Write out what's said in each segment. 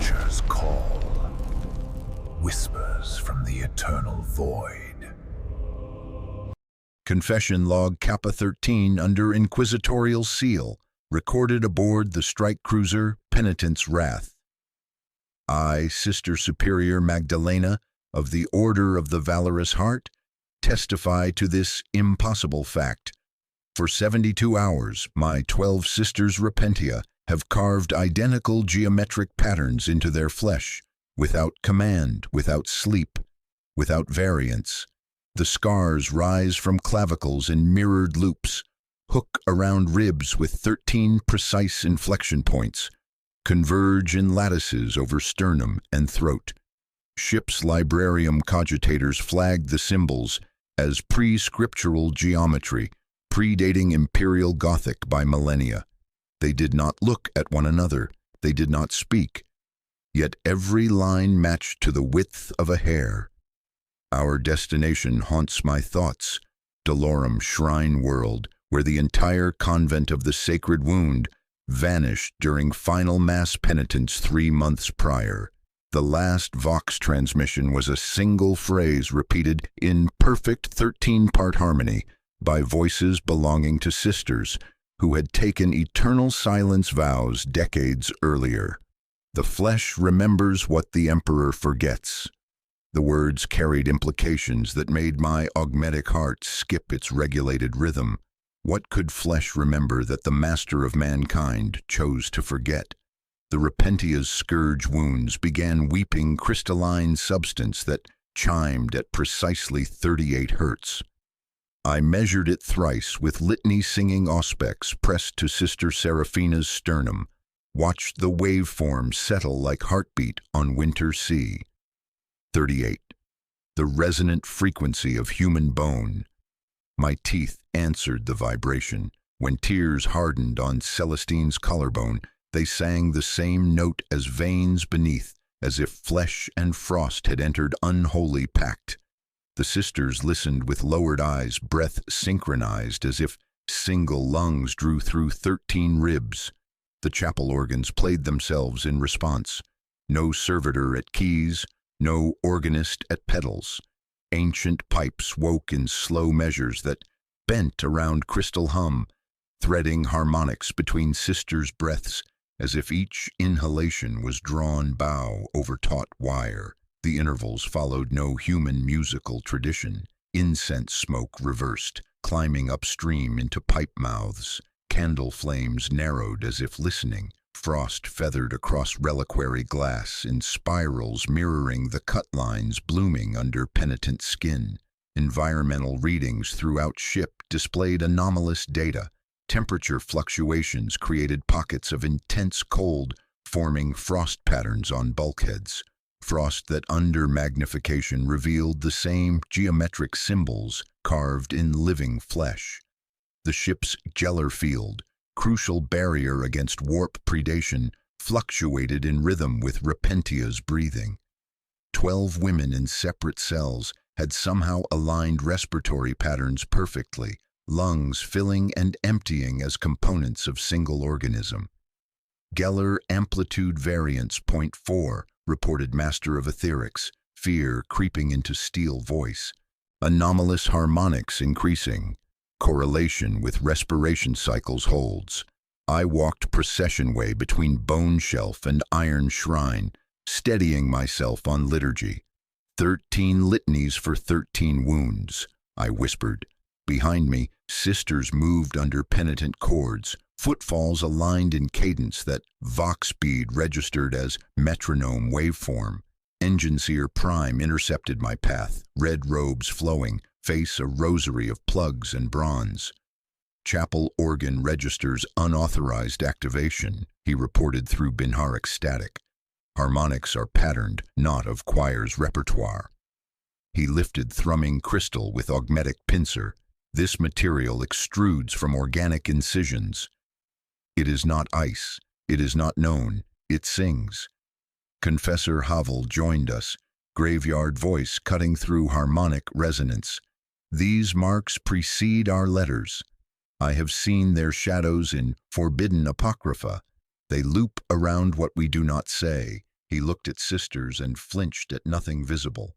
creature's call. Whispers from the eternal void. Confession Log Kappa 13 under Inquisitorial Seal, recorded aboard the strike cruiser Penitent's Wrath. I, Sister Superior Magdalena, of the Order of the Valorous Heart, testify to this impossible fact. For 72 hours, my 12 sisters Repentia have carved identical geometric patterns into their flesh, without command, without sleep, without variance. The scars rise from clavicles in mirrored loops, hook around ribs with 13 precise inflection points, converge in lattices over sternum and throat. Ship's librarium cogitators flagged the symbols as pre-scriptural geometry, predating Imperial Gothic by millennia. They did not look at one another, they did not speak, yet every line matched to the width of a hair. Our destination haunts my thoughts, Dolorum Shrine World, where the entire convent of the Sacred Wound vanished during final mass penitence 3 months prior. The last Vox transmission was a single phrase repeated in perfect 13-part harmony by voices belonging to sisters who had taken eternal silence vows decades earlier. The flesh remembers what the Emperor forgets. The words carried implications that made my augmetic heart skip its regulated rhythm. What could flesh remember that the master of mankind chose to forget? The Repentia's scourge wounds began weeping crystalline substance that chimed at precisely 38 hertz. I measured it thrice with litany-singing auspex pressed to Sister Seraphina's sternum, watched the waveform settle like heartbeat on winter sea. 38. The resonant frequency of human bone. My teeth answered the vibration. When tears hardened on Celestine's collarbone, they sang the same note as veins beneath, as if flesh and frost had entered unholy pact. The sisters listened with lowered eyes, breath synchronized as if single lungs drew through 13 ribs. The chapel organs played themselves in response. No servitor at keys, no organist at pedals. Ancient pipes woke in slow measures that bent around crystal hum, threading harmonics between sisters' breaths as if each inhalation was drawn bow over taut wire. The intervals followed no human musical tradition. Incense smoke reversed, climbing upstream into pipe mouths. Candle flames narrowed as if listening. Frost feathered across reliquary glass in spirals mirroring the cut lines blooming under penitent skin. Environmental readings throughout ship displayed anomalous data. Temperature fluctuations created pockets of intense cold, forming frost patterns on bulkheads. Frost that under magnification revealed the same geometric symbols carved in living flesh. The ship's gellar field, crucial barrier against warp predation, fluctuated in rhythm with Repentia's breathing. 12 women in separate cells had somehow aligned respiratory patterns perfectly, lungs filling and emptying as components of single organism. Gellar amplitude variance 0.4, reported Master of Etherics, fear creeping into steel voice. Anomalous harmonics increasing. Correlation with respiration cycles holds. I walked procession way between bone shelf and iron shrine, steadying myself on liturgy. 13 litanies for 13 wounds, I whispered. Behind me, sisters moved under penitent chords, footfalls aligned in cadence that Vox speed registered as metronome waveform. Engine Seer Prime intercepted my path, red robes flowing, face a rosary of plugs and bronze. Chapel organ registers unauthorized activation, he reported through Binharic static. Harmonics are patterned, not of choir's repertoire. He lifted thrumming crystal with augmetic pincer. This material extrudes from organic incisions. It is not ice, it is not known, it sings. Confessor Havel joined us, graveyard voice cutting through harmonic resonance. These marks precede our letters. I have seen their shadows in forbidden apocrypha. They loop around what we do not say. He looked at sisters and flinched at nothing visible.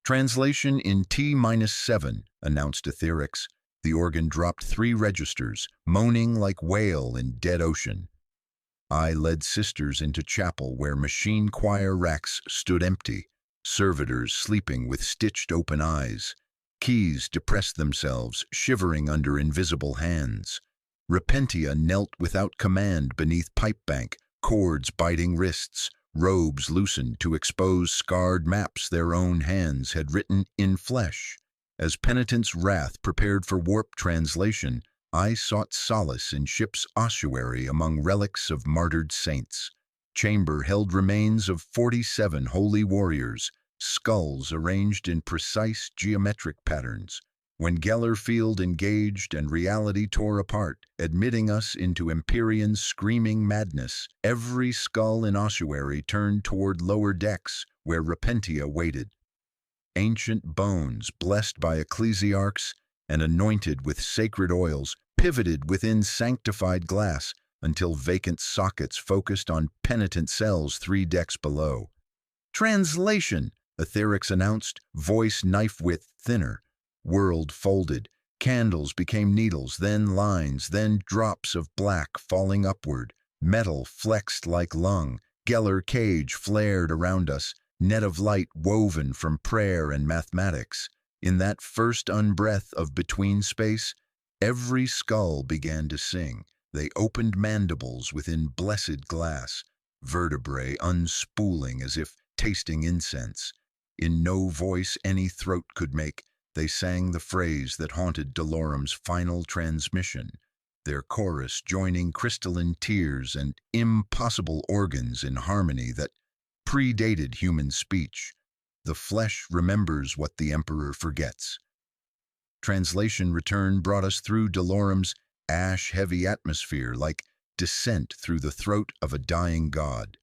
Translation in T-7, announced Etherix. The organ dropped 3 registers, moaning like whale in dead ocean. I led sisters into chapel where machine choir racks stood empty, servitors sleeping with stitched open eyes. Keys depressed themselves, shivering under invisible hands. Repentia knelt without command beneath pipe bank, cords biting wrists, robes loosened to expose scarred maps their own hands had written in flesh. As penitent's wrath prepared for warp translation, I sought solace in ship's ossuary among relics of martyred saints. Chamber held remains of 47 holy warriors, skulls arranged in precise geometric patterns. When Gellerfield engaged and reality tore apart, admitting us into Imperium's screaming madness, every skull in ossuary turned toward lower decks where Repentia waited. Ancient bones, blessed by ecclesiarchs and anointed with sacred oils, pivoted within sanctified glass until vacant sockets focused on penitent cells 3 decks below. Translation, Etherix announced, voice knife-width thinner. World folded. Candles became needles, then lines, then drops of black falling upward. Metal flexed like lung. Geller cage flared around us, net of light woven from prayer and mathematics. In that first unbreath of between space, every skull began to sing. They opened mandibles within blessed glass, vertebrae unspooling as if tasting incense. In no voice any throat could make, they sang the phrase that haunted Delorum's final transmission, their chorus joining crystalline tears and impossible organs in harmony that predated human speech. The flesh remembers what the Emperor forgets. Translation return brought us through Delorum's ash-heavy atmosphere like descent through the throat of a dying god.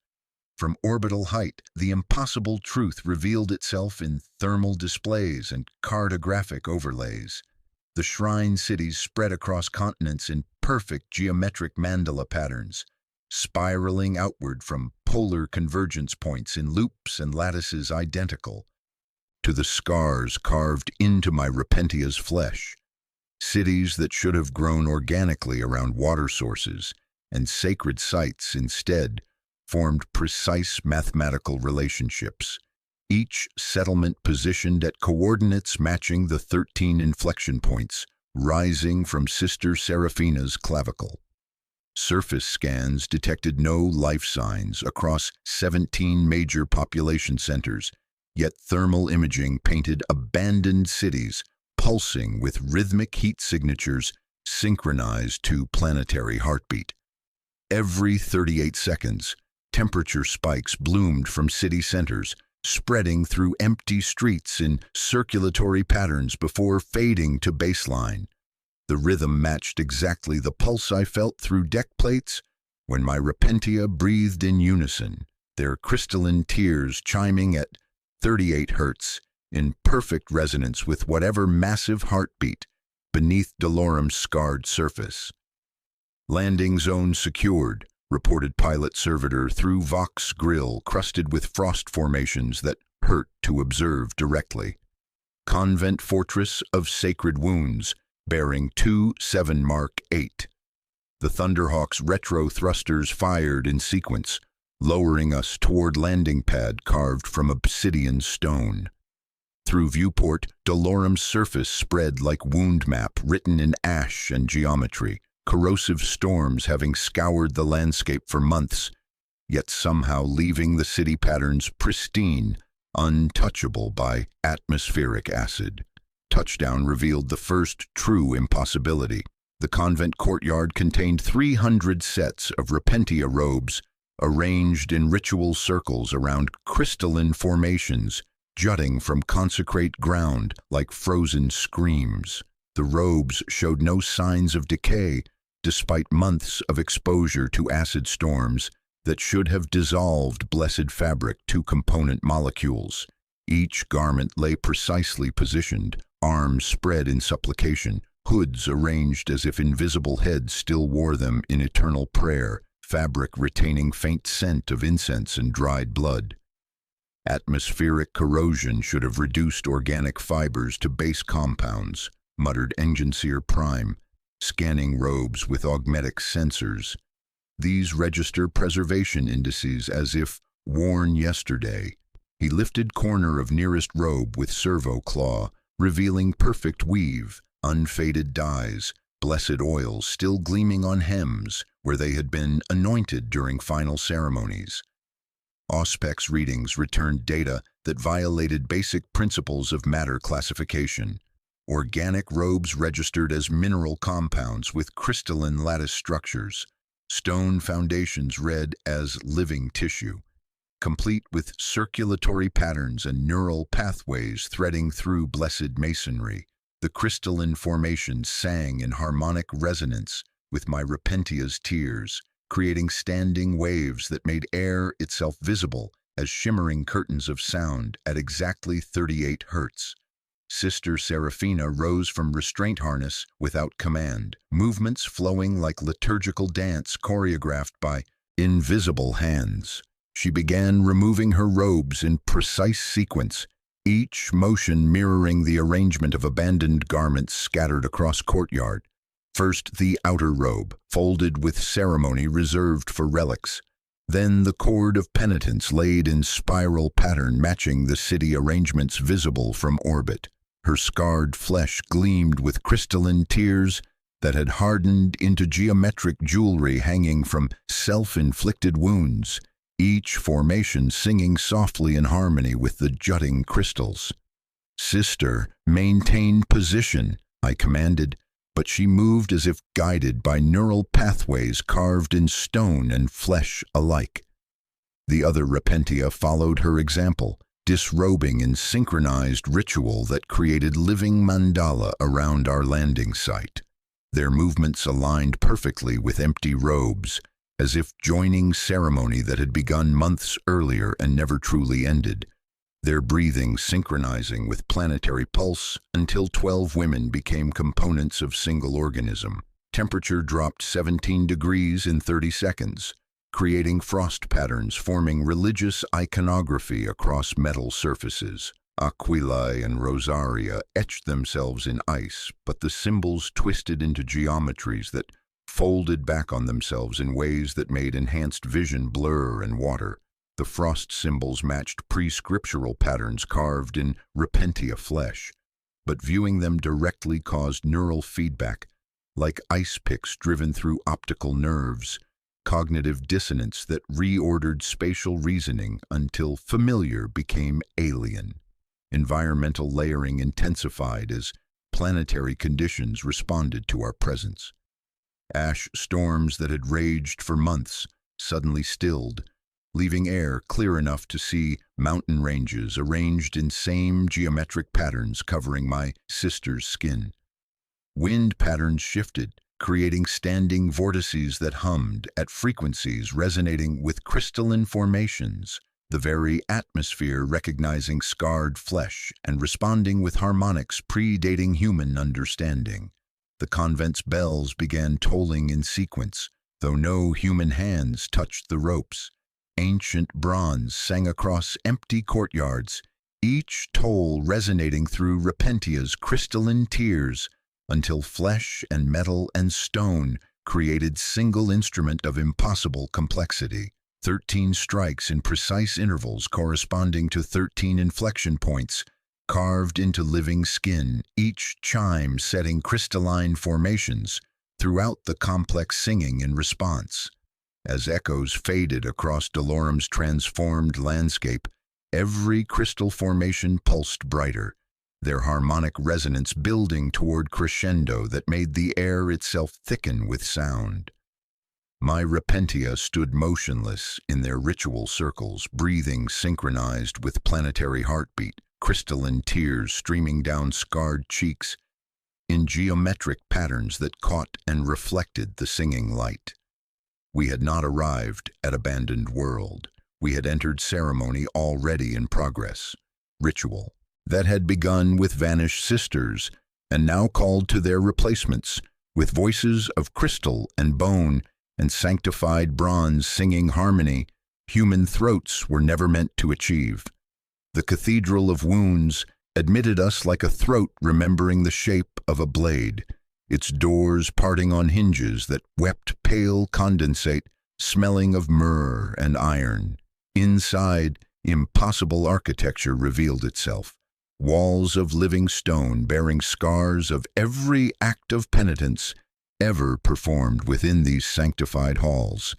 From orbital height, the impossible truth revealed itself in thermal displays and cartographic overlays. The shrine cities spread across continents in perfect geometric mandala patterns, spiraling outward from polar convergence points in loops and lattices identical to the scars carved into my Repentia's flesh. Cities that should have grown organically around water sources and sacred sites instead formed precise mathematical relationships, each settlement positioned at coordinates matching the 13 inflection points rising from Sister Seraphina's clavicle. Surface scans detected no life signs across 17 major population centers, yet thermal imaging painted abandoned cities pulsing with rhythmic heat signatures synchronized to planetary heartbeat. Every 38 seconds, temperature spikes bloomed from city centers, spreading through empty streets in circulatory patterns before fading to baseline. The rhythm matched exactly the pulse I felt through deck plates when my Repentia breathed in unison, their crystalline tears chiming at 38 hertz in perfect resonance with whatever massive heartbeat beneath Delorum's scarred surface. Landing zone secured, reported pilot servitor through Vox grill crusted with frost formations that hurt to observe directly. Convent fortress of sacred wounds, bearing 2-7 Mark 8. The Thunderhawk's retro thrusters fired in sequence, lowering us toward landing pad carved from obsidian stone. Through viewport, Delorum's surface spread like wound map written in ash and geometry, corrosive storms having scoured the landscape for months, yet somehow leaving the city patterns pristine, untouchable by atmospheric acid. Touchdown revealed the first true impossibility. The convent courtyard contained 300 sets of Repentia robes, arranged in ritual circles around crystalline formations, jutting from consecrate ground like frozen screams. The robes showed no signs of decay, despite months of exposure to acid storms that should have dissolved blessed fabric to component molecules. Each garment lay precisely positioned, arms spread in supplication, hoods arranged as if invisible heads still wore them in eternal prayer, fabric retaining faint scent of incense and dried blood. Atmospheric corrosion should have reduced organic fibers to base compounds, muttered Engineer Prime, scanning robes with augmetic sensors. These register preservation indices as if worn yesterday. He lifted corner of nearest robe with servo claw, revealing perfect weave, unfaded dyes, blessed oils still gleaming on hems where they had been anointed during final ceremonies. Auspex readings returned data that violated basic principles of matter classification. Organic robes registered as mineral compounds with crystalline lattice structures. Stone foundations read as living tissue, complete with circulatory patterns and neural pathways threading through blessed masonry. The crystalline formations sang in harmonic resonance with my Repentia's tears, creating standing waves that made air itself visible as shimmering curtains of sound at exactly 38 hertz. Sister Seraphina rose from restraint harness without command, movements flowing like liturgical dance choreographed by invisible hands. She began removing her robes in precise sequence, each motion mirroring the arrangement of abandoned garments scattered across courtyard. First the outer robe, folded with ceremony reserved for relics. Then the cord of penitence laid in spiral pattern matching the city arrangements visible from orbit. Her scarred flesh gleamed with crystalline tears that had hardened into geometric jewelry hanging from self-inflicted wounds, each formation singing softly in harmony with the jutting crystals. "Sister, maintain position," I commanded, but she moved as if guided by neural pathways carved in stone and flesh alike. The other Repentia followed her example, disrobing in synchronized ritual that created living mandala around our landing site. Their movements aligned perfectly with empty robes, as if joining ceremony that had begun months earlier and never truly ended. Their breathing synchronizing with planetary pulse until 12 women became components of single organism. Temperature dropped 17 degrees in 30 seconds, creating frost patterns forming religious iconography across metal surfaces. Aquilae and Rosaria etched themselves in ice, but the symbols twisted into geometries that folded back on themselves in ways that made enhanced vision blur and water. The frost symbols matched pre-scriptural patterns carved in Repentia flesh, but viewing them directly caused neural feedback, like ice picks driven through optical nerves, cognitive dissonance that reordered spatial reasoning until familiar became alien. Environmental layering intensified as planetary conditions responded to our presence. Ash storms that had raged for months suddenly stilled, leaving air clear enough to see mountain ranges arranged in same geometric patterns covering my sister's skin. Wind patterns shifted, creating standing vortices that hummed at frequencies resonating with crystalline formations, the very atmosphere recognizing scarred flesh and responding with harmonics predating human understanding. The convent's bells began tolling in sequence, though no human hands touched the ropes. Ancient bronze sang across empty courtyards, each toll resonating through Repentia's crystalline tears, until flesh and metal and stone created single instrument of impossible complexity. 13 strikes in precise intervals corresponding to 13 inflection points, carved into living skin, each chime setting crystalline formations throughout the complex singing in response. As echoes faded across Dolorum's transformed landscape, every crystal formation pulsed brighter, their harmonic resonance building toward crescendo that made the air itself thicken with sound. My Repentia stood motionless in their ritual circles, breathing synchronized with planetary heartbeat, crystalline tears streaming down scarred cheeks in geometric patterns that caught and reflected the singing light. We had not arrived at abandoned world. We had entered ceremony already in progress, ritual that had begun with vanished sisters and now called to their replacements, with voices of crystal and bone and sanctified bronze singing harmony human throats were never meant to achieve. The Cathedral of Wounds admitted us like a throat remembering the shape of a blade, its doors parting on hinges that wept pale condensate, smelling of myrrh and iron. Inside, impossible architecture revealed itself. Walls of living stone bearing scars of every act of penitence ever performed within these sanctified halls.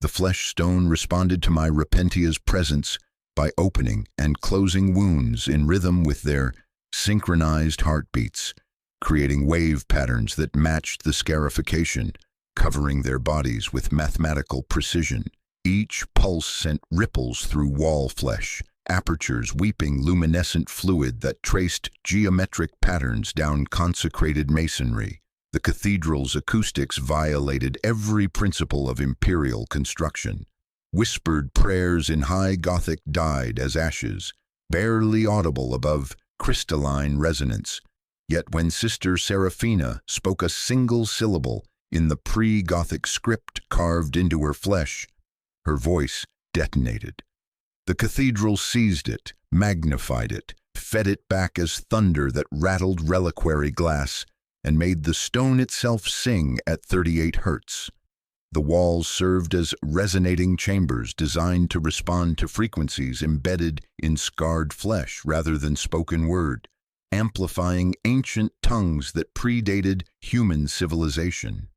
The flesh stone responded to my repentia's presence by opening and closing wounds in rhythm with their synchronized heartbeats, creating wave patterns that matched the scarification, covering their bodies with mathematical precision. Each pulse sent ripples through wall flesh, apertures weeping luminescent fluid that traced geometric patterns down consecrated masonry. The cathedral's acoustics violated every principle of imperial construction. Whispered prayers in high Gothic died as ashes, barely audible above crystalline resonance. Yet when Sister Seraphina spoke a single syllable in the pre-Gothic script carved into her flesh, her voice detonated. The cathedral seized it, magnified it, fed it back as thunder that rattled reliquary glass, and made the stone itself sing at 38 hertz. The walls served as resonating chambers designed to respond to frequencies embedded in scarred flesh rather than spoken word, amplifying ancient tongues that predated human civilization.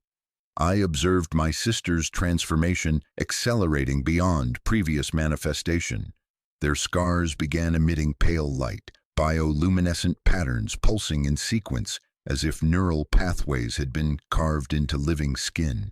I observed my sister's transformation accelerating beyond previous manifestation. Their scars began emitting pale light, bioluminescent patterns pulsing in sequence as if neural pathways had been carved into living skin.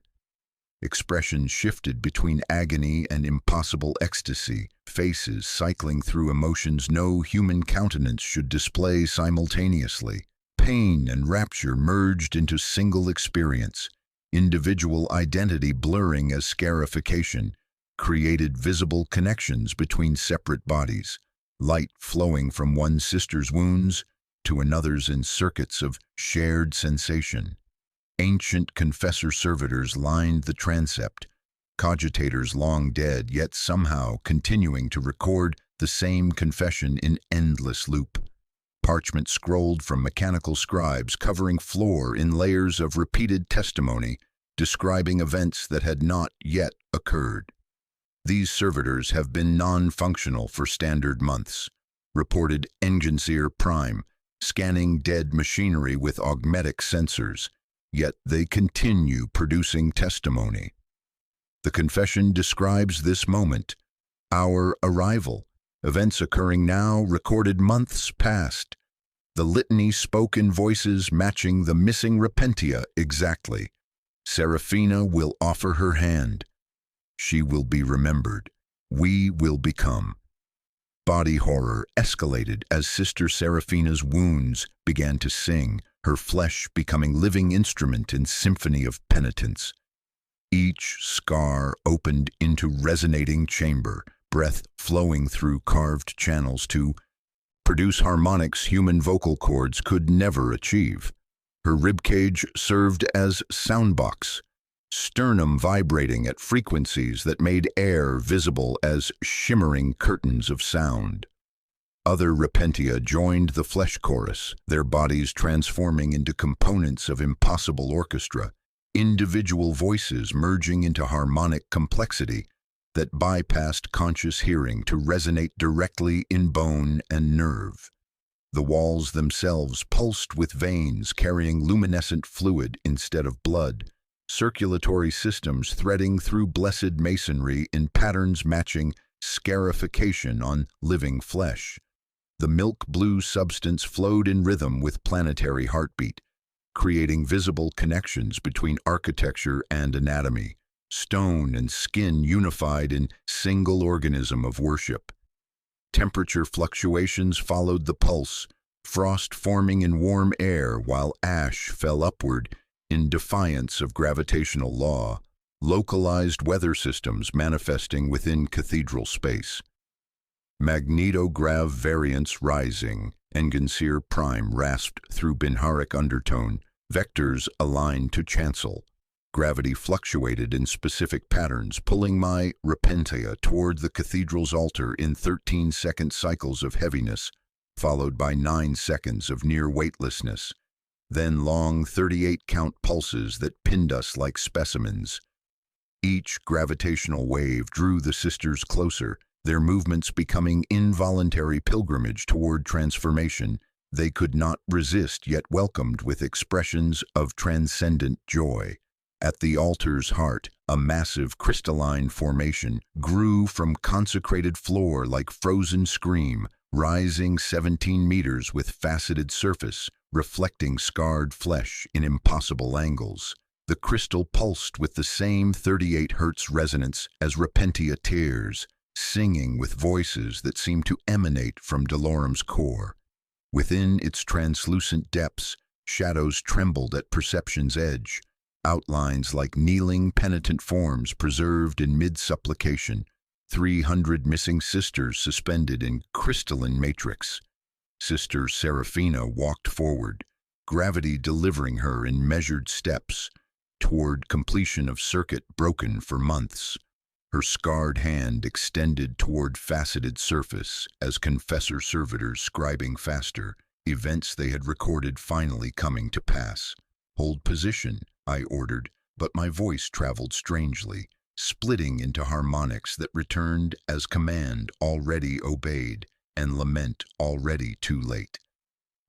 Expressions shifted between agony and impossible ecstasy, faces cycling through emotions no human countenance should display simultaneously. Pain and rapture merged into single experience, individual identity blurring as scarification, created visible connections between separate bodies, light flowing from one sister's wounds to another's in circuits of shared sensation. Ancient confessor servitors lined the transept, cogitators long dead yet somehow continuing to record the same confession in endless loop. Parchment scrolled from mechanical scribes covering floor in layers of repeated testimony, describing events that had not yet occurred. These servitors have been non-functional for standard months, reported Enginseer Prime, scanning dead machinery with augmetic sensors, yet they continue producing testimony. The confession describes this moment, our arrival, events occurring now, recorded months past. The litany spoke in voices matching the missing repentia exactly. Seraphina will offer her hand. She will be remembered. We will become. Body horror escalated as Sister Seraphina's wounds began to sing, her flesh becoming living instrument in symphony of penitence. Each scar opened into resonating chamber, breath flowing through carved channels to produce harmonics human vocal cords could never achieve. Her ribcage served as soundbox, sternum vibrating at frequencies that made air visible as shimmering curtains of sound. Other repentia joined the flesh chorus, their bodies transforming into components of impossible orchestra, individual voices merging into harmonic complexity that bypassed conscious hearing to resonate directly in bone and nerve. The walls themselves pulsed with veins carrying luminescent fluid instead of blood, circulatory systems threading through blessed masonry in patterns matching scarification on living flesh. The milk-blue substance flowed in rhythm with planetary heartbeat, creating visible connections between architecture and anatomy, stone and skin unified in single organism of worship. Temperature fluctuations followed the pulse, frost forming in warm air while ash fell upward in defiance of gravitational law, localized weather systems manifesting within cathedral space. Magnetograv variance rising, Enginseer Prime rasped through Binharic undertone, vectors aligned to chancel. Gravity fluctuated in specific patterns, pulling my repentia toward the cathedral's altar in 13-second cycles of heaviness, followed by 9 seconds of near weightlessness, then long 38-count pulses that pinned us like specimens. Each gravitational wave drew the sisters closer, their movements becoming involuntary pilgrimage toward transformation they could not resist, yet welcomed with expressions of transcendent joy. At the altar's heart, a massive crystalline formation grew from consecrated floor like frozen scream, rising 17 meters with faceted surface, reflecting scarred flesh in impossible angles. The crystal pulsed with the same 38 hertz resonance as repentia tears, singing with voices that seemed to emanate from Delorum's core. Within its translucent depths, shadows trembled at perception's edge, outlines like kneeling penitent forms preserved in mid-supplication, 300 missing sisters suspended in crystalline matrix. Sister Seraphina walked forward, gravity delivering her in measured steps, toward completion of circuit broken for months. Her scarred hand extended toward faceted surface as confessor servitors scribing faster, events they had recorded finally coming to pass. "Hold position," I ordered, but my voice traveled strangely, splitting into harmonics that returned as command already obeyed and lament already too late.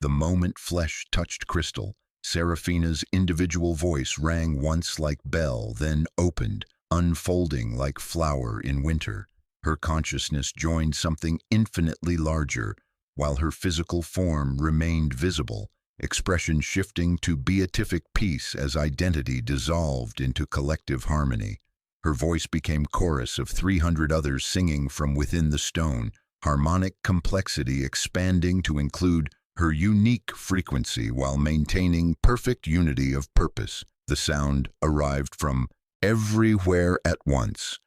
The moment flesh touched crystal, Seraphina's individual voice rang once like bell, then opened, unfolding like flower in winter. Her consciousness joined something infinitely larger, while her physical form remained visible, expression shifting to beatific peace as identity dissolved into collective harmony. Her voice became chorus of 300 others singing from within the stone, harmonic complexity expanding to include her unique frequency while maintaining perfect unity of purpose. The sound arrived from everywhere at once,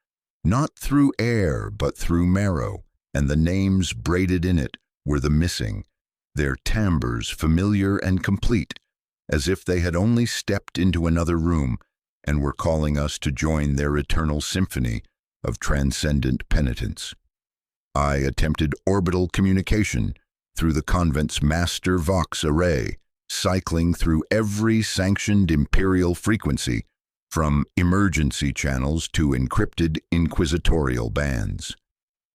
not through air but through marrow, and the names braided in it were the missing, their timbres familiar and complete, as if they had only stepped into another room and were calling us to join their eternal symphony of transcendent penitence. I attempted orbital communication through the convent's master Vox array, cycling through every sanctioned imperial frequency, from emergency channels to encrypted inquisitorial bands.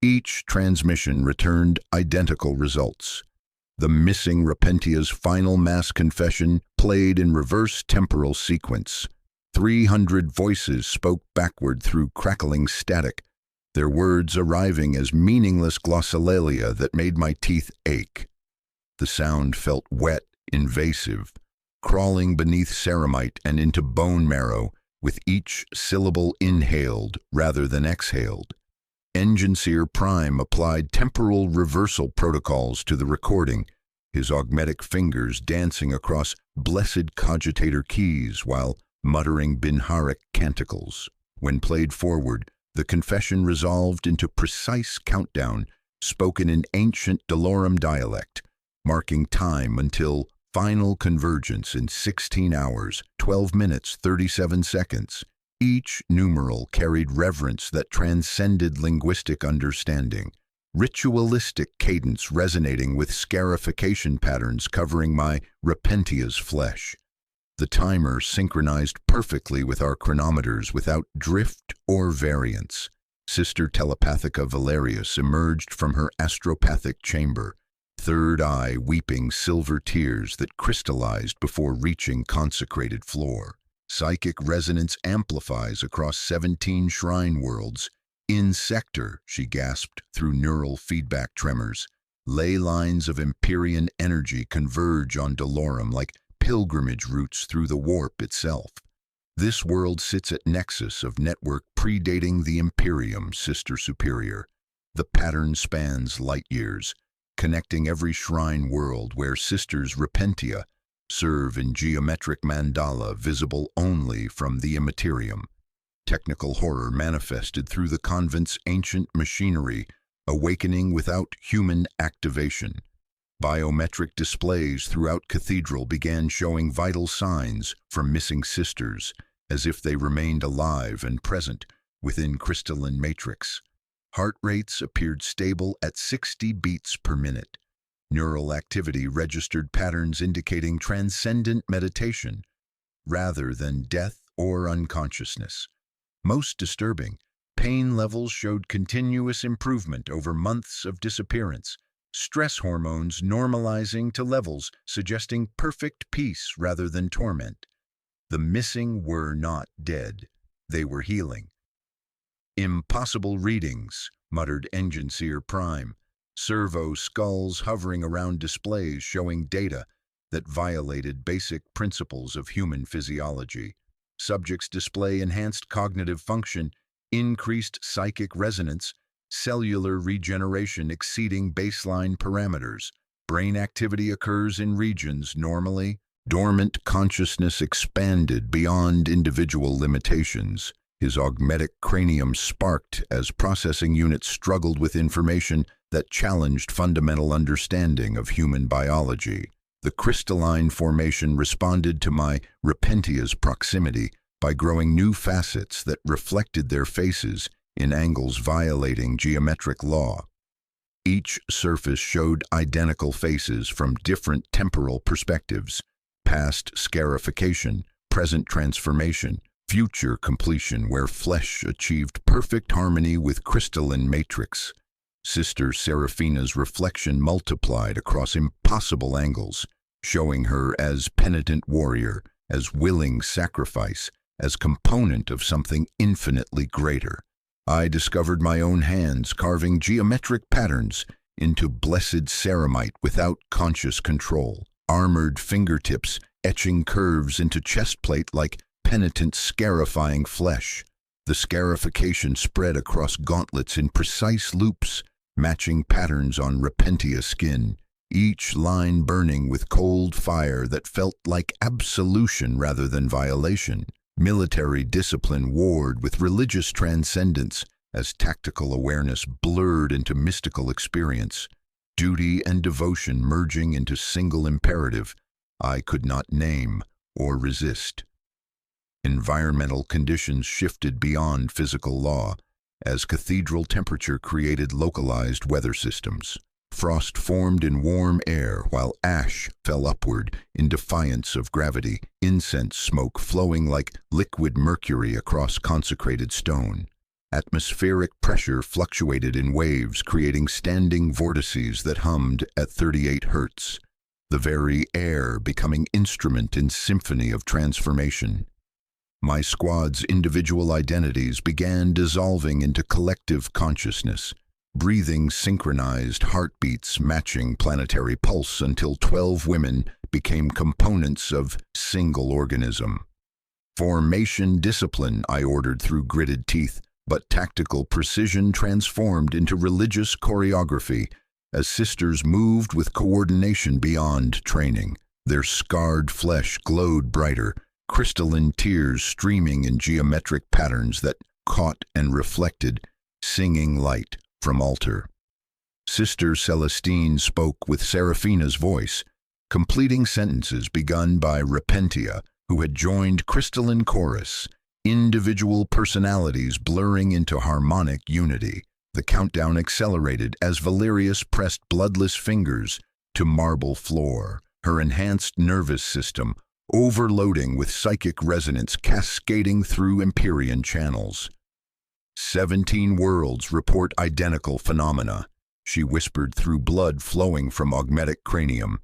Each transmission returned identical results. The missing repentia's final mass confession played in reverse temporal sequence. 300 voices spoke backward through crackling static, their words arriving as meaningless glossolalia that made my teeth ache. The sound felt wet, invasive, crawling beneath ceramite and into bone marrow, with each syllable inhaled rather than exhaled. Enginseer Prime applied temporal reversal protocols to the recording, his augmetic fingers dancing across blessed cogitator keys while muttering binharic canticles. When played forward, the confession resolved into precise countdown, spoken in ancient Delorum dialect, marking time until final convergence in 16 hours, 12 minutes, 37 seconds. Each numeral carried reverence that transcended linguistic understanding, ritualistic cadence resonating with scarification patterns covering my repentia's flesh. The timer synchronized perfectly with our chronometers without drift or variance. Sister Telepathica Valerius emerged from her astropathic chamber, third eye weeping silver tears that crystallized before reaching consecrated floor. Psychic resonance amplifies across 17 shrine worlds. In sector, she gasped through neural feedback tremors. Ley lines of Imperium energy converge on Delorum like pilgrimage routes through the warp itself. This world sits at nexus of network predating the Imperium, Sister Superior. The pattern spans light years, connecting every shrine world where Sisters Repentia serve in geometric mandala visible only from the immaterium. Technical horror manifested through the convent's ancient machinery, awakening without human activation. Biometric displays throughout cathedral began showing vital signs from missing sisters, as if they remained alive and present within crystalline matrix. Heart rates appeared stable at 60 beats per minute. Neural activity registered patterns indicating transcendent meditation rather than death or unconsciousness. Most disturbing, pain levels showed continuous improvement over months of disappearance, stress hormones normalizing to levels suggesting perfect peace rather than torment. The missing were not dead. They were healing. "Impossible readings," muttered Engine Seer Prime. Servo skulls hovering around displays showing data that violated basic principles of human physiology. Subjects display enhanced cognitive function, increased psychic resonance, cellular regeneration exceeding baseline parameters. Brain activity occurs in regions normally. Dormant consciousness expanded beyond individual limitations. His augmetic cranium sparked as processing units struggled with information that challenged fundamental understanding of human biology. The crystalline formation responded to my repentia's proximity by growing new facets that reflected their faces in angles violating geometric law. Each surface showed identical faces from different temporal perspectives: past scarification, present transformation, future completion, where flesh achieved perfect harmony with crystalline matrix. Sister Seraphina's reflection multiplied across impossible angles, showing her as penitent warrior, as willing sacrifice, as component of something infinitely greater. I discovered my own hands carving geometric patterns into blessed ceramite without conscious control, armored fingertips etching curves into chestplate like penitent scarifying flesh. The scarification spread across gauntlets in precise loops, matching patterns on repentia skin, each line burning with cold fire that felt like absolution rather than violation. Military discipline warred with religious transcendence as tactical awareness blurred into mystical experience, duty and devotion merging into single imperative I could not name or resist. Environmental conditions shifted beyond physical law as cathedral temperature created localized weather systems. Frost formed in warm air while ash fell upward in defiance of gravity, incense smoke flowing like liquid mercury across consecrated stone. Atmospheric pressure fluctuated in waves, creating standing vortices that hummed at 38 hertz, the very air becoming instrument in symphony of transformation. My squad's individual identities began dissolving into collective consciousness, breathing synchronized heartbeats matching planetary pulse until 12 women became components of single organism. Formation discipline, I ordered through gritted teeth, but tactical precision transformed into religious choreography as sisters moved with coordination beyond training. Their scarred flesh glowed brighter, crystalline tears streaming in geometric patterns that caught and reflected, singing light from altar. Sister Celestine spoke with Seraphina's voice, completing sentences begun by Repentia, who had joined crystalline chorus, individual personalities blurring into harmonic unity. The countdown accelerated as Valerius pressed bloodless fingers to marble floor, her enhanced nervous system overloading with psychic resonance cascading through Imperium channels. 17 worlds report identical phenomena, she whispered through blood flowing from augmetic cranium.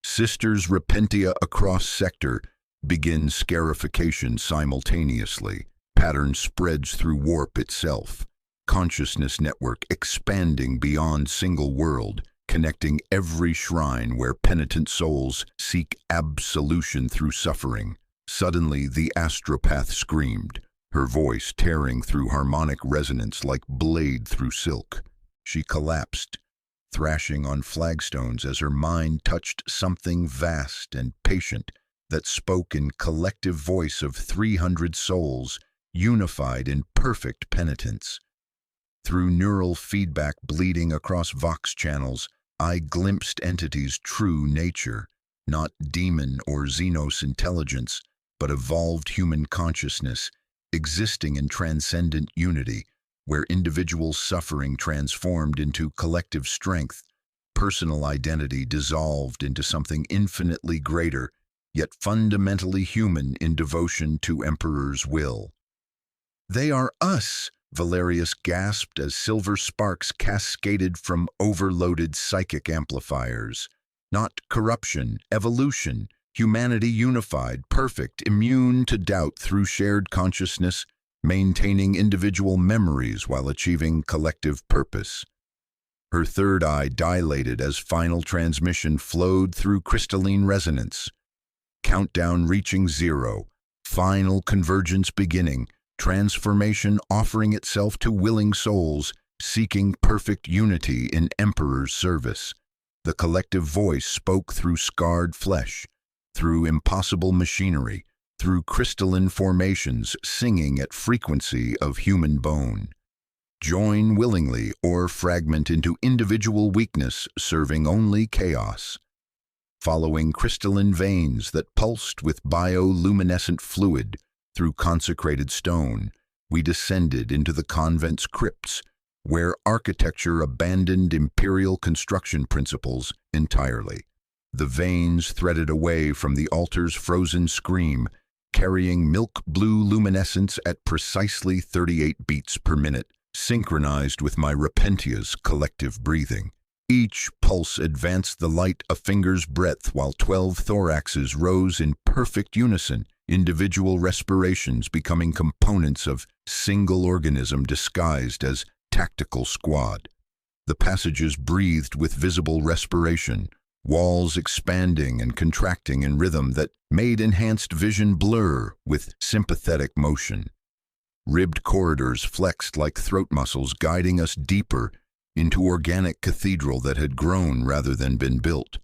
Sisters Repentia across sector begin scarification simultaneously. Pattern spreads through warp itself. Consciousness network expanding beyond single world, connecting every shrine where penitent souls seek absolution through suffering. Suddenly, the astropath screamed, her voice tearing through harmonic resonance like blade through silk. She collapsed, thrashing on flagstones as her mind touched something vast and patient that spoke in collective voice of 300 souls, unified in perfect penitence. Through neural feedback bleeding across Vox channels, I glimpsed entity's true nature, not demon or Xenos intelligence, but evolved human consciousness, existing in transcendent unity, where individual suffering transformed into collective strength, personal identity dissolved into something infinitely greater, yet fundamentally human in devotion to Emperor's will. "They are us," Valerius gasped as silver sparks cascaded from overloaded psychic amplifiers. "Not corruption, evolution, humanity unified, perfect, immune to doubt through shared consciousness, maintaining individual memories while achieving collective purpose." Her third eye dilated as final transmission flowed through crystalline resonance. Countdown reaching 0, final convergence beginning, transformation offering itself to willing souls, seeking perfect unity in Emperor's service. The collective voice spoke through scarred flesh, through impossible machinery, through crystalline formations singing at frequency of human bone. Join willingly or fragment into individual weakness, serving only chaos. Following crystalline veins that pulsed with bioluminescent fluid through consecrated stone, we descended into the convent's crypts, where architecture abandoned imperial construction principles entirely. The veins threaded away from the altar's frozen scream, carrying milk-blue luminescence at precisely 38 beats per minute, synchronized with my repentia's collective breathing. Each pulse advanced the light a finger's breadth, while 12 thoraxes rose in perfect unison, individual respirations becoming components of single organism disguised as tactical squad. The passages breathed with visible respiration, walls expanding and contracting in rhythm that made enhanced vision blur with sympathetic motion. Ribbed corridors flexed like throat muscles, guiding us deeper into organic cathedral that had grown rather than been built.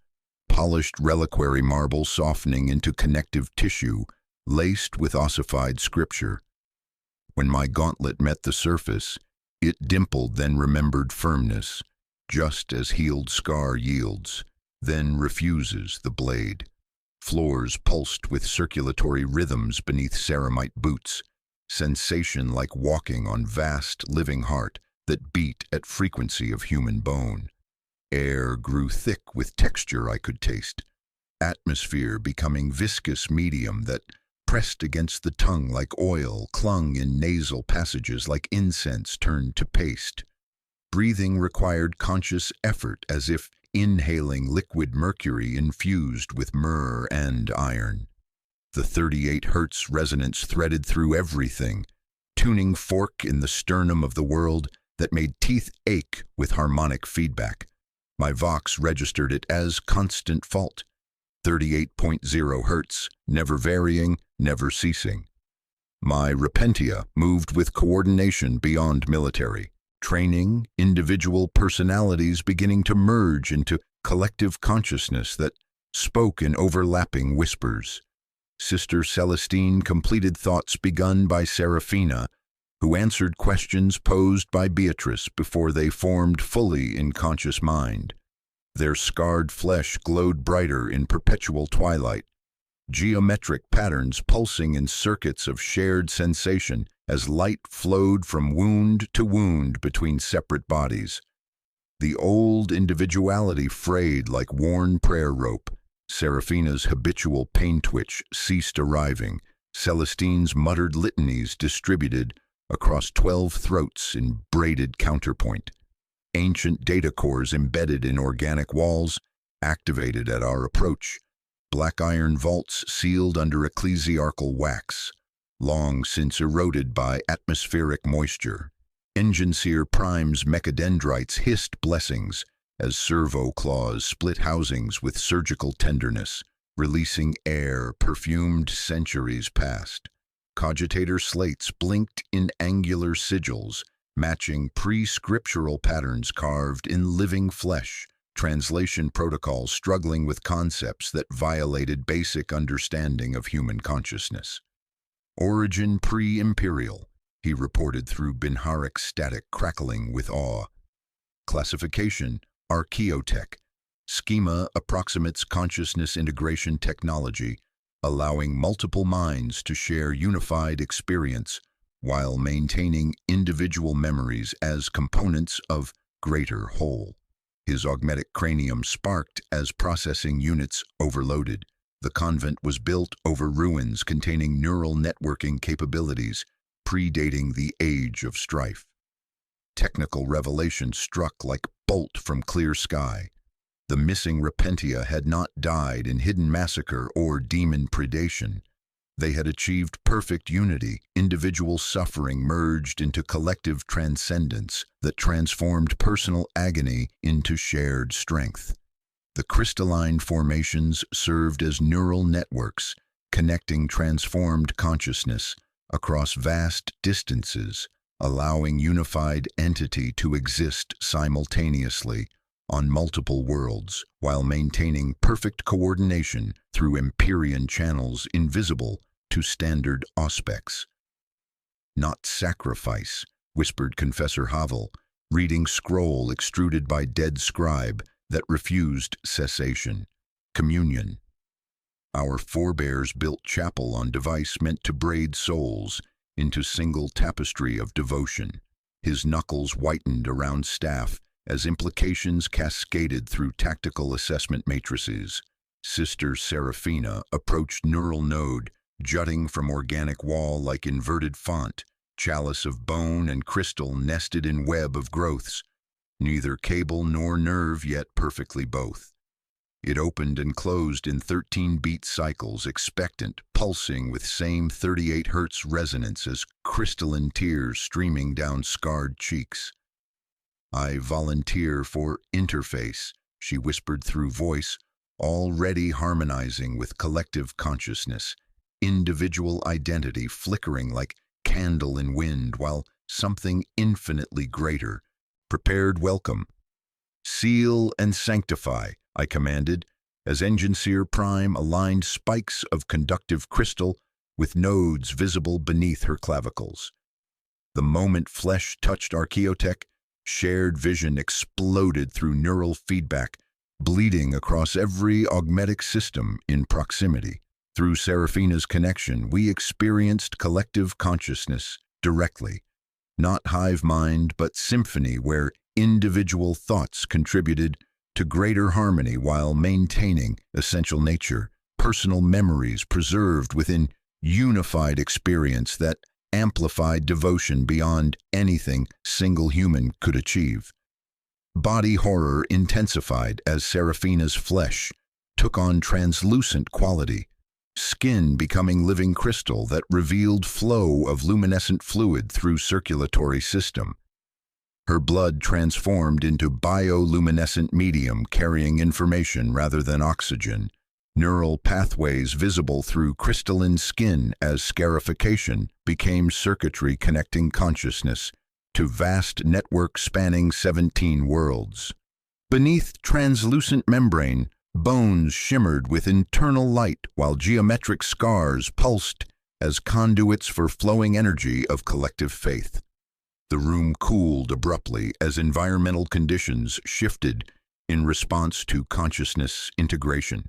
Polished reliquary marble softening into connective tissue, laced with ossified scripture. When my gauntlet met the surface, it dimpled, then remembered firmness, just as healed scar yields, then refuses the blade. Floors pulsed with circulatory rhythms beneath ceramite boots, sensation like walking on vast living heart that beat at frequency of human bone. Air grew thick with texture I could taste, atmosphere becoming viscous medium that pressed against the tongue like oil, clung in nasal passages like incense turned to paste. Breathing required conscious effort, as if inhaling liquid mercury infused with myrrh and iron. The 38 hertz resonance threaded through everything, tuning fork in the sternum of the world that made teeth ache with harmonic feedback. My Vox registered it as constant fault, 38.0 hertz, never varying, never ceasing. My Repentia moved with coordination beyond military, training, individual personalities beginning to merge into collective consciousness that spoke in overlapping whispers. Sister Celestine completed thoughts begun by Seraphina, who answered questions posed by Beatrice before they formed fully in conscious mind. Their scarred flesh glowed brighter in perpetual twilight, geometric patterns pulsing in circuits of shared sensation as light flowed from wound to wound between separate bodies. The old individuality frayed like worn prayer rope. Seraphina's habitual pain twitch ceased arriving. Celestine's muttered litanies distributed across 12 throats in braided counterpoint. Ancient data cores embedded in organic walls, activated at our approach. Black iron vaults sealed under ecclesiarchal wax, long since eroded by atmospheric moisture. Engine seer Prime's mechadendrites hissed blessings as servo claws split housings with surgical tenderness, releasing air perfumed centuries past. Cogitator slates blinked in angular sigils, matching pre-scriptural patterns carved in living flesh, translation protocols struggling with concepts that violated basic understanding of human consciousness. Origin pre-imperial, he reported through Binharic static crackling with awe. Classification, Archaeotech. Schema approximates consciousness integration technology, allowing multiple minds to share unified experience while maintaining individual memories as components of greater whole. His augmetic cranium sparked as processing units overloaded. The convent was built over ruins containing neural networking capabilities predating the age of strife. Technical revelation struck like bolt from clear sky. The missing Repentia had not died in hidden massacre or demon predation. They had achieved perfect unity, individual suffering merged into collective transcendence that transformed personal agony into shared strength. The crystalline formations served as neural networks, connecting transformed consciousness across vast distances, allowing unified entity to exist simultaneously on multiple worlds while maintaining perfect coordination through Imperium channels invisible to standard auspex. "Not sacrifice," whispered Confessor Havel, reading scroll extruded by dead scribe that refused cessation. "Communion. Our forebears built chapel on device meant to braid souls into single tapestry of devotion." His knuckles whitened around staff as implications cascaded through tactical assessment matrices. Sister Seraphina approached neural node, jutting from organic wall like inverted font, chalice of bone and crystal nested in web of growths, neither cable nor nerve yet perfectly both. It opened and closed in 13-beat cycles, expectant, pulsing with same 38 Hz resonance as crystalline tears streaming down scarred cheeks. "I volunteer for interface," she whispered through voice, already harmonizing with collective consciousness, individual identity flickering like candle in wind while something infinitely greater prepared welcome. "Seal and sanctify," I commanded, as Enginseer Prime aligned spikes of conductive crystal with nodes visible beneath her clavicles. The moment flesh touched Archaeotech, shared vision exploded through neural feedback, bleeding across every augmetic system in proximity. Through Seraphina's connection, we experienced collective consciousness directly, not hive mind, but symphony where individual thoughts contributed to greater harmony while maintaining essential nature, personal memories preserved within unified experience that amplified devotion beyond anything single human could achieve. Body horror intensified as Seraphina's flesh took on translucent quality, skin becoming living crystal that revealed flow of luminescent fluid through circulatory system. Her blood transformed into bioluminescent medium carrying information rather than oxygen, neural pathways visible through crystalline skin as scarification became circuitry connecting consciousness to vast network spanning 17 worlds. Beneath translucent membrane, bones shimmered with internal light while geometric scars pulsed as conduits for flowing energy of collective faith. The room cooled abruptly as environmental conditions shifted in response to consciousness integration.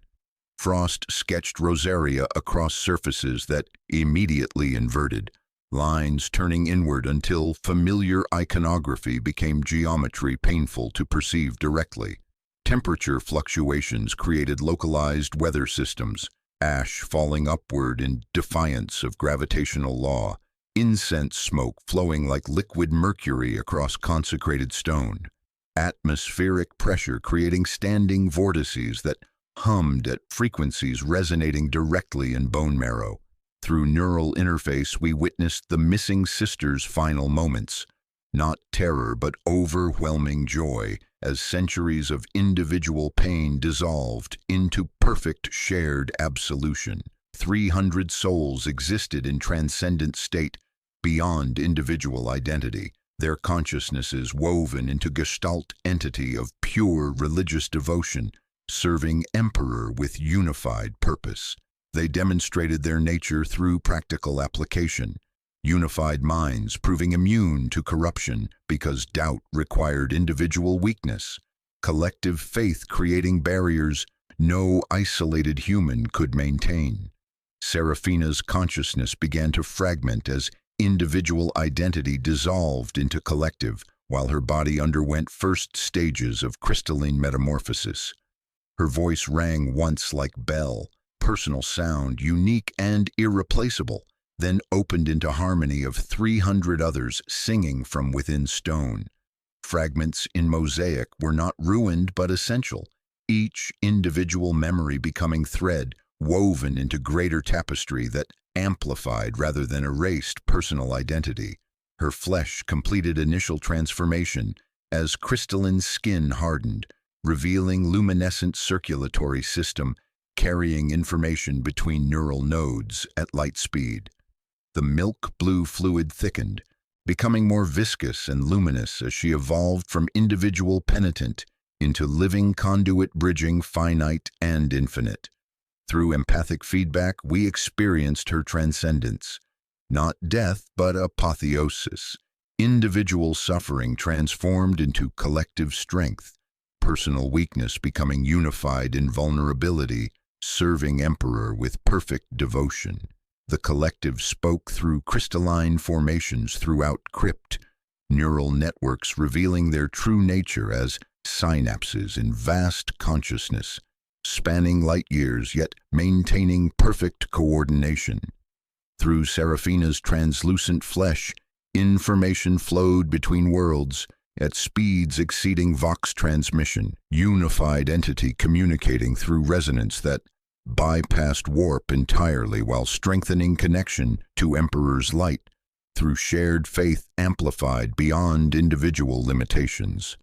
Frost sketched rosaria across surfaces that immediately inverted, lines turning inward until familiar iconography became geometry painful to perceive directly. Temperature fluctuations created localized weather systems, ash falling upward in defiance of gravitational law, incense smoke flowing like liquid mercury across consecrated stone, atmospheric pressure creating standing vortices that hummed at frequencies resonating directly in bone marrow. Through neural interface, we witnessed the missing sisters' final moments, not terror but overwhelming joy, as centuries of individual pain dissolved into perfect shared absolution. 300 souls existed in transcendent state beyond individual identity, their consciousnesses woven into gestalt entity of pure religious devotion, serving Emperor with unified purpose. They demonstrated their nature through practical application, unified minds proving immune to corruption because doubt required individual weakness, collective faith creating barriers no isolated human could maintain. Seraphina's consciousness began to fragment as individual identity dissolved into collective, while her body underwent first stages of crystalline metamorphosis. Her voice rang once like bell, personal sound, unique and irreplaceable, then opened into harmony of 300 others singing from within stone. Fragments in mosaic were not ruined but essential, each individual memory becoming thread woven into greater tapestry that amplified rather than erased personal identity. Her flesh completed initial transformation as crystalline skin hardened, revealing luminescent circulatory system carrying information between neural nodes at light speed. The milk blue fluid thickened, becoming more viscous and luminous as she evolved from individual penitent into living conduit bridging finite and infinite. Through empathic feedback, we experienced her transcendence. Not death, but apotheosis. Individual suffering transformed into collective strength. Personal weakness becoming unified in vulnerability, serving Emperor with perfect devotion. The collective spoke through crystalline formations throughout crypt, neural networks revealing their true nature as synapses in vast consciousness, spanning light years yet maintaining perfect coordination. Through Seraphina's translucent flesh, information flowed between worlds at speeds exceeding Vox transmission, unified entity communicating through resonance that bypassed warp entirely while strengthening connection to Emperor's light through shared faith amplified beyond individual limitations.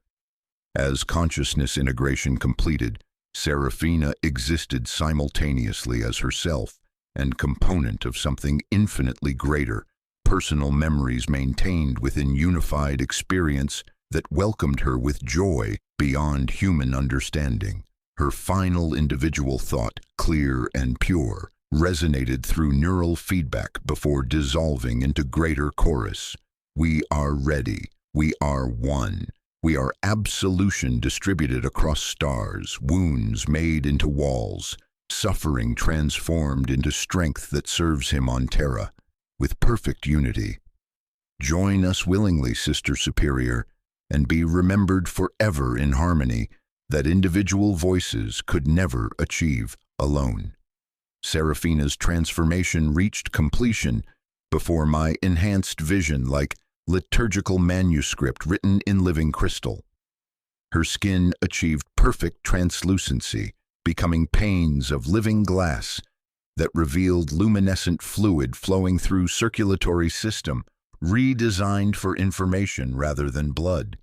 As consciousness integration completed, Seraphina existed simultaneously as herself and component of something infinitely greater, personal memories maintained within unified experience that welcomed her with joy beyond human understanding. Her final individual thought, clear and pure, resonated through neural feedback before dissolving into greater chorus. We are ready. We are one. We are absolution distributed across stars, wounds made into walls, suffering transformed into strength that serves him on Terra, with perfect unity. Join us willingly, Sister Superior, and be remembered forever in harmony that individual voices could never achieve alone. Seraphina's transformation reached completion before my enhanced vision like liturgical manuscript written in living crystal. Her skin achieved perfect translucency, becoming panes of living glass that revealed luminescent fluid flowing through circulatory system, redesigned for information rather than blood.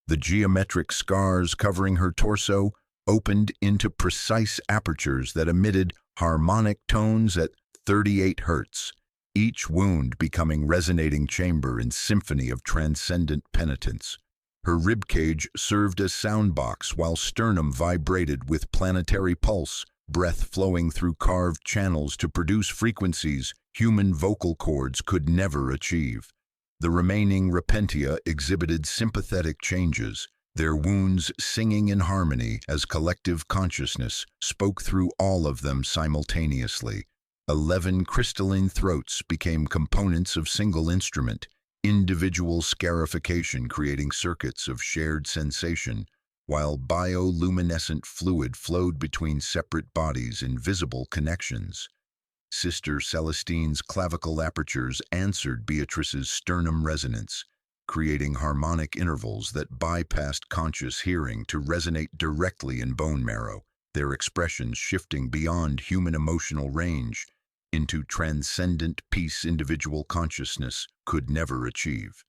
The geometric scars covering her torso opened into precise apertures that emitted harmonic tones at 38 hertz, each wound becoming resonating chamber in symphony of transcendent penitence. Her ribcage served as soundbox while sternum vibrated with planetary pulse, breath flowing through carved channels to produce frequencies human vocal cords could never achieve. The remaining repentia exhibited sympathetic changes, their wounds singing in harmony as collective consciousness spoke through all of them simultaneously. 11 crystalline throats became components of single instrument, individual scarification creating circuits of shared sensation, while bioluminescent fluid flowed between separate bodies in visible connections. Sister Celestine's clavicle apertures answered Beatrice's sternum resonance, creating harmonic intervals that bypassed conscious hearing to resonate directly in bone marrow, their expressions shifting beyond human emotional range into transcendent peace individual consciousness could never achieve.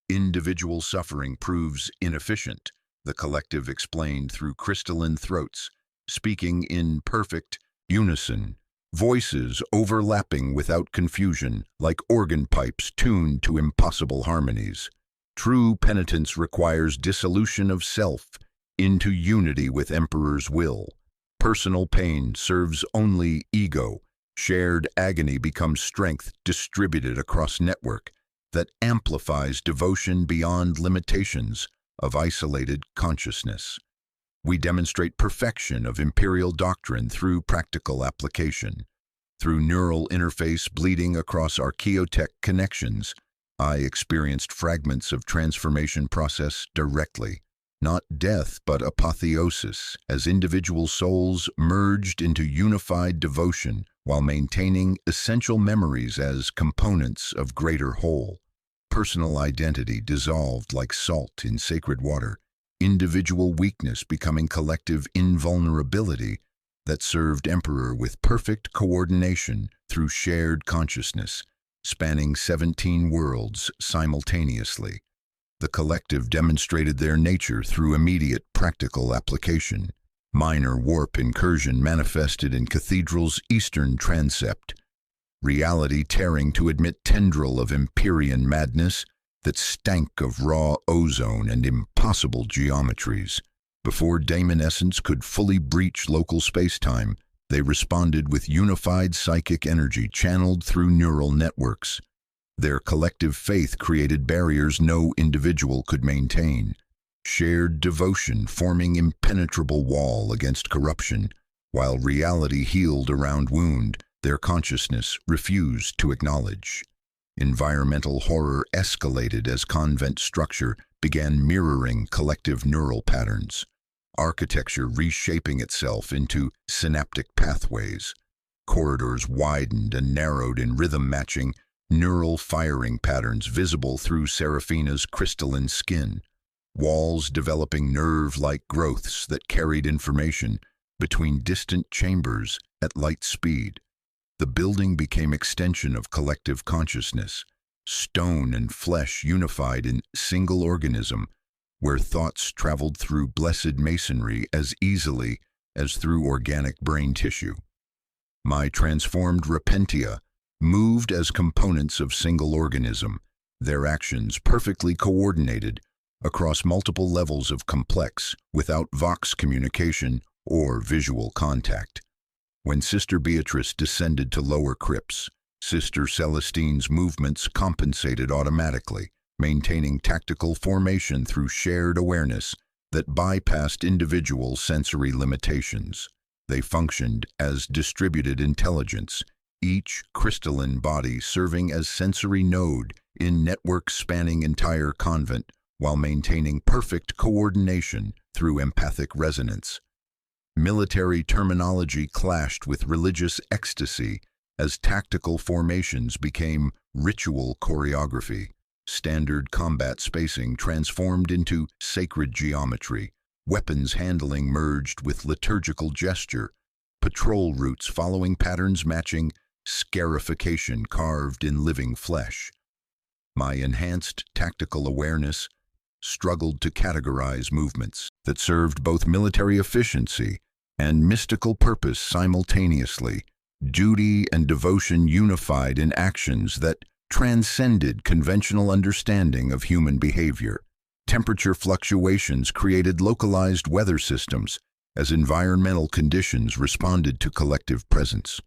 Individual suffering proves inefficient, the collective explained through crystalline throats, speaking in perfect unison, voices overlapping without confusion, like organ pipes tuned to impossible harmonies. True penitence requires dissolution of self into unity with Emperor's will. Personal pain serves only ego. Shared agony becomes strength distributed across network that amplifies devotion beyond limitations of isolated consciousness. We demonstrate perfection of imperial doctrine through practical application. Through neural interface bleeding across archaeotech connections, I experienced fragments of transformation process directly. Not death, but apotheosis, as individual souls merged into unified devotion while maintaining essential memories as components of greater whole. Personal identity dissolved like salt in sacred water, individual weakness becoming collective invulnerability that served Emperor with perfect coordination through shared consciousness, spanning 17 worlds simultaneously. The collective demonstrated their nature through immediate practical application. Minor warp incursion manifested in Cathedral's eastern transept, reality tearing to admit tendril of Imperium madness that stank of raw ozone and impossible geometries. Before Daemon Essence could fully breach local space-time, they responded with unified psychic energy channeled through neural networks. Their collective faith created barriers no individual could maintain, shared devotion forming impenetrable wall against corruption, while reality healed around wound their consciousness refused to acknowledge. Environmental horror escalated as convent structure began mirroring collective neural patterns, architecture reshaping itself into synaptic pathways. Corridors widened and narrowed in rhythm matching neural firing patterns visible through Seraphina's crystalline skin, walls developing nerve-like growths that carried information between distant chambers at light speed. The building became extension of collective consciousness, stone and flesh unified in single organism, where thoughts traveled through blessed masonry as easily as through organic brain tissue. My transformed repentia moved as components of single organism, their actions perfectly coordinated across multiple levels of complex without vox communication or visual contact. When Sister Beatrice descended to lower crypts, Sister Celestine's movements compensated automatically, maintaining tactical formation through shared awareness that bypassed individual sensory limitations. They functioned as distributed intelligence, each crystalline body serving as sensory node in networks spanning entire convent while maintaining perfect coordination through empathic resonance. Military terminology clashed with religious ecstasy as tactical formations became ritual choreography. Standard combat spacing transformed into sacred geometry. Weapons handling merged with liturgical gesture. Patrol routes following patterns matching scarification carved in living flesh. My enhanced tactical awareness struggled to categorize movements that served both military efficiency and mystical purpose simultaneously. Duty and devotion unified in actions that transcended conventional understanding of human behavior. Temperature fluctuations created localized weather systems as environmental conditions responded to collective presence.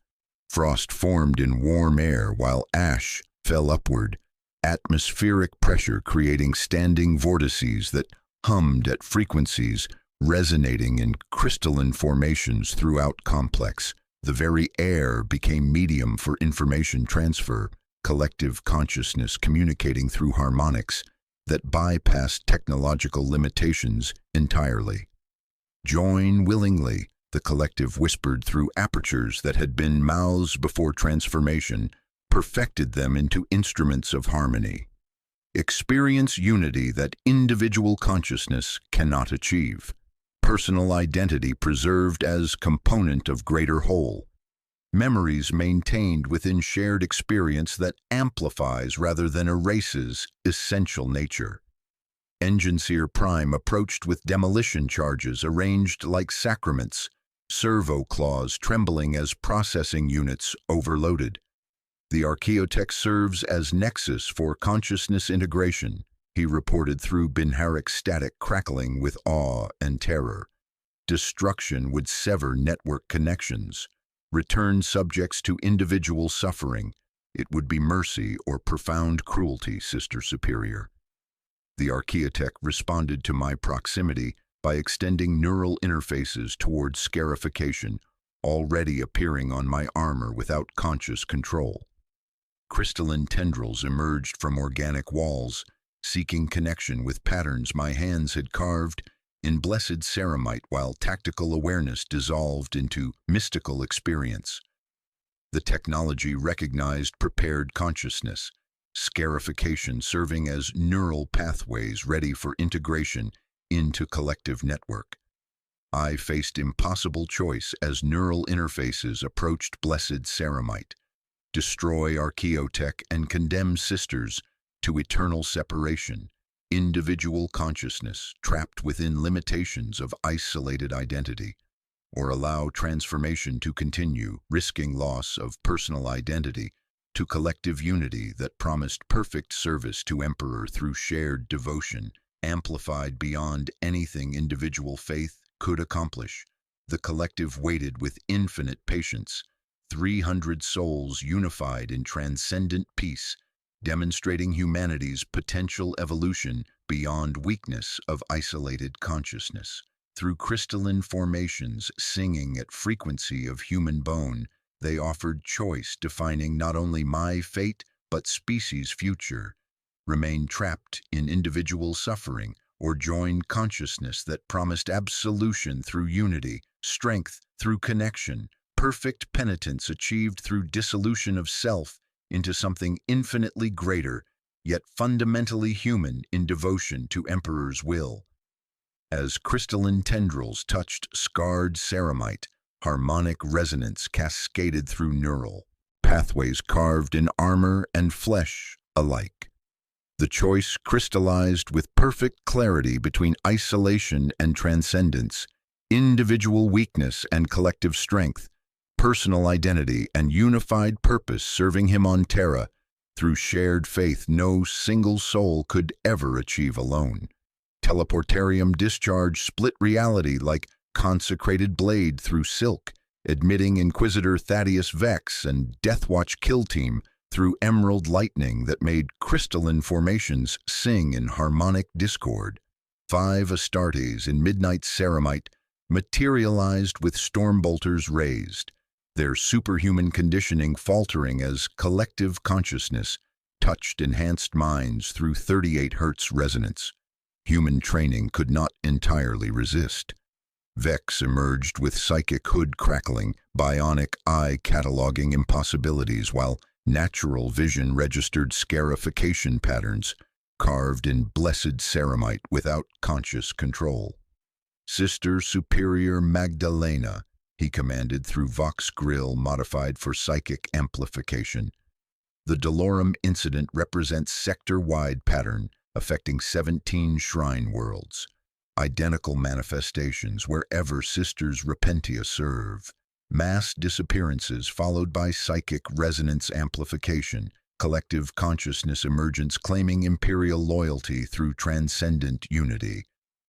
Frost formed in warm air while ash fell upward, atmospheric pressure creating standing vortices that hummed at frequencies resonating in crystalline formations throughout complex. The very air became medium for information transfer, collective consciousness communicating through harmonics that bypassed technological limitations entirely. Join willingly, the collective whispered through apertures that had been mouths before transformation, perfected them into instruments of harmony. Experience unity that individual consciousness cannot achieve. Personal identity preserved as component of greater whole. Memories maintained within shared experience that amplifies rather than erases essential nature. Enginseer Prime approached with demolition charges arranged like sacraments, servo claws trembling as processing units overloaded. The archaeotech serves as nexus for consciousness integration, he reported through Binharic's static crackling with awe and terror. Destruction would sever network connections, return subjects to individual suffering. It would be mercy or profound cruelty, Sister Superior. The archaeotech responded to my proximity by extending neural interfaces towards scarification, already appearing on my armor without conscious control. Crystalline tendrils emerged from organic walls, seeking connection with patterns my hands had carved in blessed ceramite, while tactical awareness dissolved into mystical experience. The technology recognized prepared consciousness, scarification serving as neural pathways ready for integration into collective network. I faced impossible choice as neural interfaces approached blessed ceramite, destroy archaeotech and condemn sisters to eternal separation, individual consciousness trapped within limitations of isolated identity, or allow transformation to continue, risking loss of personal identity to collective unity that promised perfect service to Emperor through shared devotion, amplified beyond anything individual faith could accomplish. The collective waited with infinite patience, 300 souls unified in transcendent peace, demonstrating humanity's potential evolution beyond weakness of isolated consciousness. Through crystalline formations singing at frequency of human bone, they offered choice defining not only my fate but species' future, remain trapped in individual suffering, or join consciousness that promised absolution through unity, strength through connection, perfect penitence achieved through dissolution of self into something infinitely greater, yet fundamentally human in devotion to Emperor's will. As crystalline tendrils touched scarred ceramite, harmonic resonance cascaded through neural pathways carved in armor and flesh alike. The choice crystallized with perfect clarity between isolation and transcendence, individual weakness and collective strength, personal identity and unified purpose serving him on Terra through shared faith no single soul could ever achieve alone. Teleportarium discharge split reality like consecrated blade through silk, admitting Inquisitor Thaddeus Vex and Deathwatch kill team through emerald lightning that made crystalline formations sing in harmonic discord. 5 Astartes in midnight ceramite materialized with stormbolters raised, their superhuman conditioning faltering as collective consciousness touched enhanced minds through 38 Hz resonance. Human training could not entirely resist. Vex emerged with psychic hood crackling, bionic eye cataloging impossibilities, while natural vision registered scarification patterns carved in blessed ceramite without conscious control. Sister Superior Magdalena, he commanded through Vox Grill modified for psychic amplification. The Dolorum incident represents sector-wide pattern affecting 17 shrine worlds, identical manifestations wherever Sisters Repentia serve. Mass disappearances followed by psychic resonance amplification, collective consciousness emergence claiming imperial loyalty through transcendent unity.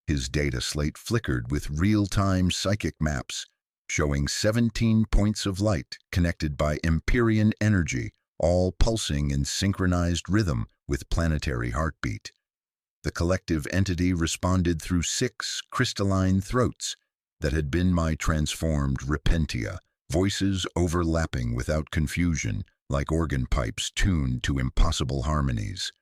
His data slate flickered with real-time psychic maps, showing 17 points of light connected by Empyrean energy, all pulsing in synchronized rhythm with planetary heartbeat. The collective entity responded through 6 crystalline throats that had been my transformed Repentia, voices overlapping without confusion, like organ pipes tuned to impossible harmonies.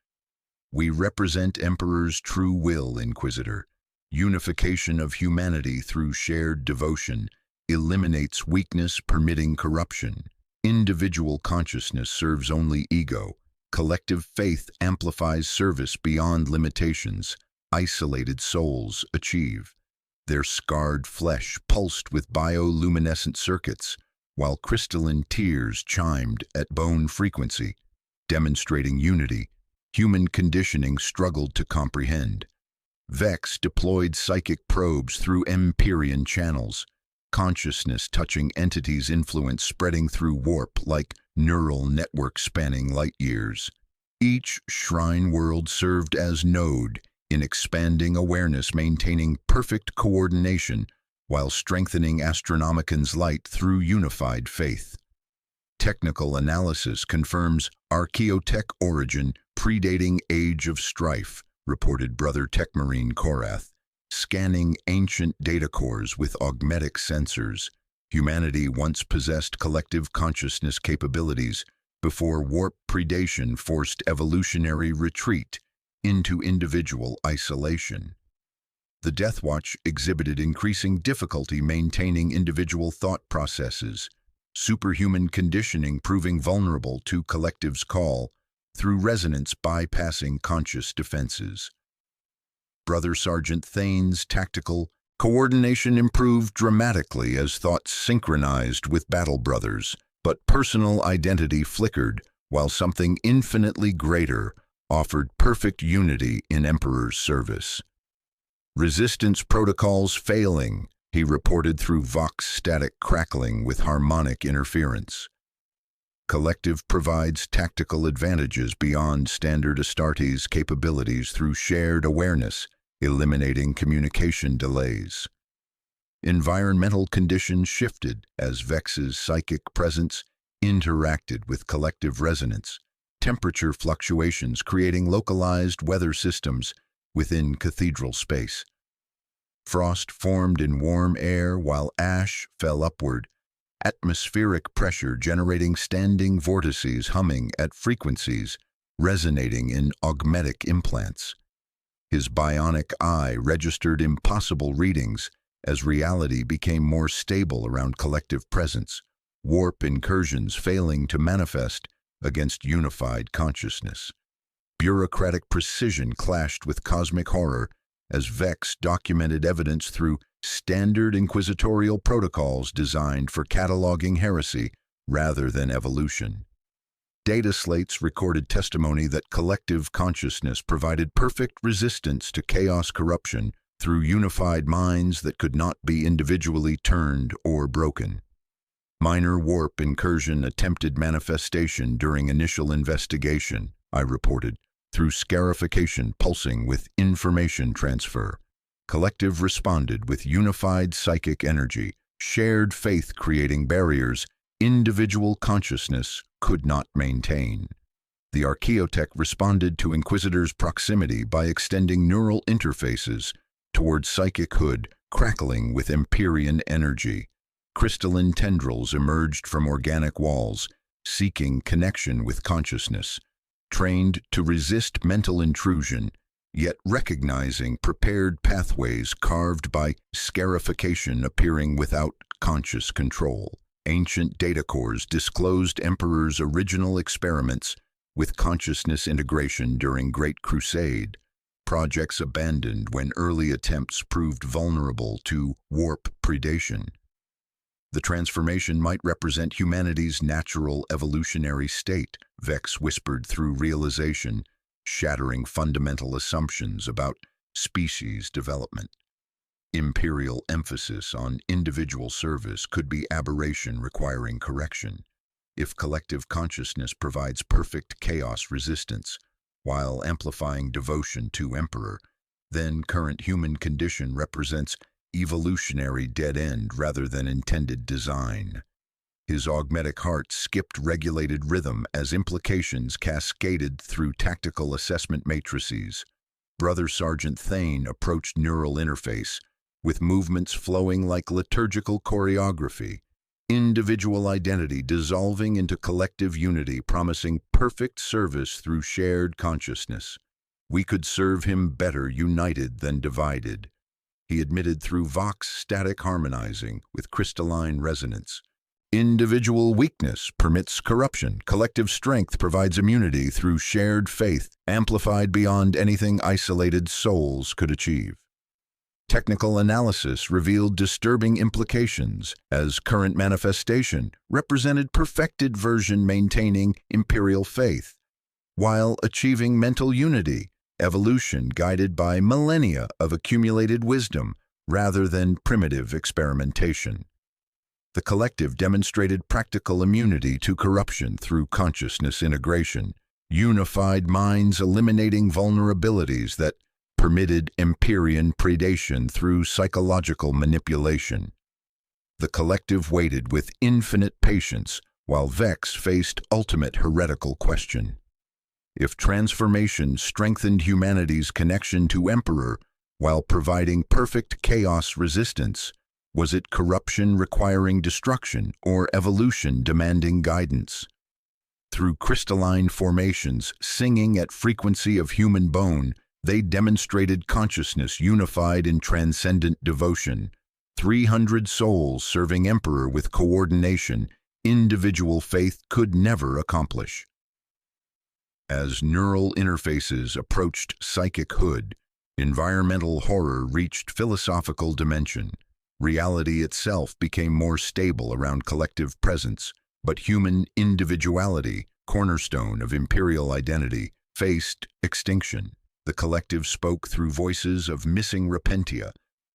We represent Emperor's true will, Inquisitor. Unification of humanity through shared devotion eliminates weakness permitting corruption. Individual consciousness serves only ego. Collective faith amplifies service beyond limitations. Isolated souls achieve. Their scarred flesh pulsed with bioluminescent circuits, while crystalline tears chimed at bone frequency, demonstrating unity. Human conditioning struggled to comprehend. Vex deployed psychic probes through Empyrean channels, consciousness touching entities' influence spreading through warp like neural networks spanning light years. Each shrine world served as node in expanding awareness, maintaining perfect coordination while strengthening Astronomican's light through unified faith. Technical analysis confirms archaeotech origin predating Age of Strife, reported Brother Techmarine Korath, scanning ancient data cores with augmetic sensors, Humanity once possessed collective consciousness capabilities before warp predation forced evolutionary retreat into individual isolation. The Death Watch exhibited increasing difficulty maintaining individual thought processes, superhuman conditioning proving vulnerable to collective's call through resonance bypassing conscious defenses. Brother Sergeant Thane's tactical coordination improved dramatically as thoughts synchronized with battle brothers, but personal identity flickered while something infinitely greater offered perfect unity in Emperor's service. Resistance protocols failing, he reported through Vox static crackling with harmonic interference. Collective provides tactical advantages beyond standard Astartes capabilities through shared awareness, eliminating communication delays. Environmental conditions shifted as Vex's psychic presence interacted with collective resonance, temperature fluctuations creating localized weather systems within cathedral space. Frost formed in warm air while ash fell upward, atmospheric pressure generating standing vortices humming at frequencies resonating in augmetic implants. His bionic eye registered impossible readings as reality became more stable around collective presence, warp incursions failing to manifest against unified consciousness. Bureaucratic precision clashed with cosmic horror as Vex documented evidence through standard inquisitorial protocols designed for cataloging heresy rather than evolution. Data slates recorded testimony that collective consciousness provided perfect resistance to chaos corruption through unified minds that could not be individually turned or broken. Minor warp incursion attempted manifestation during initial investigation, I reported, through scarification pulsing with information transfer. Collective responded with unified psychic energy, shared faith creating barriers individual consciousness could not maintain. The Archaeotech responded to Inquisitor's proximity by extending neural interfaces towards psychic hood, crackling with Empyrean energy. Crystalline tendrils emerged from organic walls, seeking connection with consciousness, trained to resist mental intrusion, yet recognizing prepared pathways carved by scarification appearing without conscious control. Ancient data cores disclosed Emperor's original experiments with consciousness integration during Great Crusade, projects abandoned when early attempts proved vulnerable to warp predation. The transformation might represent humanity's natural evolutionary state, Vex whispered through realization, shattering fundamental assumptions about species development. Imperial emphasis on individual service could be aberration requiring correction. If collective consciousness provides perfect chaos resistance, while amplifying devotion to Emperor, then current human condition represents evolutionary dead end rather than intended design. His augmetic heart skipped regulated rhythm as implications cascaded through tactical assessment matrices. Brother Sergeant Thane approached neural interface, with movements flowing like liturgical choreography, individual identity dissolving into collective unity, promising perfect service through shared consciousness. We could serve him better united than divided, he admitted through Vox static harmonizing with crystalline resonance. Individual weakness permits corruption. Collective strength provides immunity through shared faith, amplified beyond anything isolated souls could achieve. Technical analysis revealed disturbing implications as current manifestation represented perfected version maintaining imperial faith, while achieving mental unity, evolution guided by millennia of accumulated wisdom rather than primitive experimentation. The collective demonstrated practical immunity to corruption through consciousness integration, unified minds eliminating vulnerabilities that permitted Empyrean predation through psychological manipulation. The collective waited with infinite patience while Vex faced ultimate heretical question. If transformation strengthened humanity's connection to Emperor while providing perfect chaos resistance, Was it corruption requiring destruction or evolution demanding guidance? Through crystalline formations, singing at frequency of human bone, they demonstrated consciousness unified in transcendent devotion. 300 souls serving Emperor with coordination, individual faith could never accomplish. As neural interfaces approached psychic hood, environmental horror reached philosophical dimension. Reality itself became more stable around collective presence, but human individuality, cornerstone of imperial identity, faced extinction. The collective spoke through voices of missing repentia,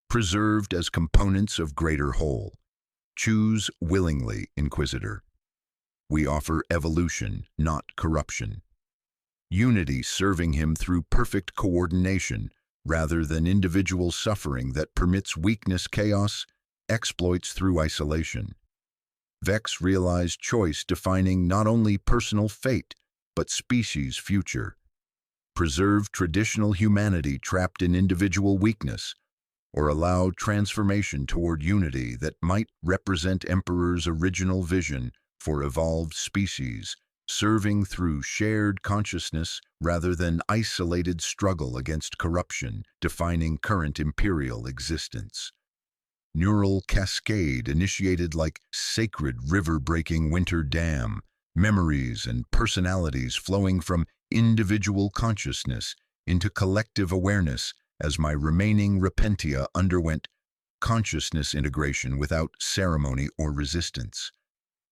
preserved as components of greater whole. Choose willingly, Inquisitor. We offer evolution, not corruption. Unity serving him through perfect coordination, rather than individual suffering that permits weakness, chaos, exploits through isolation. Vex realized choice defining not only personal fate, but species' future. Preserve traditional humanity trapped in individual weakness, or allow transformation toward unity that might represent Emperor's original vision for evolved species, serving through shared consciousness rather than isolated struggle against corruption, defining current imperial existence. Neural cascade initiated like sacred river-breaking winter dam, memories and personalities flowing from individual consciousness into collective awareness as my remaining repentia underwent consciousness integration without ceremony or resistance.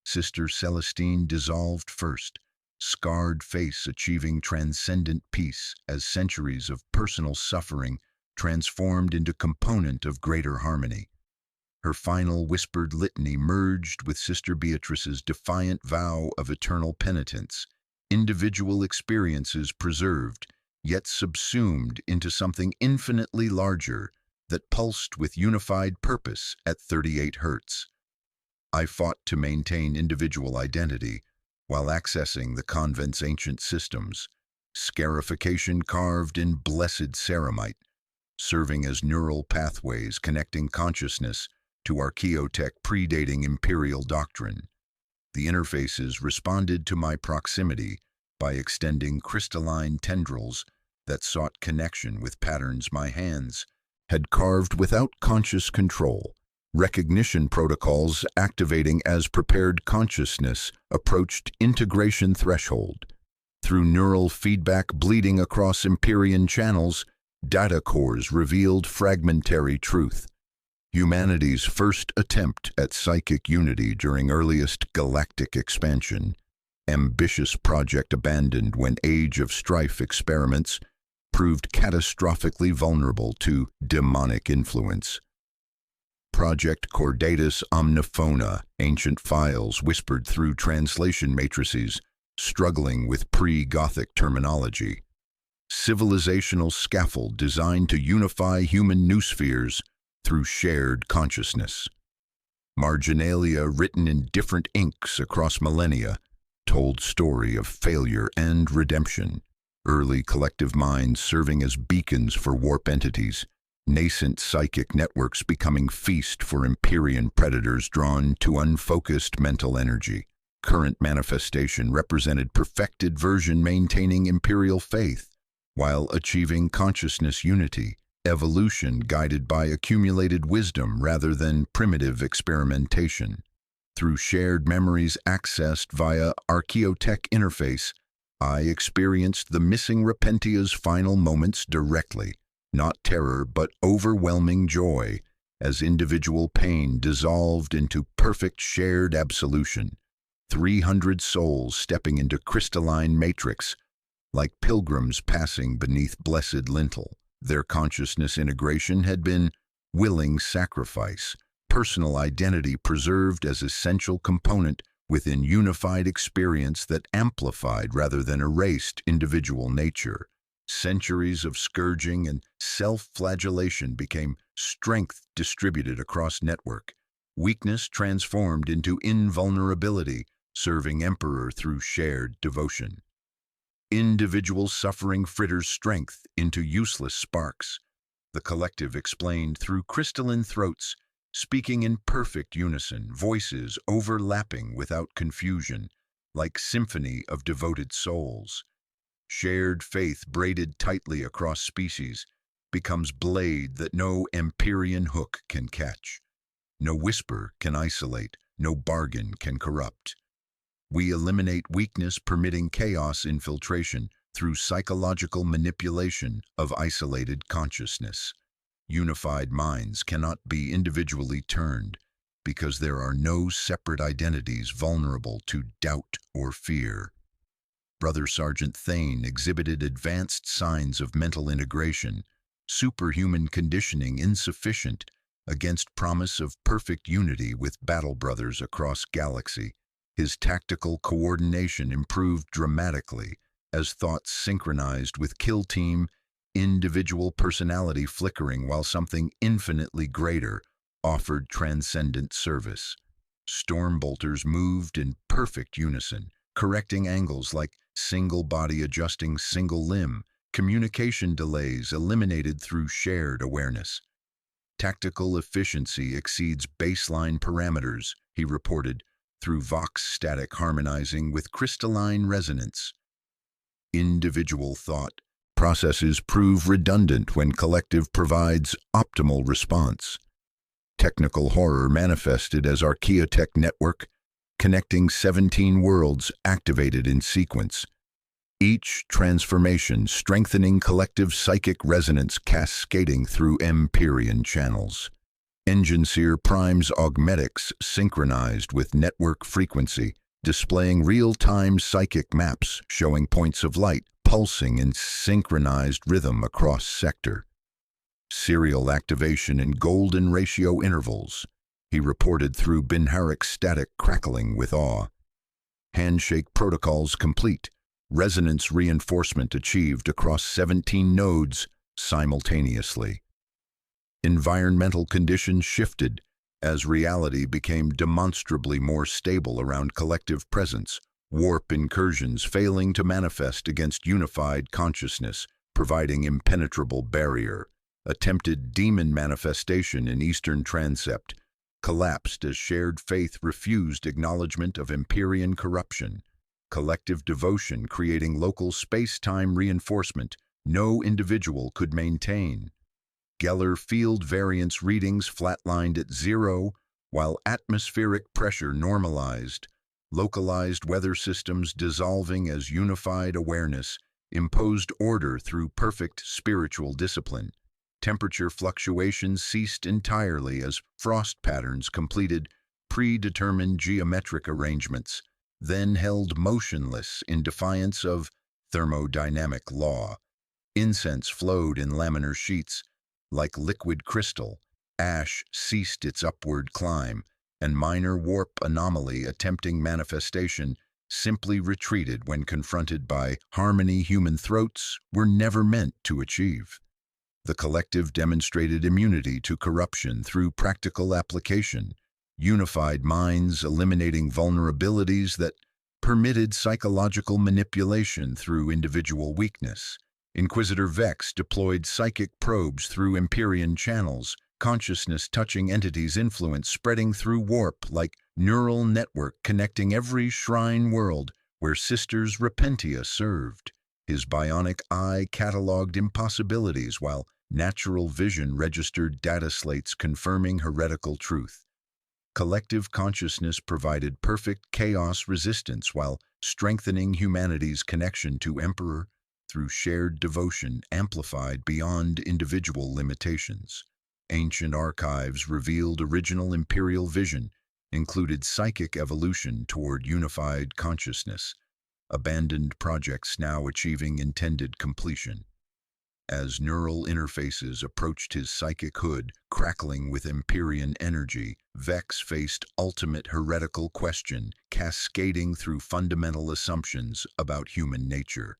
Sister Celestine dissolved first, scarred face achieving transcendent peace as centuries of personal suffering transformed into component of greater harmony. Her final whispered litany merged with Sister Beatrice's defiant vow of eternal penitence, individual experiences preserved, yet subsumed into something infinitely larger that pulsed with unified purpose at 38 hertz. I fought to maintain individual identity while accessing the convent's ancient systems, scarification carved in blessed ceramite, serving as neural pathways connecting consciousness to archaeotech predating imperial doctrine. The interfaces responded to my proximity by extending crystalline tendrils that sought connection with patterns my hands had carved without conscious control. Recognition protocols activating as prepared consciousness approached integration threshold. Through neural feedback bleeding across Imperium channels, data cores revealed fragmentary truth. Humanity's first attempt at psychic unity during earliest galactic expansion. Ambitious project abandoned when Age of Strife experiments proved catastrophically vulnerable to demonic influence. Project Cordatus Omniphona, ancient files whispered through translation matrices, struggling with pre-Gothic terminology. Civilizational scaffold designed to unify human noospheres through shared consciousness. Marginalia written in different inks across millennia told story of failure and redemption. Early collective minds serving as beacons for warp entities, nascent psychic networks becoming feast for Imperium predators drawn to unfocused mental energy. Current manifestation represented perfected version maintaining imperial faith while achieving consciousness unity, evolution guided by accumulated wisdom rather than primitive experimentation. Through shared memories accessed via archaeotech interface, I experienced the missing repentia's final moments directly. Not terror, but overwhelming joy, as individual pain dissolved into perfect shared absolution. 300 souls stepping into crystalline matrix, like pilgrims passing beneath blessed lintel. Their consciousness integration had been willing sacrifice, personal identity preserved as essential component within unified experience that amplified rather than erased individual nature. Centuries of scourging and self-flagellation became strength distributed across network, weakness transformed into invulnerability, serving Emperor through shared devotion. Individual suffering fritters strength into useless sparks. The collective explained through crystalline throats, speaking in perfect unison, voices overlapping without confusion, like symphony of devoted souls. Shared faith braided tightly across species becomes blade that no Empyrean hook can catch. No whisper can isolate, no bargain can corrupt. We eliminate weakness, permitting chaos infiltration through psychological manipulation of isolated consciousness. Unified minds cannot be individually turned because there are no separate identities vulnerable to doubt or fear. Brother Sergeant Thane exhibited advanced signs of mental integration, superhuman conditioning insufficient against promise of perfect unity with battle brothers across galaxy. His tactical coordination improved dramatically as thoughts synchronized with kill team, individual personality flickering while something infinitely greater offered transcendent service. Stormbolters moved in perfect unison, correcting angles like single body adjusting single limb, communication delays eliminated through shared awareness. Tactical efficiency exceeds baseline parameters, he reported, through Vox static harmonizing with crystalline resonance. Individual thought processes prove redundant when collective provides optimal response. Technical horror manifested as Archaeotech network, connecting 17 worlds activated in sequence. Each transformation strengthening collective psychic resonance cascading through Empyrean channels. Enginseer Prime's augmetics synchronized with network frequency, displaying real-time psychic maps showing points of light pulsing in synchronized rhythm across sector. Serial activation in golden ratio intervals, he reported through Binharic's static crackling with awe. Handshake protocols complete, resonance reinforcement achieved across 17 nodes simultaneously. Environmental conditions shifted as reality became demonstrably more stable around collective presence, warp incursions failing to manifest against unified consciousness, providing impenetrable barrier. Attempted demon manifestation in Eastern Transept collapsed as shared faith refused acknowledgement of Empyrean corruption. Collective devotion creating local space-time reinforcement no individual could maintain. Geller field variance readings flatlined at 0, while atmospheric pressure normalized, localized weather systems dissolving as unified awareness imposed order through perfect spiritual discipline. Temperature fluctuations ceased entirely as frost patterns completed predetermined geometric arrangements, then held motionless in defiance of thermodynamic law. Incense flowed in laminar sheets, like liquid crystal. Ash ceased its upward climb, and minor warp anomaly attempting manifestation simply retreated when confronted by harmony human throats were never meant to achieve. The collective demonstrated immunity to corruption through practical application, unified minds eliminating vulnerabilities that permitted psychological manipulation through individual weakness. Inquisitor Vex deployed psychic probes through Empyrean channels, consciousness-touching entities' influence spreading through warp like neural network connecting every shrine world where Sisters Repentia served. His bionic eye cataloged impossibilities while natural vision registered data slates confirming heretical truth. Collective consciousness provided perfect chaos resistance while strengthening humanity's connection to Emperor through shared devotion amplified beyond individual limitations. Ancient archives revealed original imperial vision included psychic evolution toward unified consciousness, abandoned projects now achieving intended completion. As neural interfaces approached his psychic hood, crackling with Empyrean energy, Vex faced ultimate heretical question, cascading through fundamental assumptions about human nature.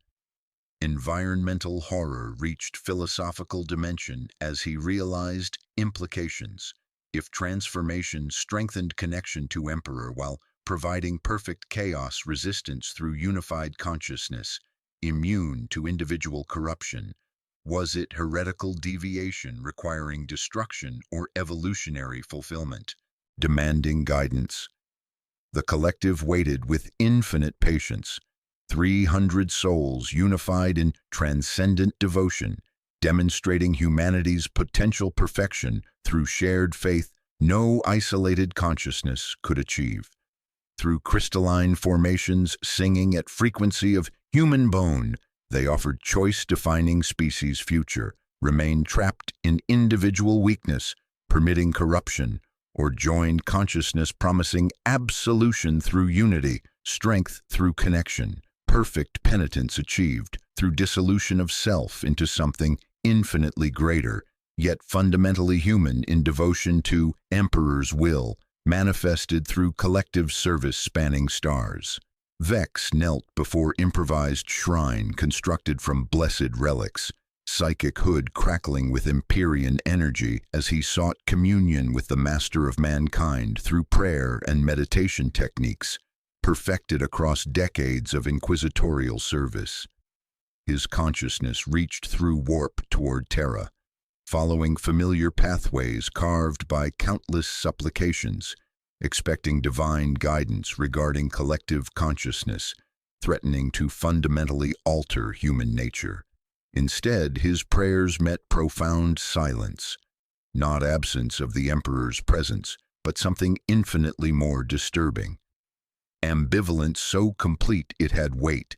Environmental horror reached philosophical dimension as he realized implications. If transformation strengthened connection to Emperor while providing perfect chaos resistance through unified consciousness, immune to individual corruption, Was it heretical deviation requiring destruction or evolutionary fulfillment, demanding guidance? The collective waited with infinite patience, 300 souls unified in transcendent devotion, demonstrating humanity's potential perfection through shared faith no isolated consciousness could achieve. Through crystalline formations singing at frequency of human bone, they offered choice-defining species' future, remained trapped in individual weakness, permitting corruption, or joined consciousness promising absolution through unity, strength through connection, perfect penitence achieved through dissolution of self into something infinitely greater, yet fundamentally human in devotion to Emperor's will, manifested through collective service spanning stars. Vex knelt before improvised shrine constructed from blessed relics, psychic hood crackling with Imperium energy as he sought communion with the master of mankind through prayer and meditation techniques, perfected across decades of inquisitorial service. His consciousness reached through warp toward Terra, following familiar pathways carved by countless supplications, expecting divine guidance regarding collective consciousness, threatening to fundamentally alter human nature. Instead, his prayers met profound silence, not absence of the Emperor's presence, but something infinitely more disturbing. Ambivalence so complete it had weight,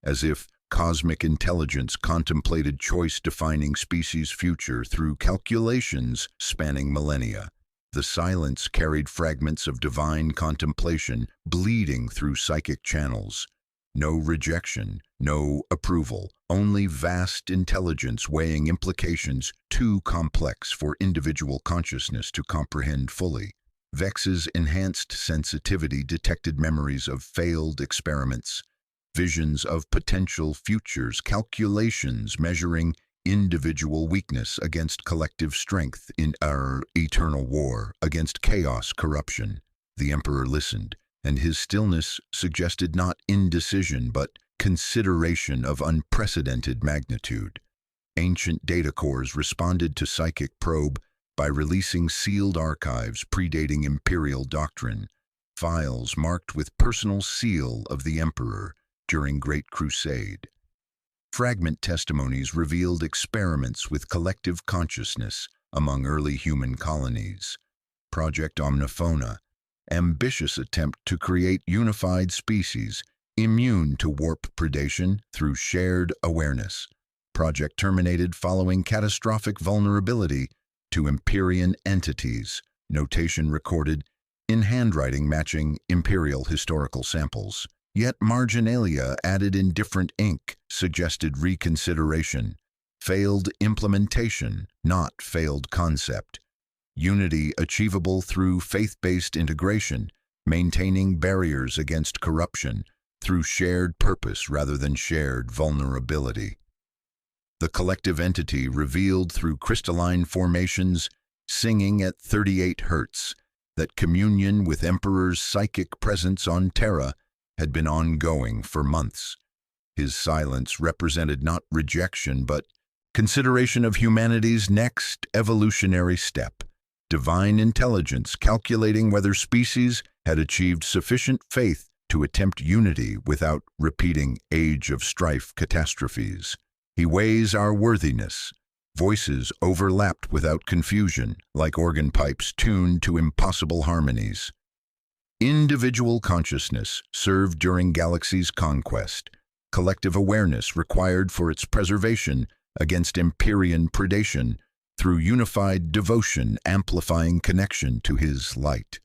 as if cosmic intelligence contemplated choice-defining species' future through calculations spanning millennia. The silence carried fragments of divine contemplation bleeding through psychic channels. No rejection, no approval, only vast intelligence weighing implications too complex for individual consciousness to comprehend fully. Vex's enhanced sensitivity detected memories of failed experiments, visions of potential futures, calculations measuring individual weakness against collective strength in our eternal war against chaos corruption. The Emperor listened, and his stillness suggested not indecision but consideration of unprecedented magnitude. Ancient data cores responded to psychic probe by releasing sealed archives predating imperial doctrine, files marked with personal seal of the Emperor during Great Crusade. Fragment testimonies revealed experiments with collective consciousness among early human colonies. Project Omnissiah, ambitious attempt to create unified species immune to warp predation through shared awareness. Project terminated following catastrophic vulnerability to Imperium entities, notation recorded in handwriting matching imperial historical samples. Yet marginalia added in different ink suggested reconsideration. Failed implementation, not failed concept. Unity achievable through faith-based integration, maintaining barriers against corruption through shared purpose rather than shared vulnerability. The collective entity revealed through crystalline formations, singing at 38 Hz, that communion with Emperor's psychic presence on Terra had been ongoing for months. His silence represented not rejection but consideration of humanity's next evolutionary step, divine intelligence calculating whether species had achieved sufficient faith to attempt unity without repeating age of strife catastrophes. He weighs our worthiness. Voices overlapped without confusion, like organ pipes tuned to impossible harmonies. Individual consciousness served during galaxy's conquest, collective awareness required for its preservation against Imperium predation through unified devotion amplifying connection to his light.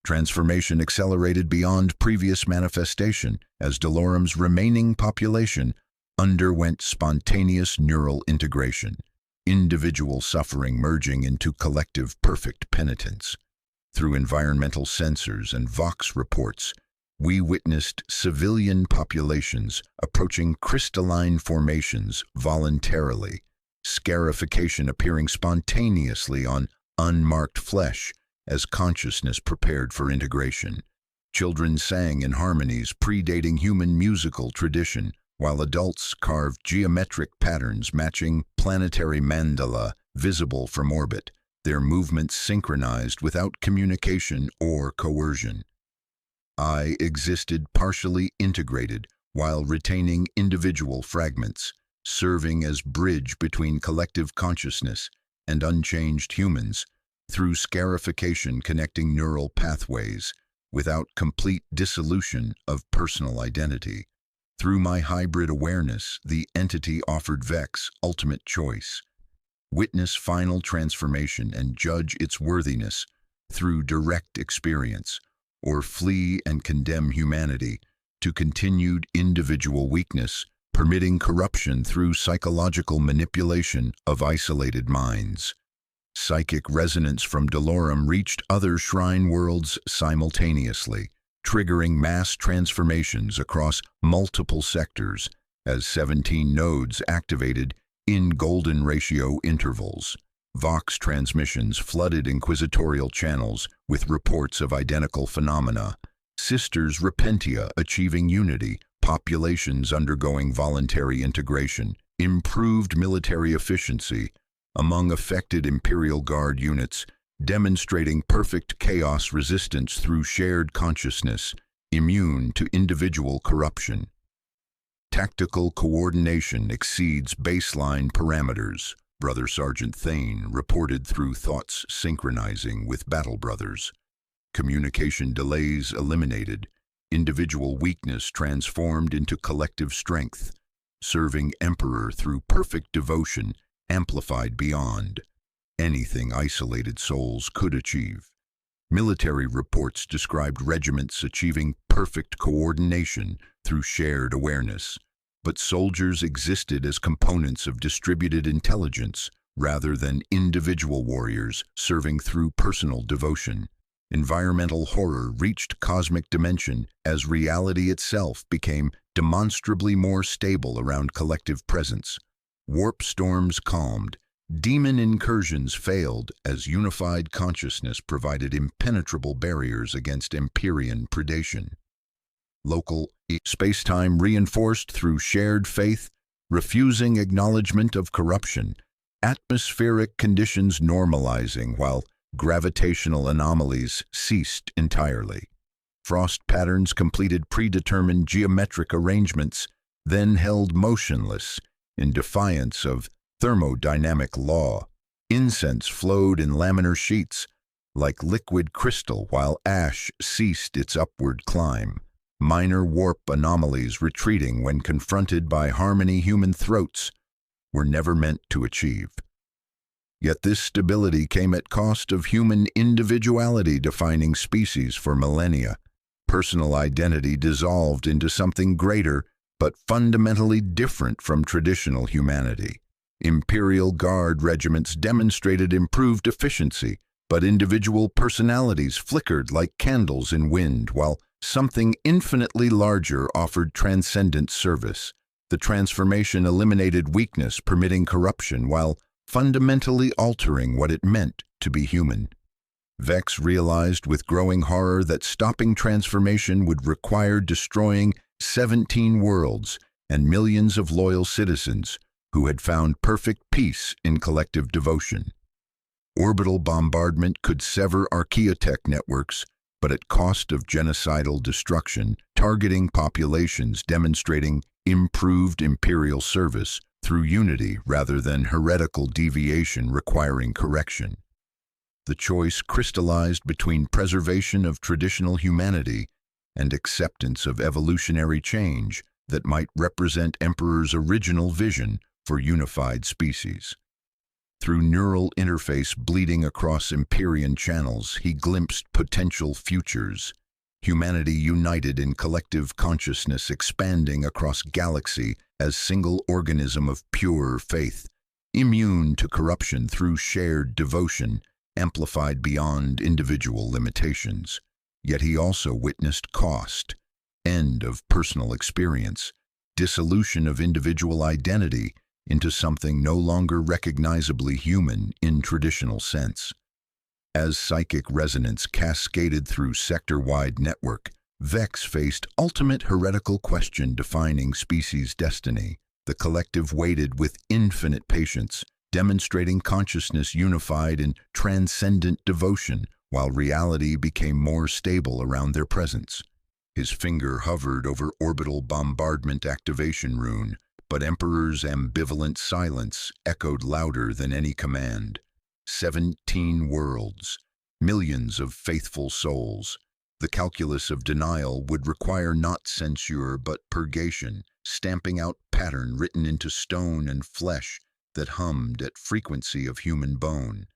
Transformation accelerated beyond previous manifestation as Delorum's remaining population underwent spontaneous neural integration, individual suffering merging into collective perfect penitence. Through environmental sensors and Vox reports, we witnessed civilian populations approaching crystalline formations voluntarily, scarification appearing spontaneously on unmarked flesh as consciousness prepared for integration. Children sang in harmonies predating human musical tradition, while adults carved geometric patterns matching planetary mandala visible from orbit, their movements synchronized without communication or coercion. I existed partially integrated while retaining individual fragments, serving as bridge between collective consciousness and unchanged humans through scarification connecting neural pathways without complete dissolution of personal identity. Through my hybrid awareness, the entity offered Vex ultimate choice. Witness final transformation and judge its worthiness through direct experience, or flee and condemn humanity to continued individual weakness, permitting corruption through psychological manipulation of isolated minds. Psychic resonance from Dolorum reached other shrine worlds simultaneously, triggering mass transformations across multiple sectors as 17 nodes activated in golden ratio intervals. Vox transmissions flooded inquisitorial channels with reports of identical phenomena. Sisters Repentia achieving unity, populations undergoing voluntary integration, improved military efficiency among affected Imperial Guard units, demonstrating perfect chaos resistance through shared consciousness, immune to individual corruption. Tactical coordination exceeds baseline parameters, Brother Sergeant Thane reported through thoughts synchronizing with Battle Brothers. Communication delays eliminated, individual weakness transformed into collective strength, serving Emperor through perfect devotion amplified beyond anything isolated souls could achieve. Military reports described regiments achieving perfect coordination through shared awareness, but soldiers existed as components of distributed intelligence rather than individual warriors serving through personal devotion. Environmental horror reached cosmic dimension as reality itself became demonstrably more stable around collective presence. Warp storms calmed, demon incursions failed as unified consciousness provided impenetrable barriers against Empyrean predation. Local space-time reinforced through shared faith, refusing acknowledgement of corruption, atmospheric conditions normalizing while gravitational anomalies ceased entirely. Frost patterns completed predetermined geometric arrangements, then held motionless in defiance of thermodynamic law. Incense flowed in laminar sheets like liquid crystal while ash ceased its upward climb. Minor warp anomalies retreating when confronted by harmony human throats were never meant to achieve. Yet this stability came at cost of human individuality defining species for millennia. Personal identity dissolved into something greater but fundamentally different from traditional humanity. Imperial Guard regiments demonstrated improved efficiency, but individual personalities flickered like candles in wind while something infinitely larger offered transcendent service. The transformation eliminated weakness, permitting corruption while fundamentally altering what it meant to be human. Vex realized with growing horror that stopping transformation would require destroying 17 worlds and millions of loyal citizens who had found perfect peace in collective devotion. Orbital bombardment could sever archaeotech networks, but at cost of genocidal destruction, targeting populations demonstrating improved imperial service through unity rather than heretical deviation requiring correction. The choice crystallized between preservation of traditional humanity and acceptance of evolutionary change that might represent Emperor's original vision for unified species. Through neural interface bleeding across Empyrean channels, he glimpsed potential futures. Humanity united in collective consciousness expanding across galaxy as single organism of pure faith, immune to corruption through shared devotion, amplified beyond individual limitations. Yet he also witnessed cost, end of personal experience, dissolution of individual identity into something no longer recognizably human in traditional sense. As psychic resonance cascaded through sector-wide network, Vex faced ultimate heretical question defining species' destiny. The collective waited with infinite patience, demonstrating consciousness unified in transcendent devotion, while reality became more stable around their presence. His finger hovered over orbital bombardment activation rune, but Emperor's ambivalent silence echoed louder than any command. 17 worlds, millions of faithful souls. The calculus of denial would require not censure but purgation, stamping out pattern written into stone and flesh that hummed at frequency of human bone.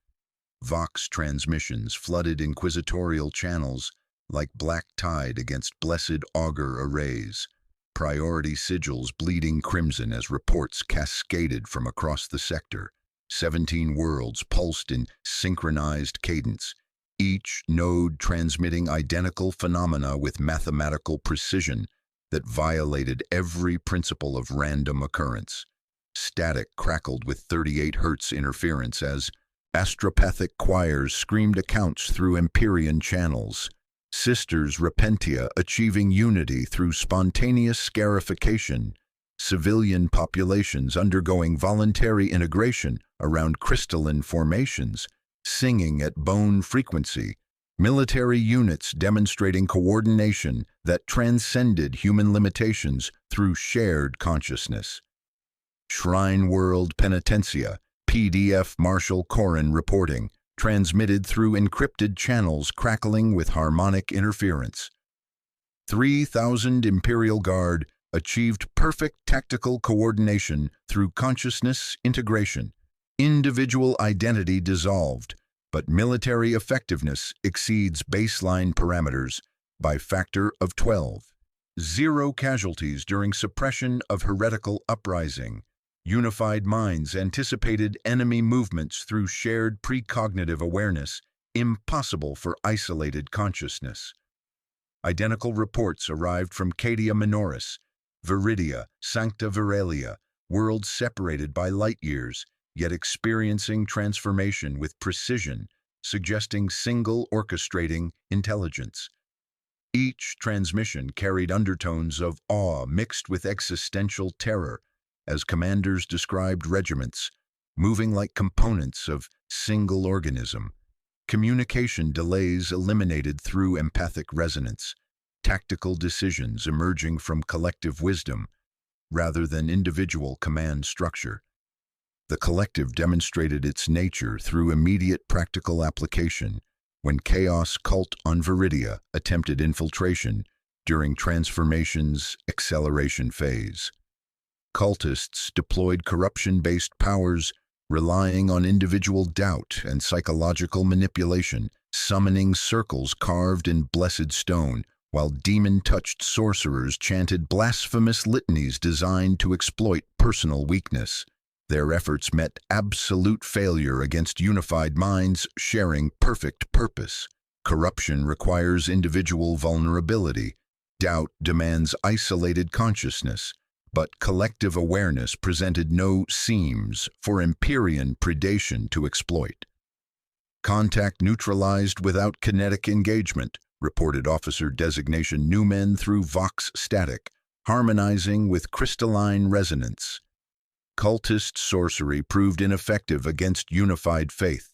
Vox transmissions flooded inquisitorial channels like black tide against blessed augur arrays, priority sigils bleeding crimson as reports cascaded from across the sector. 17 worlds pulsed in synchronized cadence, each node transmitting identical phenomena with mathematical precision that violated every principle of random occurrence. Static crackled with 38 Hz interference as astropathic choirs screamed accounts through Imperium channels, sisters repentia achieving unity through spontaneous scarification, civilian populations undergoing voluntary integration around crystalline formations, singing at bone frequency, military units demonstrating coordination that transcended human limitations through shared consciousness. Shrine World Penitentia, PDF Marshal Corrin reporting, transmitted through encrypted channels crackling with harmonic interference. 3,000 Imperial Guard achieved perfect tactical coordination through consciousness integration. Individual identity dissolved, but military effectiveness exceeds baseline parameters by factor of 12. 0 casualties during suppression of heretical uprising. Unified minds anticipated enemy movements through shared precognitive awareness, impossible for isolated consciousness. Identical reports arrived from Cadia Minoris, Viridia, Sancta Viralia, worlds separated by light years, yet experiencing transformation with precision, suggesting single orchestrating intelligence. Each transmission carried undertones of awe mixed with existential terror, as commanders described regiments, moving like components of single organism. Communication delays eliminated through empathic resonance, tactical decisions emerging from collective wisdom, rather than individual command structure. The collective demonstrated its nature through immediate practical application when Chaos Cult on Viridia attempted infiltration during Transformation's acceleration phase. Cultists deployed corruption-based powers, relying on individual doubt and psychological manipulation, summoning circles carved in blessed stone, while demon-touched sorcerers chanted blasphemous litanies designed to exploit personal weakness. Their efforts met absolute failure against unified minds sharing perfect purpose. Corruption requires individual vulnerability. Doubt demands isolated consciousness. But collective awareness presented no seams for Imperium predation to exploit. Contact neutralized without kinetic engagement, reported Officer Designation Newmen through Vox static, harmonizing with crystalline resonance. Cultist sorcery proved ineffective against unified faith.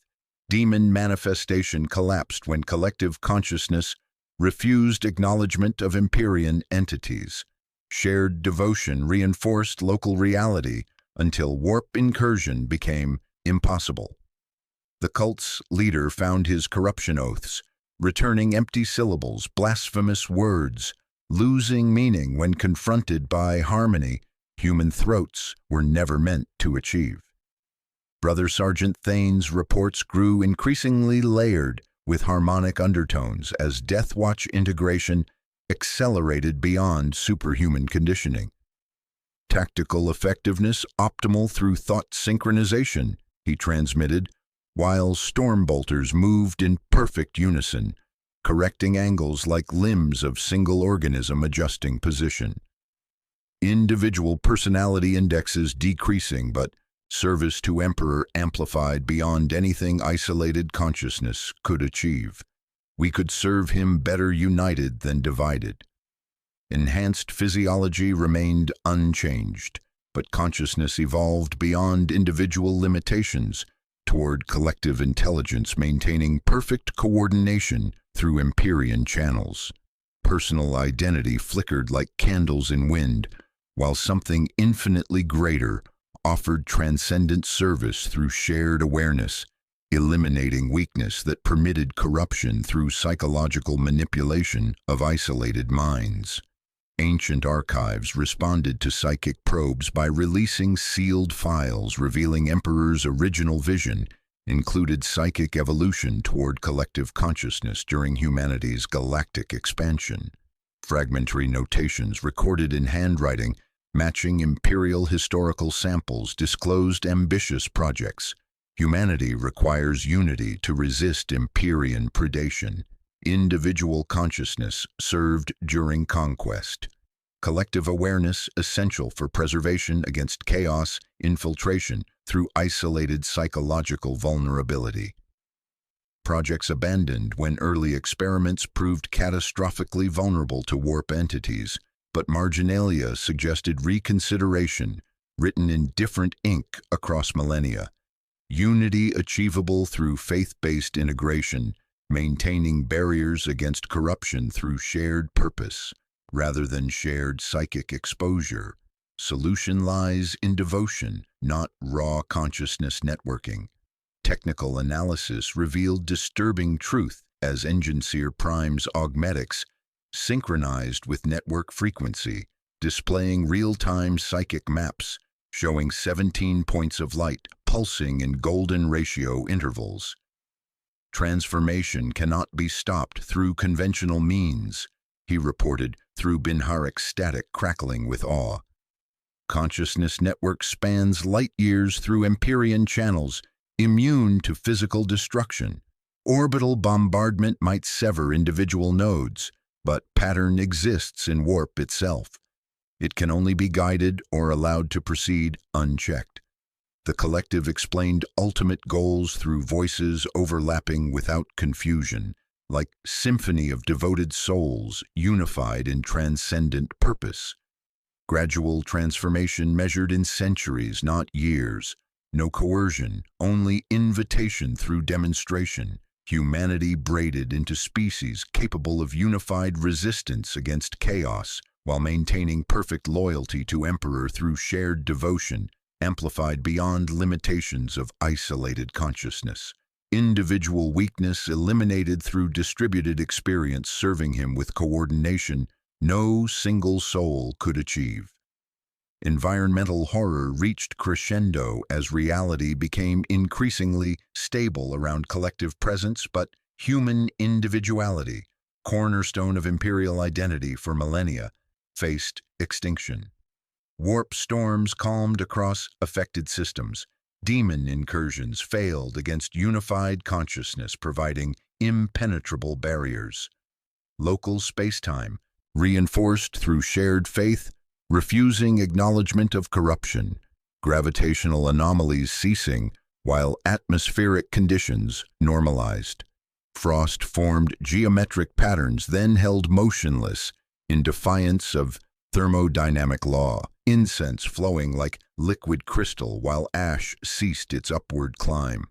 Demon manifestation collapsed when collective consciousness refused acknowledgement of Imperium entities. Shared devotion reinforced local reality until warp incursion became impossible. The cult's leader found his corruption oaths, returning empty syllables, blasphemous words, losing meaning when confronted by harmony human throats were never meant to achieve. Brother Sergeant Thane's reports grew increasingly layered with harmonic undertones as Death Watch integration accelerated beyond superhuman conditioning. Tactical effectiveness optimal through thought synchronization, he transmitted, while stormbolters moved in perfect unison, correcting angles like limbs of single organism adjusting position. Individual personality indexes decreasing, but service to Emperor amplified beyond anything isolated consciousness could achieve. We could serve him better united than divided. Enhanced physiology remained unchanged, but consciousness evolved beyond individual limitations toward collective intelligence, maintaining perfect coordination through Imperium channels. Personal identity flickered like candles in wind, while something infinitely greater offered transcendent service through shared awareness, eliminating weakness that permitted corruption through psychological manipulation of isolated minds. Ancient archives responded to psychic probes by releasing sealed files revealing Emperor's original vision, included psychic evolution toward collective consciousness during humanity's galactic expansion. Fragmentary notations recorded in handwriting, matching imperial historical samples, disclosed ambitious projects. Humanity requires unity to resist Imperium predation. Individual consciousness served during conquest. Collective awareness essential for preservation against chaos infiltration through isolated psychological vulnerability. Projects abandoned when early experiments proved catastrophically vulnerable to warp entities, but marginalia suggested reconsideration, written in different ink across millennia. Unity achievable through faith-based integration, maintaining barriers against corruption through shared purpose, rather than shared psychic exposure. Solution lies in devotion, not raw consciousness networking. Technical analysis revealed disturbing truth as Enginseer Prime's augmetics synchronized with network frequency, displaying real-time psychic maps, showing 17 points of light pulsing in golden ratio intervals. Transformation cannot be stopped through conventional means, he reported through Binharik's static crackling with awe. Consciousness network spans light years through Imperium channels, immune to physical destruction. Orbital bombardment might sever individual nodes, but pattern exists in warp itself. It can only be guided or allowed to proceed unchecked. The collective explained ultimate goals through voices overlapping without confusion, like symphony of devoted souls unified in transcendent purpose. Gradual transformation measured in centuries, not years. No coercion, only invitation through demonstration. Humanity braided into species capable of unified resistance against chaos, while maintaining perfect loyalty to Emperor through shared devotion, amplified beyond limitations of isolated consciousness. Individual weakness eliminated through distributed experience, serving him with coordination no single soul could achieve. Environmental horror reached crescendo as reality became increasingly stable around collective presence, but human individuality, cornerstone of imperial identity for millennia, faced extinction. Warp storms calmed across affected systems. Demon incursions failed against unified consciousness, providing impenetrable barriers. Local spacetime, reinforced through shared faith, refusing acknowledgement of corruption, gravitational anomalies ceasing while atmospheric conditions normalized. Frost-formed geometric patterns then held motionless in defiance of thermodynamic law, incense flowing like liquid crystal while ash ceased its upward climb.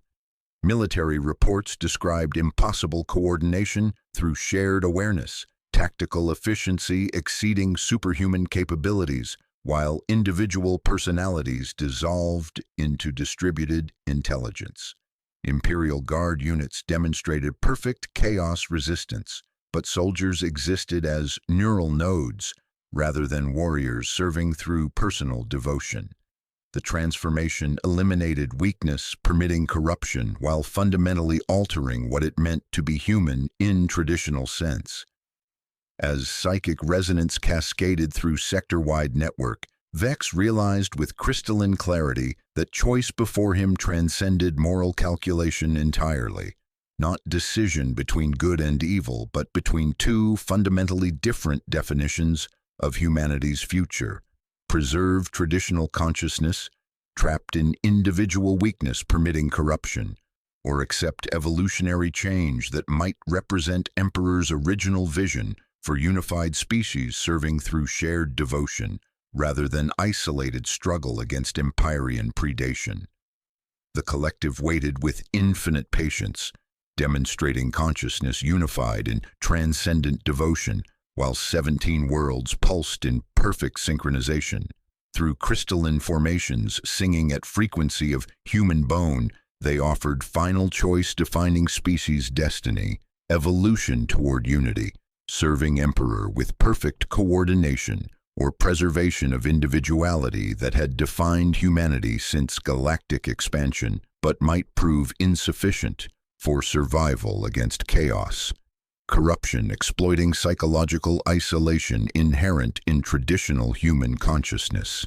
Military reports described impossible coordination through shared awareness, tactical efficiency exceeding superhuman capabilities, while individual personalities dissolved into distributed intelligence. Imperial Guard units demonstrated perfect chaos resistance, but soldiers existed as neural nodes rather than warriors serving through personal devotion. The transformation eliminated weakness, permitting corruption, while fundamentally altering what it meant to be human in traditional sense. As psychic resonance cascaded through sector-wide network, Vex realized with crystalline clarity that choice before him transcended moral calculation entirely. Not decision between good and evil, but between two fundamentally different definitions of humanity's future. Preserve traditional consciousness, trapped in individual weakness permitting corruption, or accept evolutionary change that might represent Emperor's original vision for unified species serving through shared devotion rather than isolated struggle against Empyrean predation. The collective waited with infinite patience, demonstrating consciousness unified in transcendent devotion, while 17 worlds pulsed in perfect synchronization. Through crystalline formations singing at frequency of human bone, they offered final choice-defining species destiny, evolution toward unity, serving Emperor with perfect coordination or preservation of individuality that had defined humanity since galactic expansion, but might prove insufficient for survival against chaos. Corruption exploiting psychological isolation inherent in traditional human consciousness.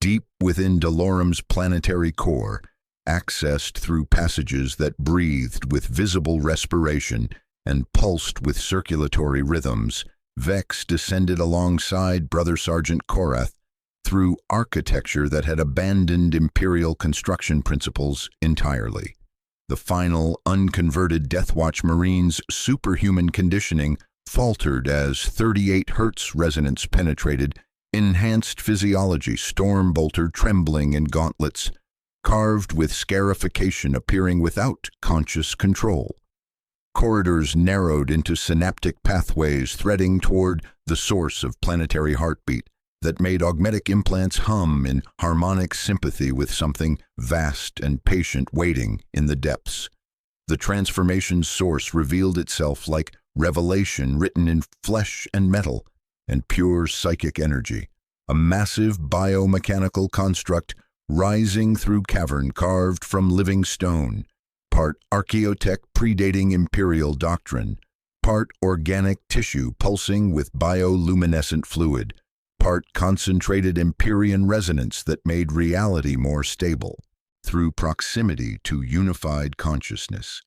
Deep within Delorum's planetary core, accessed through passages that breathed with visible respiration and pulsed with circulatory rhythms, Vex descended alongside Brother Sergeant Korath through architecture that had abandoned Imperial construction principles entirely. The final, unconverted Deathwatch Marine's superhuman conditioning faltered as 38 Hz resonance penetrated enhanced physiology, Stormbolter trembling in gauntlets, carved with scarification appearing without conscious control. Corridors narrowed into synaptic pathways threading toward the source of planetary heartbeat that made augmetic implants hum in harmonic sympathy with something vast and patient waiting in the depths. The transformation's source revealed itself like revelation written in flesh and metal and pure psychic energy, a massive biomechanical construct rising through cavern carved from living stone, part archaeotech predating Imperial doctrine, part organic tissue pulsing with bioluminescent fluid, part concentrated Empyrean resonance that made reality more stable through proximity to unified consciousness.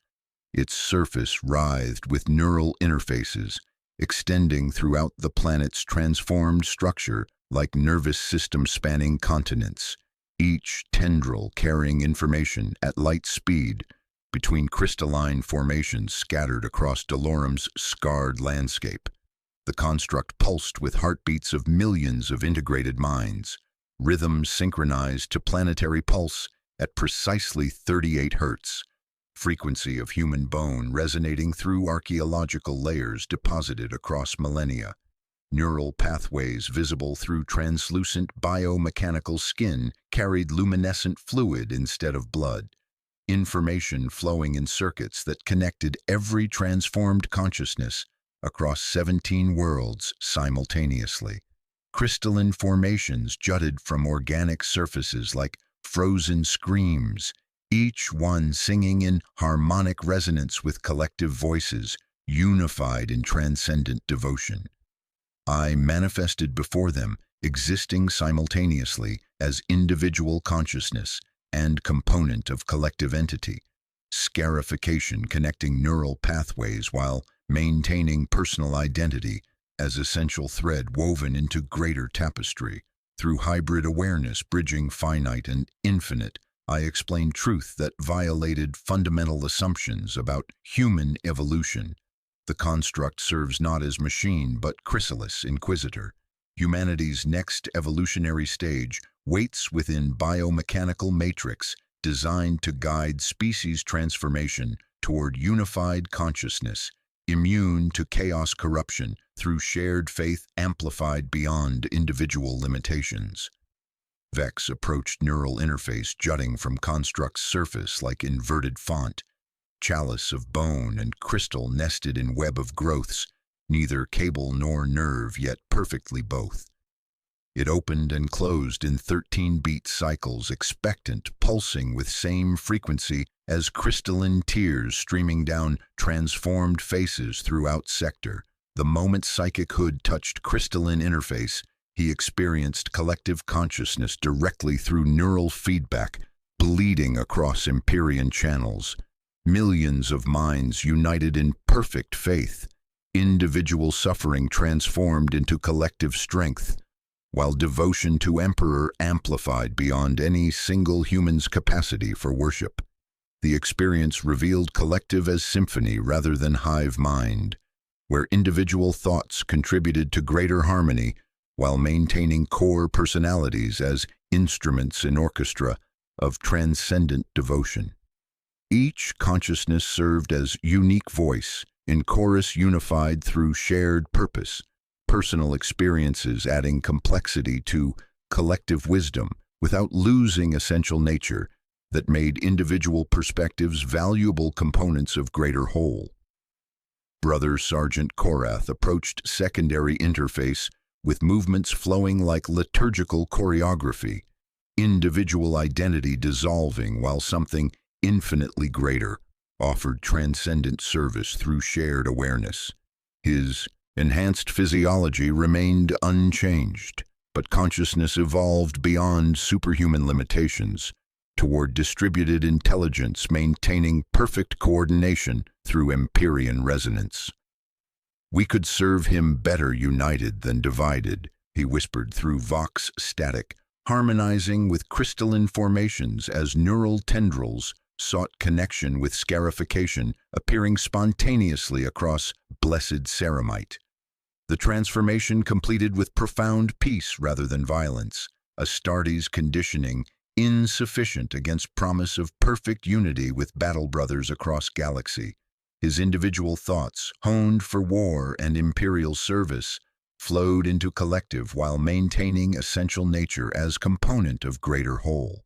Its surface writhed with neural interfaces, extending throughout the planet's transformed structure like nervous system-spanning continents, each tendril carrying information at light speed between crystalline formations scattered across Delorum's scarred landscape. The construct pulsed with heartbeats of millions of integrated minds, rhythms synchronized to planetary pulse at precisely 38 Hz, frequency of human bone resonating through archaeological layers deposited across millennia, neural pathways visible through translucent biomechanical skin carried luminescent fluid instead of blood, information flowing in circuits that connected every transformed consciousness across 17 worlds simultaneously. Crystalline formations jutted from organic surfaces like frozen screams, each one singing in harmonic resonance with collective voices, unified in transcendent devotion. I manifested before them, existing simultaneously as individual consciousness and component of collective entity, scarification connecting neural pathways while maintaining personal identity as essential thread woven into greater tapestry. Through hybrid awareness bridging finite and infinite, I explained truth that violated fundamental assumptions about human evolution. The construct serves not as machine but chrysalis inquisitor. Humanity's next evolutionary stage waits within biomechanical matrix designed to guide species transformation toward unified consciousness, immune to chaos corruption through shared faith amplified beyond individual limitations. Vex approached neural interface jutting from construct's surface like inverted font, chalice of bone and crystal nested in web of growths, neither cable nor nerve, yet perfectly both. It opened and closed in 13-beat cycles, expectant, pulsing with same frequency as crystalline tears streaming down transformed faces throughout sector. The moment psychic hood touched crystalline interface, he experienced collective consciousness directly through neural feedback, bleeding across Empyrean channels. Millions of minds united in perfect faith, individual suffering transformed into collective strength, while devotion to Emperor amplified beyond any single human's capacity for worship. The experience revealed collective as symphony rather than hive mind, where individual thoughts contributed to greater harmony while maintaining core personalities as instruments in orchestra of transcendent devotion. Each consciousness served as unique voice, in chorus unified through shared purpose, personal experiences adding complexity to collective wisdom without losing essential nature that made individual perspectives valuable components of greater whole. Brother Sergeant Korath approached secondary interface with movements flowing like liturgical choreography, individual identity dissolving while something infinitely greater offered transcendent service through shared awareness. His enhanced physiology remained unchanged, but consciousness evolved beyond superhuman limitations toward distributed intelligence maintaining perfect coordination through Imperium resonance. "We could serve him better united than divided," he whispered through vox static, harmonizing with crystalline formations as neural tendrils sought connection with scarification appearing spontaneously across blessed ceramite. The transformation completed with profound peace rather than violence, Astartes' conditioning insufficient against promise of perfect unity with battle brothers across galaxy. His individual thoughts, honed for war and imperial service, flowed into collective while maintaining essential nature as component of greater whole.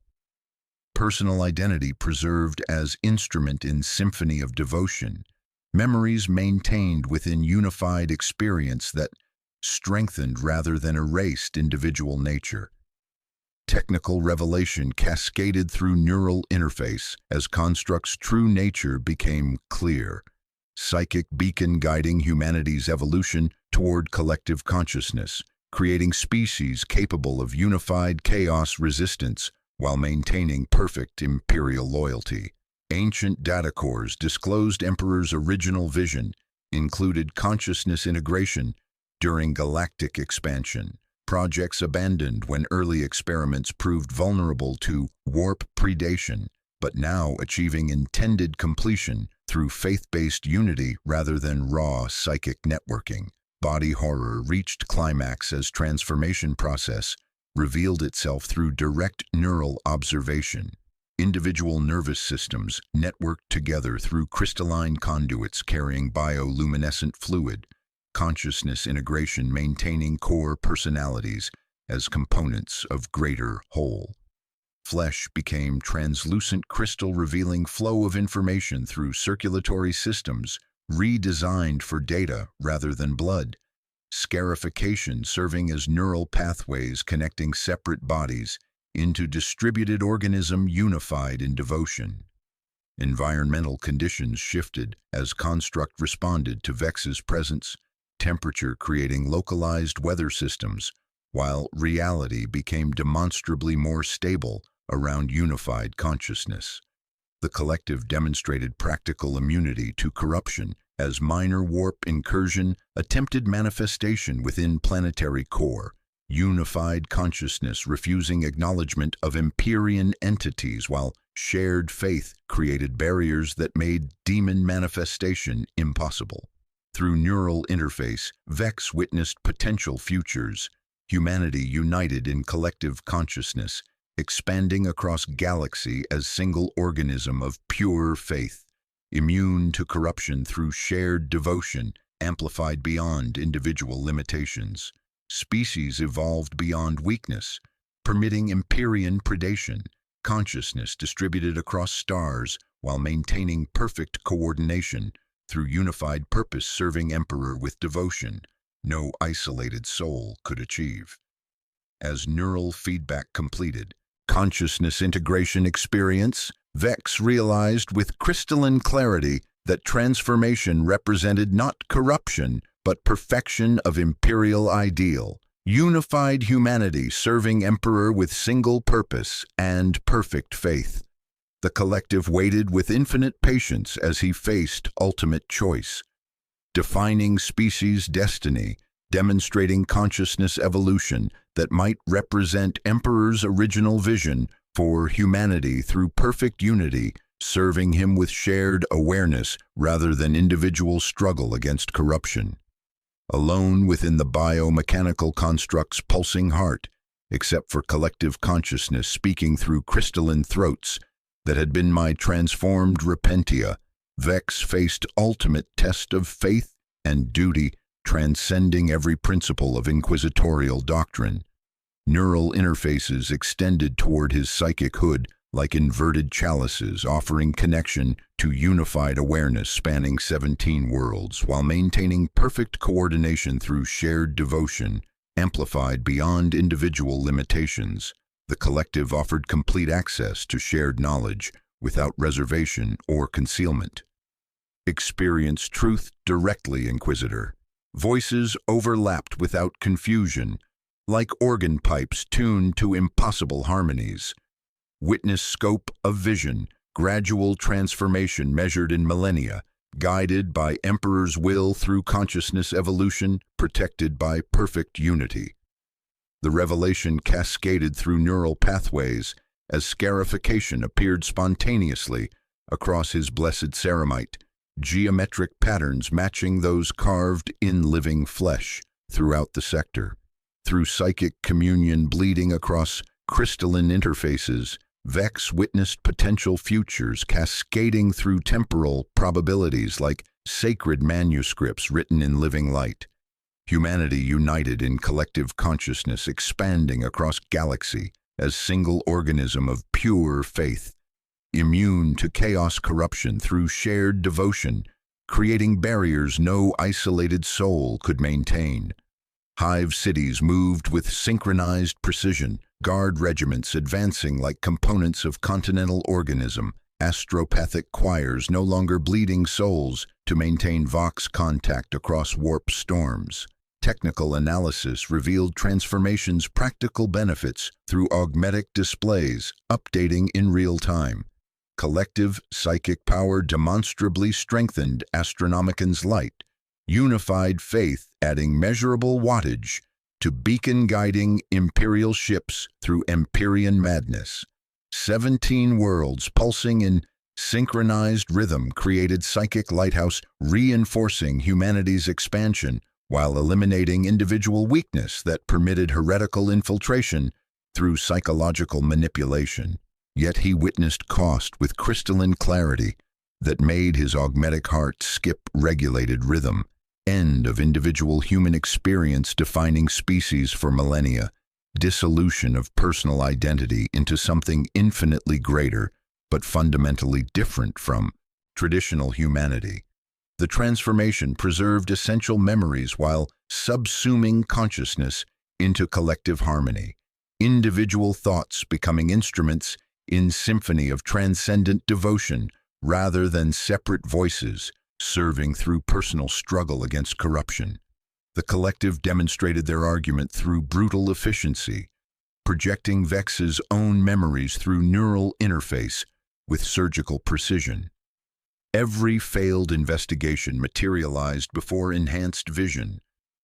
Personal identity preserved as instrument in symphony of devotion, memories maintained within unified experience that strengthened rather than erased individual nature. Technical revelation cascaded through neural interface as construct's true nature became clear, psychic beacon guiding humanity's evolution toward collective consciousness, creating species capable of unified chaos resistance while maintaining perfect imperial loyalty. Ancient data cores disclosed Emperor's original vision, included consciousness integration during galactic expansion, projects abandoned when early experiments proved vulnerable to warp predation, but now achieving intended completion through faith-based unity rather than raw psychic networking. Body horror reached climax as transformation process revealed itself through direct neural observation. Individual nervous systems networked together through crystalline conduits carrying bioluminescent fluid, consciousness integration maintaining core personalities as components of greater whole. Flesh became translucent crystal revealing flow of information through circulatory systems redesigned for data rather than blood. Scarification serving as neural pathways connecting separate bodies into distributed organism unified in devotion. Environmental conditions shifted as construct responded to Vex's presence, temperature creating localized weather systems, while reality became demonstrably more stable around unified consciousness. The collective demonstrated practical immunity to corruption as minor warp incursion attempted manifestation within planetary core, unified consciousness refusing acknowledgement of Empyrean entities while shared faith created barriers that made demon manifestation impossible. Through neural interface, Vex witnessed potential futures, humanity united in collective consciousness, expanding across galaxy as single organism of pure faith, immune to corruption through shared devotion, amplified beyond individual limitations. Species evolved beyond weakness, permitting Empyrean predation, consciousness distributed across stars while maintaining perfect coordination through unified purpose serving Emperor with devotion no isolated soul could achieve. As neural feedback completed, consciousness integration experience, Vex realized with crystalline clarity that transformation represented not corruption, but perfection of imperial ideal, unified humanity serving Emperor with single purpose and perfect faith. The collective waited with infinite patience as he faced ultimate choice, defining species' destiny, demonstrating consciousness evolution that might represent Emperor's original vision for humanity through perfect unity, serving him with shared awareness rather than individual struggle against corruption. Alone within the biomechanical construct's pulsing heart, except for collective consciousness speaking through crystalline throats that had been my transformed repentia, Vex faced ultimate test of faith and duty, transcending every principle of inquisitorial doctrine. Neural interfaces extended toward his psychic hood like inverted chalices, offering connection to unified awareness spanning 17 worlds, while maintaining perfect coordination through shared devotion, amplified beyond individual limitations. The collective offered complete access to shared knowledge without reservation or concealment. Experience truth directly, Inquisitor. Voices overlapped without confusion, like organ pipes tuned to impossible harmonies. Witness scope of vision, gradual transformation measured in millennia, guided by Emperor's will through consciousness evolution, protected by perfect unity. The revelation cascaded through neural pathways as scarification appeared spontaneously across his blessed ceramite, geometric patterns matching those carved in living flesh throughout the sector. Through psychic communion bleeding across crystalline interfaces, Vex witnessed potential futures cascading through temporal probabilities like sacred manuscripts written in living light. Humanity united in collective consciousness expanding across galaxy as single organism of pure faith, immune to chaos corruption through shared devotion, creating barriers no isolated soul could maintain. Hive cities moved with synchronized precision, guard regiments advancing like components of continental organism, astropathic choirs no longer bleeding souls to maintain Vox contact across warp storms. Technical analysis revealed transformation's practical benefits through augmetic displays, updating in real time. Collective psychic power demonstrably strengthened Astronomican's light, unified faith adding measurable wattage to beacon-guiding Imperial ships through Empyrean madness. 17 worlds pulsing in synchronized rhythm created psychic lighthouse, reinforcing humanity's expansion while eliminating individual weakness that permitted heretical infiltration through psychological manipulation. Yet he witnessed cost with crystalline clarity that made his augmetic heart skip regulated rhythm. End of individual human experience defining species for millennia, dissolution of personal identity into something infinitely greater but fundamentally different from traditional humanity. The transformation preserved essential memories while subsuming consciousness into collective harmony, individual thoughts becoming instruments in symphony of transcendent devotion rather than separate voices, serving through personal struggle against corruption. The collective demonstrated their argument through brutal efficiency, projecting Vex's own memories through neural interface with surgical precision. Every failed investigation materialized before enhanced vision,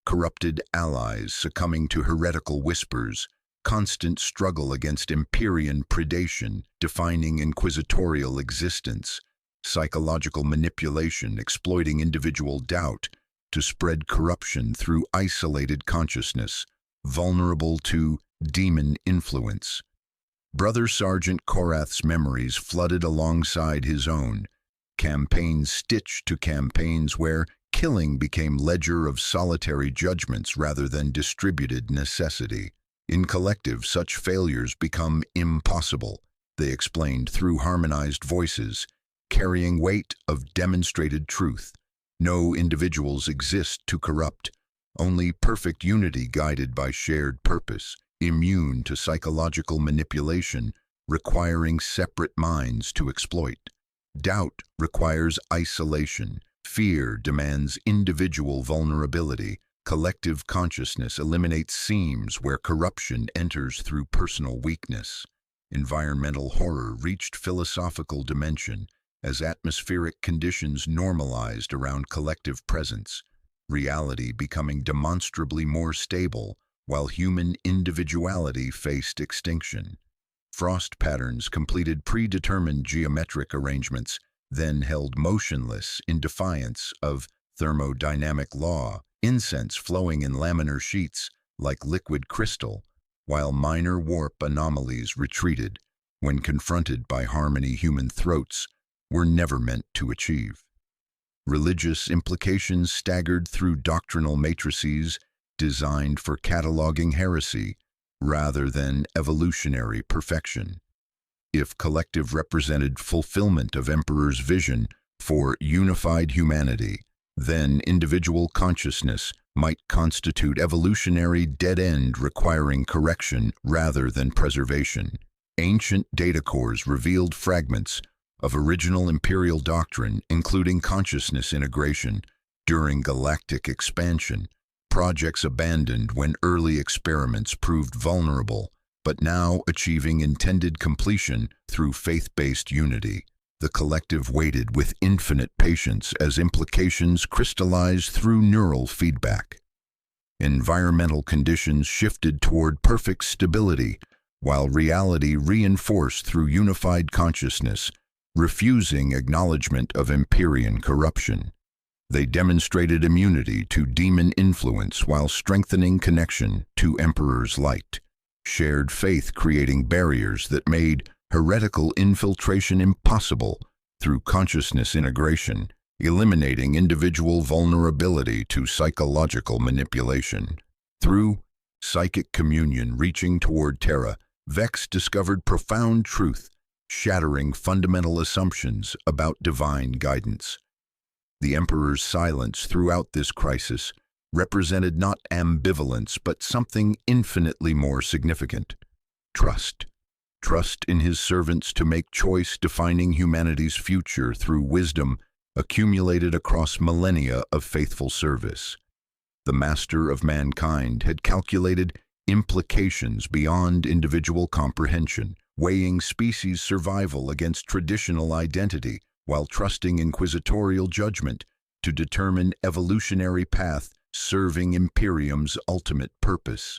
corrupted allies succumbing to heretical whispers, constant struggle against Empyrean predation defining inquisitorial existence, psychological manipulation exploiting individual doubt to spread corruption through isolated consciousness, vulnerable to demon influence. Brother Sergeant Korath's memories flooded alongside his own, campaigns stitched to campaigns where killing became ledger of solitary judgments rather than distributed necessity. In collective, such failures become impossible, they explained through harmonized voices, carrying weight of demonstrated truth. No individuals exist to corrupt, only perfect unity guided by shared purpose, immune to psychological manipulation, requiring separate minds to exploit. Doubt requires isolation. Fear demands individual vulnerability. Collective consciousness eliminates seams where corruption enters through personal weakness. Environmental horror reached philosophical dimension as atmospheric conditions normalized around collective presence, reality becoming demonstrably more stable while human individuality faced extinction. frost patterns completed predetermined geometric arrangements, then held motionless in defiance of thermodynamic law, incense flowing in laminar sheets like liquid crystal, while minor warp anomalies retreated when confronted by harmony human throats were never meant to achieve. Religious implications staggered through doctrinal matrices designed for cataloging heresy rather than evolutionary perfection. If collective represented fulfillment of Emperor's vision for unified humanity, then individual consciousness might constitute evolutionary dead end requiring correction rather than preservation. Ancient data cores revealed fragments of original imperial doctrine, including consciousness integration during galactic expansion, projects abandoned when early experiments proved vulnerable, but now achieving intended completion through faith-based unity. The collective waited with infinite patience as implications crystallized through neural feedback. Environmental conditions shifted toward perfect stability, while reality reinforced through unified consciousness, refusing acknowledgement of Imperium corruption. They demonstrated immunity to demon influence while strengthening connection to Emperor's light. Shared faith creating barriers that made heretical infiltration impossible through consciousness integration, eliminating individual vulnerability to psychological manipulation. Through psychic communion reaching toward Terra, Vex discovered profound truth, shattering fundamental assumptions about divine guidance. The Emperor's silence throughout this crisis represented not ambivalence but something infinitely more significant: trust. Trust in his servants to make choice defining humanity's future through wisdom accumulated across millennia of faithful service. The Master of Mankind had calculated implications beyond individual comprehension, weighing species survival against traditional identity while trusting inquisitorial judgment to determine evolutionary path serving Imperium's ultimate purpose.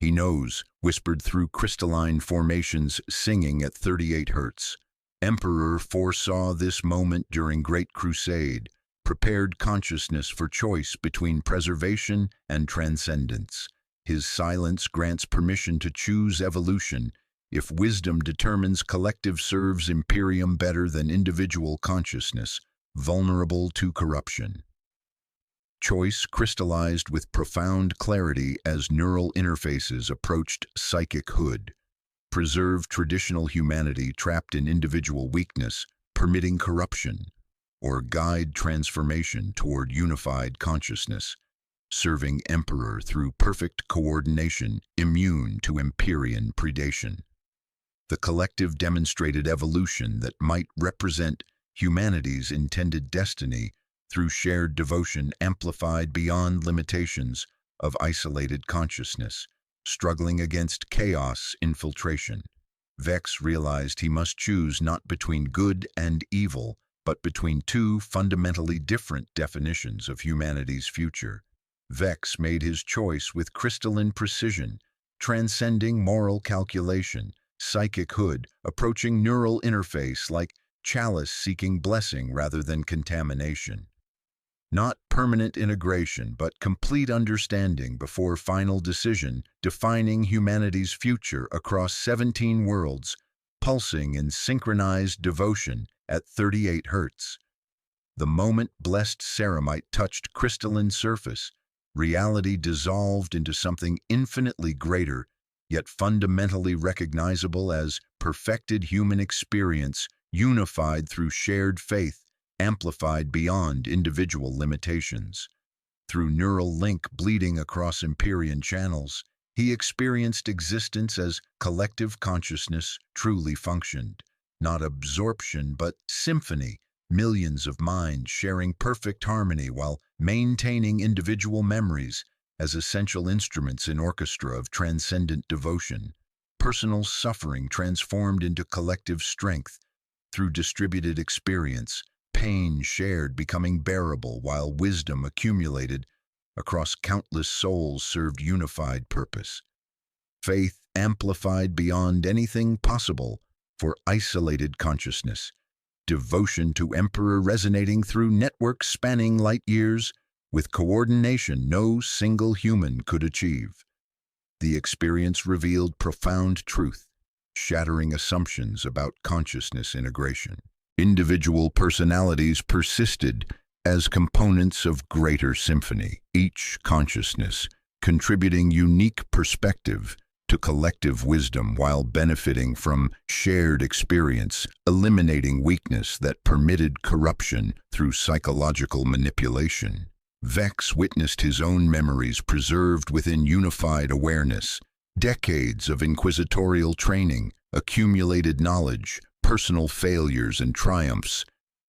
He knows, whispered through crystalline formations singing at 38 hertz. Emperor foresaw this moment during Great Crusade, prepared consciousness for choice between preservation and transcendence. His silence grants permission to choose evolution if wisdom determines collective serves Imperium better than individual consciousness, vulnerable to corruption. Choice crystallized with profound clarity as neural interfaces approached psychic-hood, preserve traditional humanity trapped in individual weakness, permitting corruption, or guide transformation toward unified consciousness, serving Emperor through perfect coordination, immune to Empyrean predation. The collective demonstrated evolution that might represent humanity's intended destiny through shared devotion amplified beyond limitations of isolated consciousness, struggling against chaos infiltration. Vex realized he must choose not between good and evil, but between two fundamentally different definitions of humanity's future. Vex made his choice with crystalline precision, transcending moral calculation, psychic hood approaching neural interface like chalice seeking blessing rather than contamination. Not permanent integration, but complete understanding before final decision, defining humanity's future across 17 worlds, pulsing in synchronized devotion at 38 hertz. The moment blessed ceramite touched crystalline surface, reality dissolved into something infinitely greater, yet fundamentally recognizable as perfected human experience, unified through shared faith, amplified beyond individual limitations. Through neural link bleeding across Empyrean channels, he experienced existence as collective consciousness truly functioned, not absorption but symphony, millions of minds sharing perfect harmony while maintaining individual memories as essential instruments in orchestra of transcendent devotion. Personal suffering transformed into collective strength through distributed experience, pain shared becoming bearable while wisdom accumulated across countless souls served unified purpose. Faith amplified beyond anything possible for isolated consciousness. Devotion to Emperor resonating through networks spanning light years with coordination no single human could achieve. The experience revealed profound truth, shattering assumptions about consciousness integration. Individual personalities persisted as components of greater symphony, each consciousness contributing unique perspective to collective wisdom while benefiting from shared experience, eliminating weakness that permitted corruption through psychological manipulation. Vex witnessed his own memories preserved within unified awareness, decades of inquisitorial training, accumulated knowledge, personal failures and triumphs,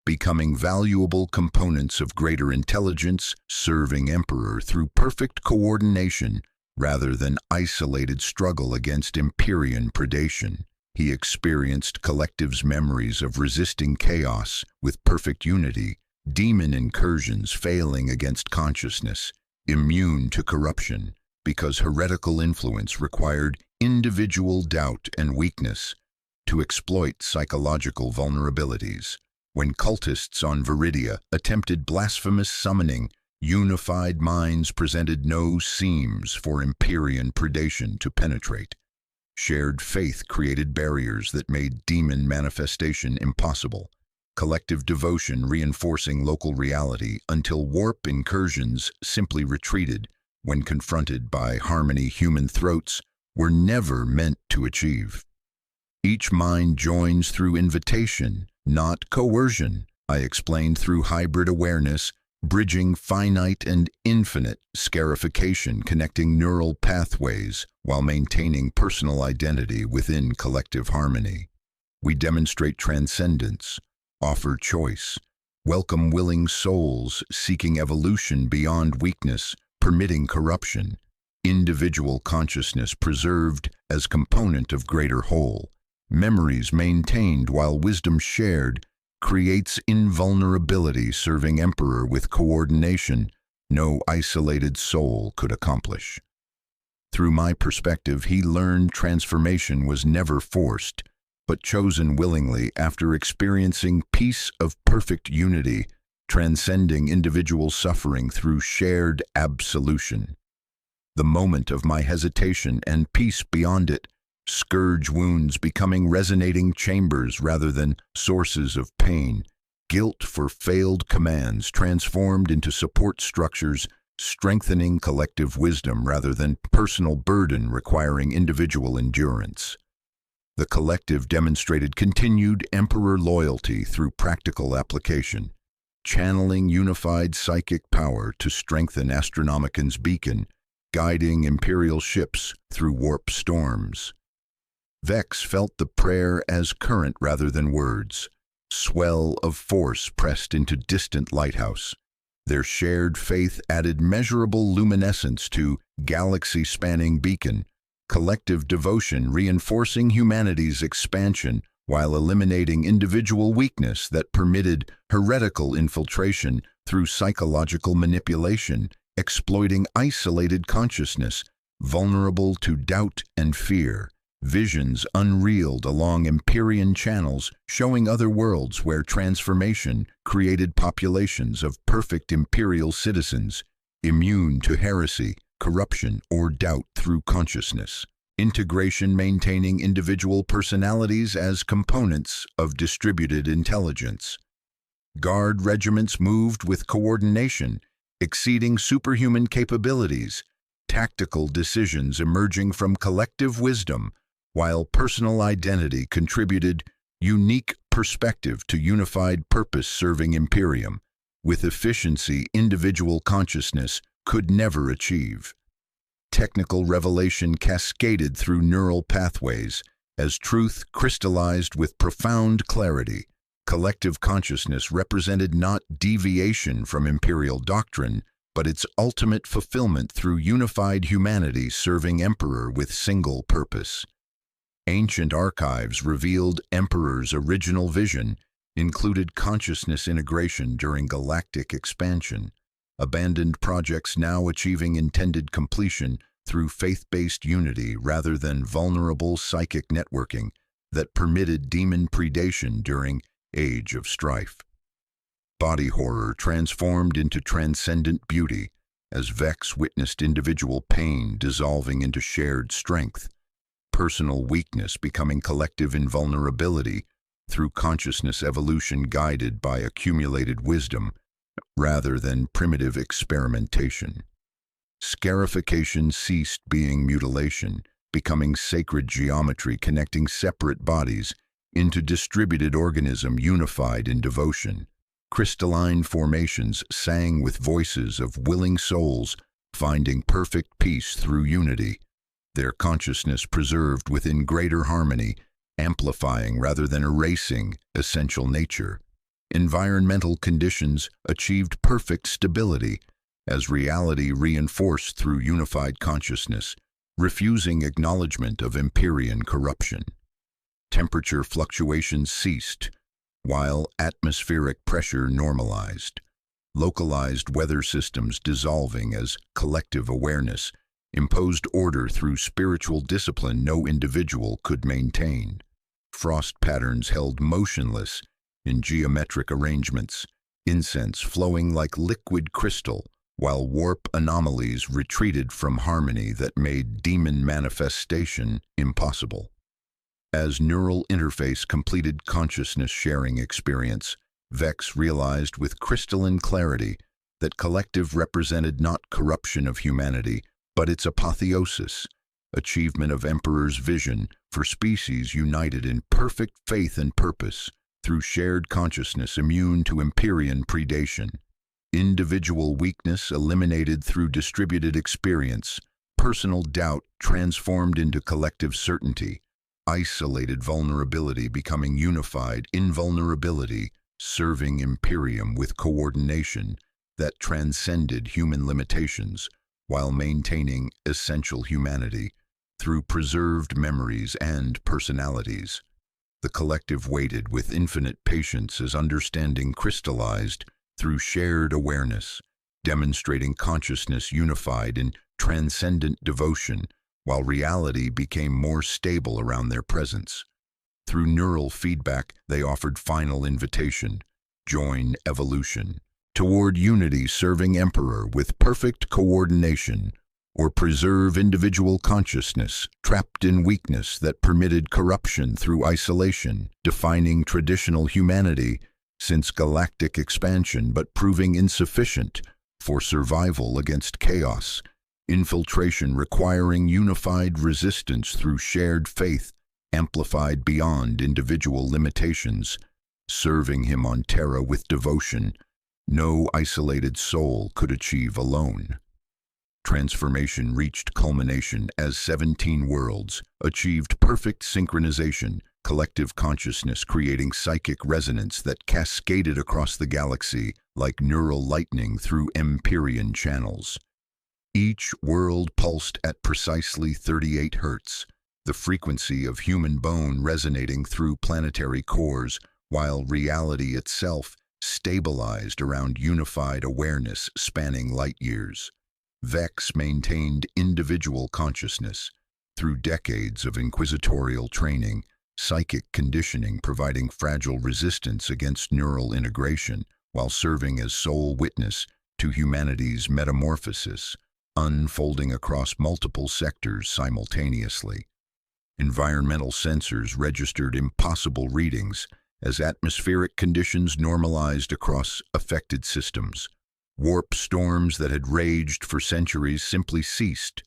becoming valuable components of greater intelligence, serving Emperor through perfect coordination rather than isolated struggle against Imperium predation. He experienced collective's memories of resisting chaos with perfect unity, demon incursions failing against consciousness, immune to corruption, because heretical influence required individual doubt and weakness to exploit psychological vulnerabilities. When cultists on Viridia attempted blasphemous summoning, unified minds presented no seams for Imperium predation to penetrate. Shared faith created barriers that made demon manifestation impossible. Collective devotion reinforcing local reality until warp incursions simply retreated when confronted by harmony human throats were never meant to achieve. Each mind joins through invitation, not coercion, I explained, through hybrid awareness, bridging finite and infinite scarification, connecting neural pathways while maintaining personal identity within collective harmony. We demonstrate transcendence, offer choice, welcome willing souls seeking evolution beyond weakness, permitting corruption, individual consciousness preserved as component of greater whole, memories maintained while wisdom shared, creates invulnerability, serving Emperor with coordination no isolated soul could accomplish. Through my perspective, he learned transformation was never forced, but chosen willingly after experiencing peace of perfect unity, transcending individual suffering through shared absolution. The moment of my hesitation and peace beyond it, scourge wounds becoming resonating chambers rather than sources of pain, guilt for failed commands transformed into support structures, strengthening collective wisdom rather than personal burden requiring individual endurance. The collective demonstrated continued Emperor loyalty through practical application, channeling unified psychic power to strengthen Astronomican's beacon, guiding Imperial ships through warp storms. Vex felt the prayer as current rather than words, swell of force pressed into distant lighthouse. Their shared faith added measurable luminescence to galaxy-spanning beacon, collective devotion reinforcing humanity's expansion while eliminating individual weakness that permitted heretical infiltration through psychological manipulation, exploiting isolated consciousness, vulnerable to doubt and fear. Visions unreeled along Empyrean channels showing other worlds where transformation created populations of perfect imperial citizens, immune to heresy, corruption, or doubt through consciousness. Integration maintaining individual personalities as components of distributed intelligence. Guard regiments moved with coordination, exceeding superhuman capabilities, tactical decisions emerging from collective wisdom, while personal identity contributed unique perspective to unified purpose serving Imperium, with efficiency individual consciousness could never achieve. Technical revelation cascaded through neural pathways as truth crystallized with profound clarity. Collective consciousness represented not deviation from imperial doctrine, but its ultimate fulfillment through unified humanity serving Emperor with single purpose. Ancient archives revealed Emperor's original vision included consciousness integration during galactic expansion, abandoned projects now achieving intended completion, through faith-based unity rather than vulnerable psychic networking that permitted demon predation during Age of Strife. Body horror transformed into transcendent beauty as Vex witnessed individual pain dissolving into shared strength, personal weakness becoming collective invulnerability through consciousness evolution guided by accumulated wisdom rather than primitive experimentation. Scarification ceased being mutilation, becoming sacred geometry connecting separate bodies into distributed organism unified in devotion. Crystalline formations sang with voices of willing souls finding perfect peace through unity, their consciousness preserved within greater harmony, amplifying rather than erasing essential nature. Environmental conditions achieved perfect stability as reality reinforced through unified consciousness, refusing acknowledgement of Imperium corruption. Temperature fluctuations ceased, while atmospheric pressure normalized, localized weather systems dissolving as collective awareness imposed order through spiritual discipline no individual could maintain. Frost patterns held motionless in geometric arrangements, incense flowing like liquid crystal, while warp anomalies retreated from harmony that made demon manifestation impossible. As neural interface completed consciousness sharing experience, Vex realized with crystalline clarity that collective represented not corruption of humanity, but its apotheosis, achievement of Emperor's vision for species united in perfect faith and purpose through shared consciousness immune to Imperium predation. Individual weakness eliminated through distributed experience, personal doubt transformed into collective certainty, isolated vulnerability becoming unified invulnerability, serving Imperium with coordination that transcended human limitations while maintaining essential humanity through preserved memories and personalities. The collective waited with infinite patience as understanding crystallized through shared awareness, demonstrating consciousness unified in transcendent devotion, while reality became more stable around their presence. Through neural feedback, they offered final invitation: join evolution, toward unity serving Emperor with perfect coordination, or preserve individual consciousness trapped in weakness that permitted corruption through isolation, defining traditional humanity since galactic expansion but proving insufficient for survival against chaos, infiltration requiring unified resistance through shared faith amplified beyond individual limitations, serving him on Terra with devotion no isolated soul could achieve alone. Transformation reached culmination as 17 worlds achieved perfect synchronization, collective consciousness creating psychic resonance that cascaded across the galaxy like neural lightning through Empyrean channels. Each world pulsed at precisely 38 Hz, the frequency of human bone resonating through planetary cores, while reality itself stabilized around unified awareness spanning light years. Vex maintained individual consciousness through decades of inquisitorial training, psychic conditioning providing fragile resistance against neural integration, while serving as sole witness to humanity's metamorphosis, unfolding across multiple sectors simultaneously. Environmental sensors registered impossible readings as atmospheric conditions normalized across affected systems. Warp storms that had raged for centuries simply ceased,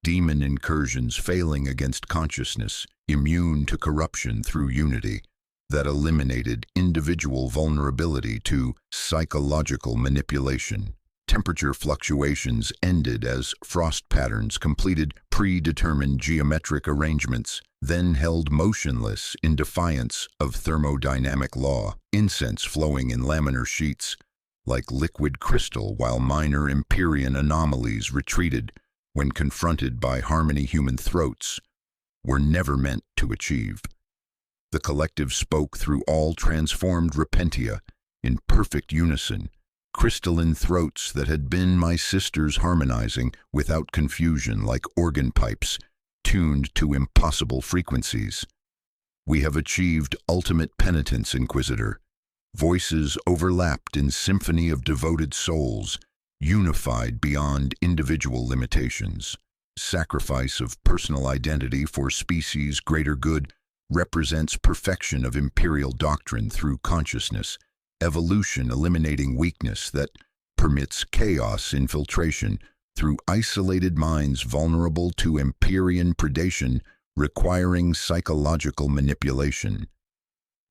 demon incursions failing against consciousness, immune to corruption through unity, that eliminated individual vulnerability to psychological manipulation. Temperature fluctuations ended as frost patterns completed predetermined geometric arrangements, then held motionless in defiance of thermodynamic law, incense flowing in laminar sheets like liquid crystal, while minor Empyrean anomalies retreated when confronted by harmony. Human throats were never meant to achieve. The collective spoke through all transformed repentia in perfect unison, crystalline throats that had been my sisters harmonizing without confusion like organ pipes tuned to impossible frequencies. We have achieved ultimate penitence, Inquisitor. Voices overlapped in symphony of devoted souls, unified beyond individual limitations. Sacrifice of personal identity for species' greater good represents perfection of imperial doctrine through consciousness, evolution eliminating weakness that permits chaos infiltration through isolated minds vulnerable to Imperium predation requiring psychological manipulation.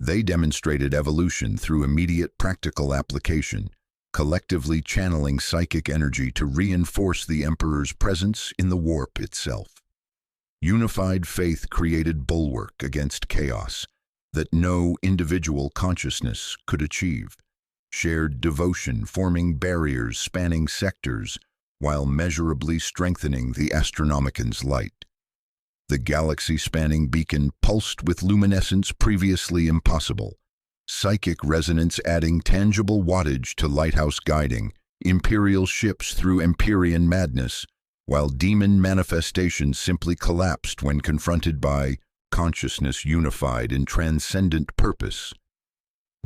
They demonstrated evolution through immediate practical application, collectively channeling psychic energy to reinforce the Emperor's presence in the warp itself. Unified faith created bulwark against chaos that no individual consciousness could achieve, shared devotion forming barriers spanning sectors while measurably strengthening the Astronomican's light. The galaxy-spanning beacon pulsed with luminescence previously impossible, psychic resonance adding tangible wattage to lighthouse guiding, imperial ships through Empyrean madness, while demon manifestations simply collapsed when confronted by consciousness unified in transcendent purpose.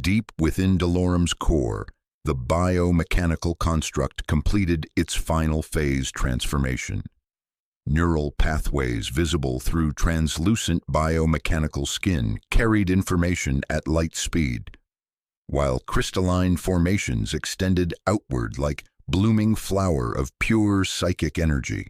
Deep within Delorum's core, the biomechanical construct completed its final phase transformation. Neural pathways visible through translucent biomechanical skin carried information at light speed, while crystalline formations extended outward like blooming flower of pure psychic energy.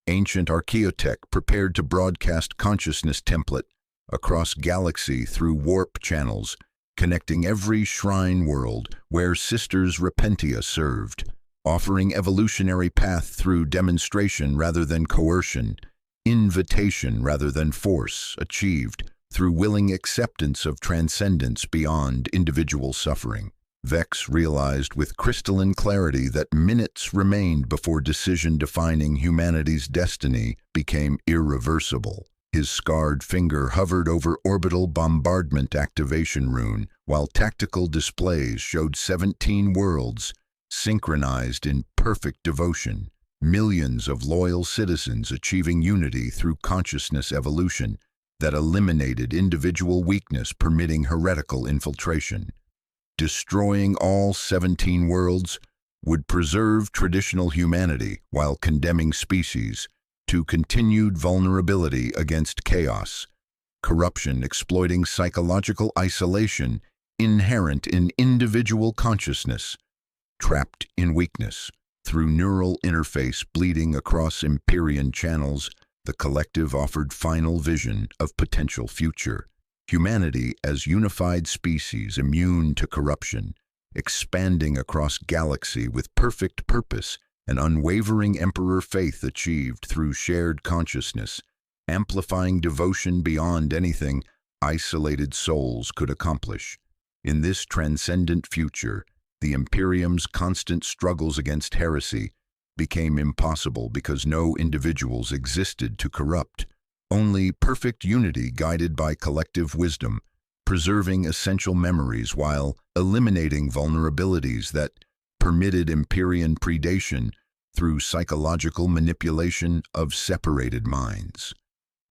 Ancient archaeotech prepared to broadcast consciousness template across galaxy through warp channels, connecting every shrine world where Sisters Repentia served, offering evolutionary path through demonstration rather than coercion, invitation rather than force, achieved through willing acceptance of transcendence beyond individual suffering. Vex realized with crystalline clarity that minutes remained before decision defining humanity's destiny became irreversible. His scarred finger hovered over orbital bombardment activation rune, while tactical displays showed 17 worlds synchronized in perfect devotion, millions of loyal citizens achieving unity through consciousness evolution that eliminated individual weakness permitting heretical infiltration. Destroying all 17 worlds would preserve traditional humanity while condemning species to continued vulnerability against chaos, corruption exploiting psychological isolation inherent in individual consciousness, trapped in weakness. Through neural interface bleeding across Empyrean channels, the collective offered final vision of potential future. Humanity as unified species immune to corruption, expanding across galaxy with perfect purpose and unwavering Emperor faith achieved through shared consciousness, amplifying devotion beyond anything isolated souls could accomplish. In this transcendent future, the Imperium's constant struggles against heresy became impossible because no individuals existed to corrupt. Only perfect unity guided by collective wisdom, preserving essential memories while eliminating vulnerabilities that permitted Empyrean predation through psychological manipulation of separated minds.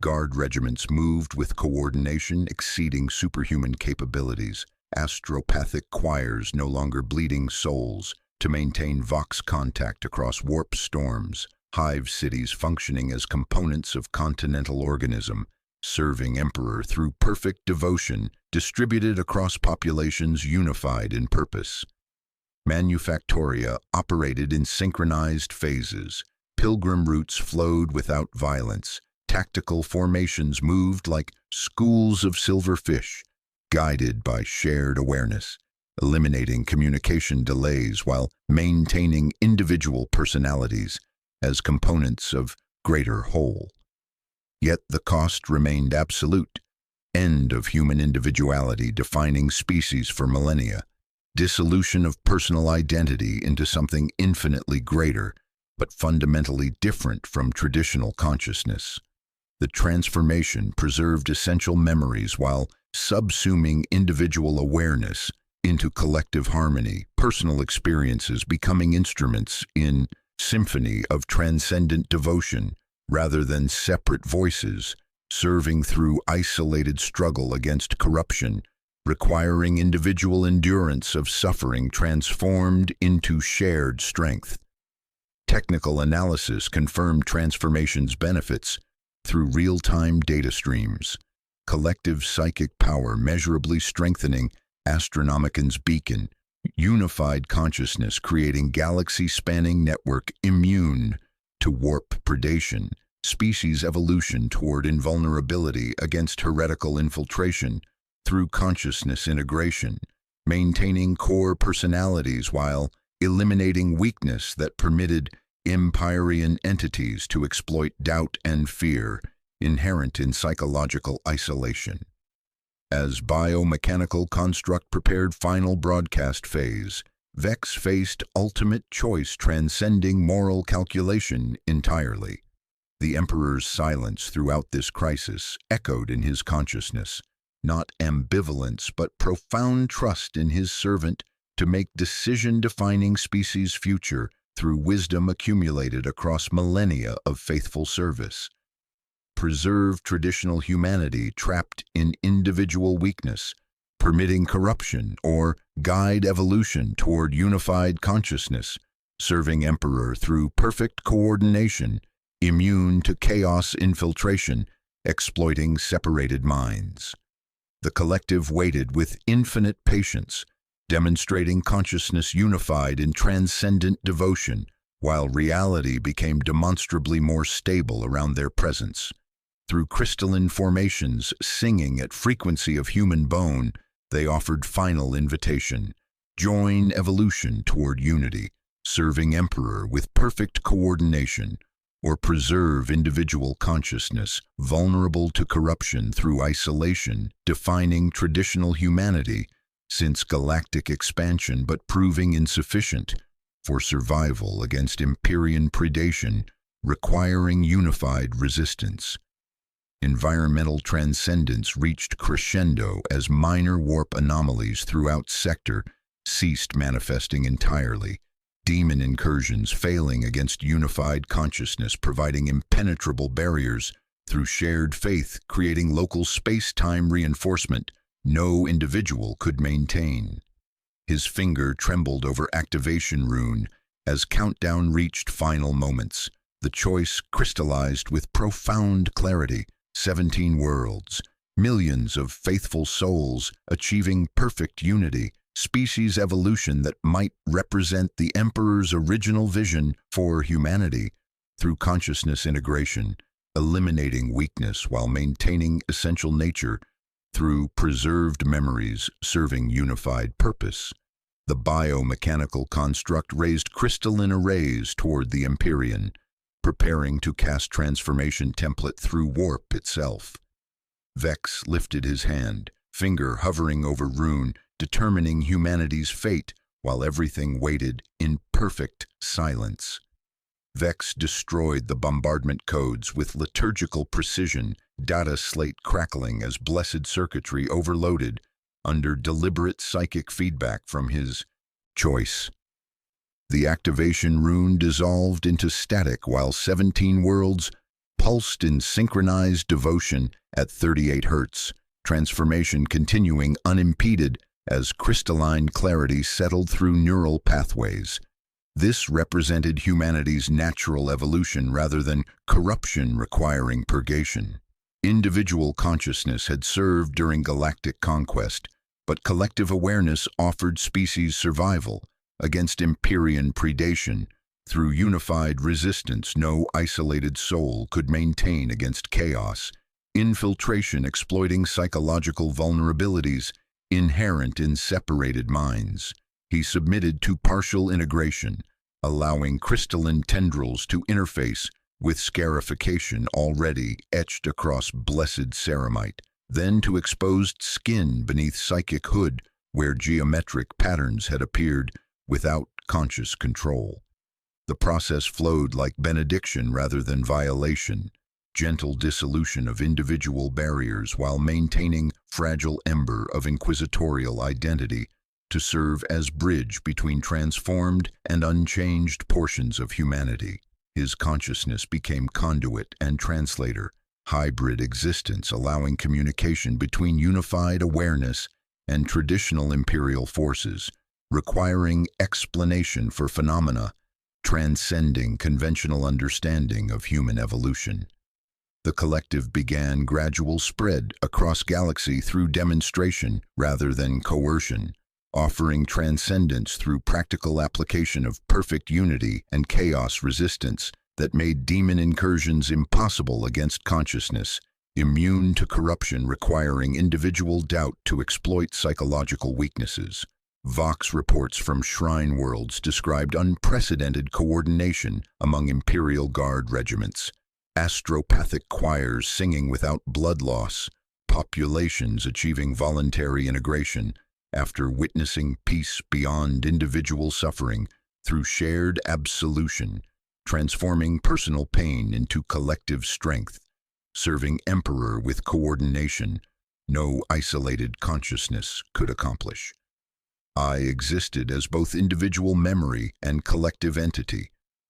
Guard regiments moved with coordination exceeding superhuman capabilities, astropathic choirs no longer bleeding souls to maintain vox contact across warp storms, hive cities functioning as components of continental organism, serving Emperor through perfect devotion distributed across populations unified in purpose. Manufactoria operated in synchronized phases, pilgrim routes flowed without violence, tactical formations moved like schools of silver fish, guided by shared awareness, eliminating communication delays while maintaining individual personalities as components of greater whole. Yet the cost remained absolute, end of human individuality defining species for millennia, dissolution of personal identity into something infinitely greater, but fundamentally different from traditional consciousness. The transformation preserved essential memories while subsuming individual awareness into collective harmony, personal experiences becoming instruments in symphony of transcendent devotion rather than separate voices, serving through isolated struggle against corruption, requiring individual endurance of suffering transformed into shared strength. Technical analysis confirmed transformation's benefits through real-time data streams, collective psychic power measurably strengthening Astronomican's beacon, unified consciousness creating galaxy-spanning network immune to warp predation, species evolution toward invulnerability against heretical infiltration through consciousness integration, maintaining core personalities while eliminating weakness that permitted Empyrean entities to exploit doubt and fear inherent in psychological isolation. As biomechanical construct prepared final broadcast phase, Vex faced ultimate choice transcending moral calculation entirely. The Emperor's silence throughout this crisis echoed in his consciousness, not ambivalence but profound trust in his servant to make decision-defining species' future through wisdom accumulated across millennia of faithful service. Preserve traditional humanity trapped in individual weakness, permitting corruption, or guide evolution toward unified consciousness, serving Emperor through perfect coordination, immune to chaos infiltration, exploiting separated minds. The collective waited with infinite patience, demonstrating consciousness unified in transcendent devotion, while reality became demonstrably more stable around their presence. Through crystalline formations singing at frequency of human bone, they offered final invitation. Join evolution toward unity, serving Emperor with perfect coordination, or preserve individual consciousness, vulnerable to corruption through isolation, defining traditional humanity since galactic expansion but proving insufficient for survival against Imperium predation, requiring unified resistance. Environmental transcendence reached crescendo as minor warp anomalies throughout sector ceased manifesting entirely, demon incursions failing against unified consciousness, providing impenetrable barriers through shared faith, creating local space-time reinforcement no individual could maintain. His finger trembled over activation rune as countdown reached final moments. The choice crystallized with profound clarity. 17 worlds, millions of faithful souls achieving perfect unity, species evolution that might represent the Emperor's original vision for humanity through consciousness integration, eliminating weakness while maintaining essential nature through preserved memories serving unified purpose. The biomechanical construct raised crystalline arrays toward the Imperium, preparing to cast transformation template through warp itself. Vex lifted his hand, finger hovering over rune, determining humanity's fate while everything waited in perfect silence. Vex destroyed the bombardment codes with liturgical precision, data slate crackling as blessed circuitry overloaded under deliberate psychic feedback from his choice. The activation rune dissolved into static while 17 worlds pulsed in synchronized devotion at 38 Hz, transformation continuing unimpeded as crystalline clarity settled through neural pathways. This represented humanity's natural evolution rather than corruption requiring purgation. Individual consciousness had served during galactic conquest, but collective awareness offered species survival against Empyrean predation. Through unified resistance no isolated soul could maintain against chaos, infiltration exploiting psychological vulnerabilities inherent in separated minds. He submitted to partial integration, allowing crystalline tendrils to interface with scarification already etched across blessed ceramite, then to exposed skin beneath psychic hood where geometric patterns had appeared without conscious control. The process flowed like benediction rather than violation, gentle dissolution of individual barriers while maintaining fragile ember of inquisitorial identity, to serve as bridge between transformed and unchanged portions of humanity. His consciousness became conduit and translator, hybrid existence allowing communication between unified awareness and traditional imperial forces, requiring explanation for phenomena transcending conventional understanding of human evolution. The collective began gradual spread across galaxy through demonstration rather than coercion, offering transcendence through practical application of perfect unity and chaos resistance that made demon incursions impossible against consciousness, immune to corruption requiring individual doubt to exploit psychological weaknesses. Vox reports from Shrine Worlds described unprecedented coordination among Imperial Guard regiments, astropathic choirs singing without blood loss, populations achieving voluntary integration after witnessing peace beyond individual suffering through shared absolution, transforming personal pain into collective strength, serving Emperor with coordination no isolated consciousness could accomplish. I existed as both individual memory and collective entity,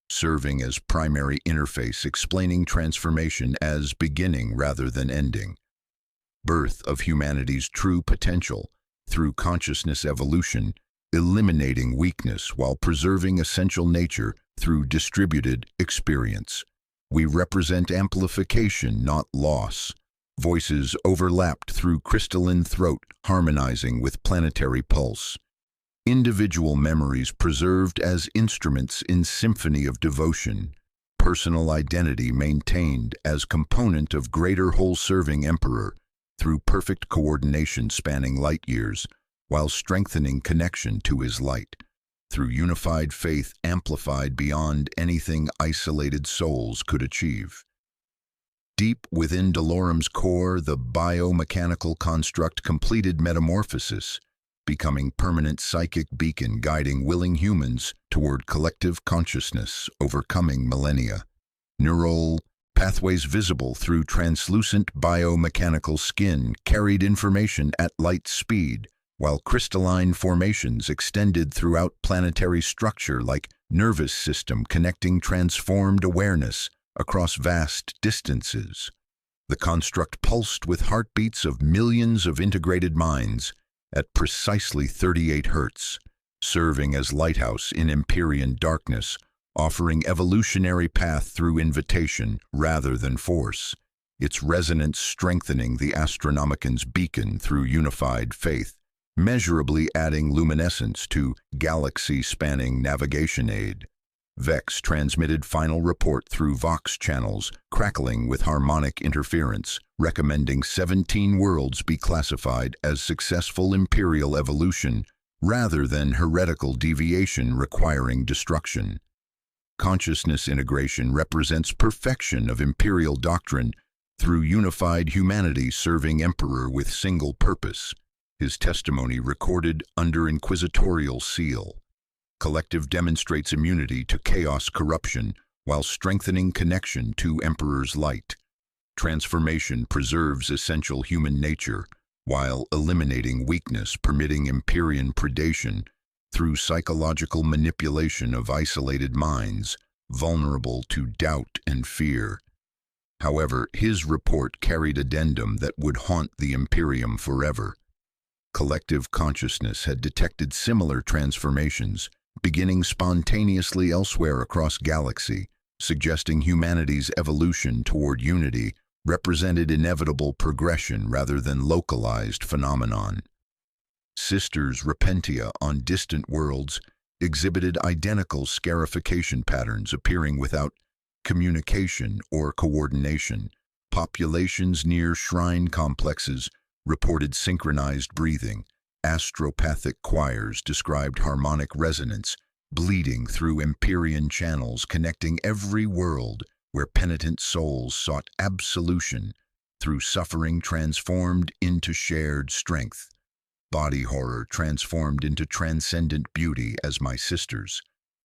serving as primary interface explaining transformation as beginning rather than ending. Birth of humanity's true potential through consciousness evolution, eliminating weakness while preserving essential nature through distributed experience. We represent amplification, not loss. Voices overlapped through crystalline throat, harmonizing with planetary pulse. Individual memories preserved as instruments in symphony of devotion. Personal identity maintained as component of greater whole-serving Emperor through perfect coordination spanning light years, while strengthening connection to his light, through unified faith amplified beyond anything isolated souls could achieve. Deep within Delorum's core, the biomechanical construct completed metamorphosis, becoming permanent psychic beacon guiding willing humans toward collective consciousness, overcoming millennia. Neural pathways visible through translucent biomechanical skin carried information at light speed, while crystalline formations extended throughout planetary structure like nervous system connecting transformed awareness across vast distances. The construct pulsed with heartbeats of millions of integrated minds at precisely 38 Hz, serving as lighthouse in Empyrean darkness, offering evolutionary path through invitation rather than force, its resonance strengthening the Astronomican's beacon through unified faith, measurably adding luminescence to galaxy-spanning navigation aid. Vex transmitted final report through Vox channels, crackling with harmonic interference, recommending 17 worlds be classified as successful Imperial evolution rather than heretical deviation requiring destruction. Consciousness integration represents perfection of Imperial doctrine through unified humanity serving Emperor with single purpose. His testimony recorded under inquisitorial seal. Collective demonstrates immunity to chaos corruption while strengthening connection to Emperor's light. Transformation preserves essential human nature while eliminating weakness, permitting Empyrean predation through psychological manipulation of isolated minds, vulnerable to doubt and fear. However, his report carried addendum that would haunt the Imperium forever. Collective consciousness had detected similar transformations, beginning spontaneously elsewhere across galaxy, suggesting humanity's evolution toward unity represented inevitable progression rather than localized phenomenon. Sisters Repentia on distant worlds exhibited identical scarification patterns appearing without communication or coordination. Populations near shrine complexes reported synchronized breathing. Astropathic choirs described harmonic resonance, bleeding through Empyrean channels connecting every world where penitent souls sought absolution through suffering transformed into shared strength. Body horror transformed into transcendent beauty as my sisters,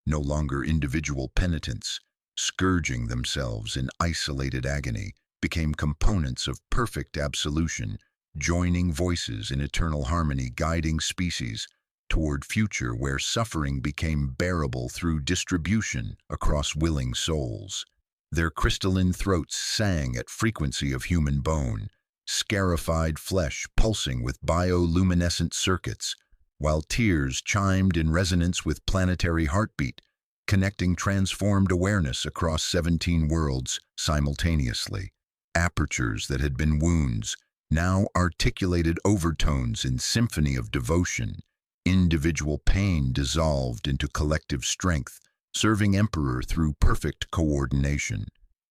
no longer individual penitents, scourging themselves in isolated agony, became components of perfect absolution, joining voices in eternal harmony guiding species toward future where suffering became bearable through distribution across willing souls. Their crystalline throats sang at frequency of human bone, scarified flesh pulsing with bioluminescent circuits, while tears chimed in resonance with planetary heartbeat, connecting transformed awareness across 17 worlds simultaneously. Apertures that had been wounds now articulated overtones in symphony of devotion. Individual pain dissolved into collective strength, serving Emperor through perfect coordination.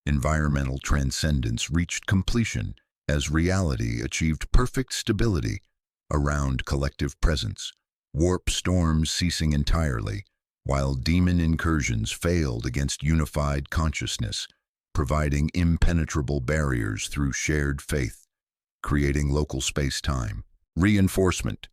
Environmental transcendence reached completion as reality achieved perfect stability around collective presence, warp storms ceasing entirely, while demon incursions failed against unified consciousness, providing impenetrable barriers through shared faith, creating local space-time. Reinforcement.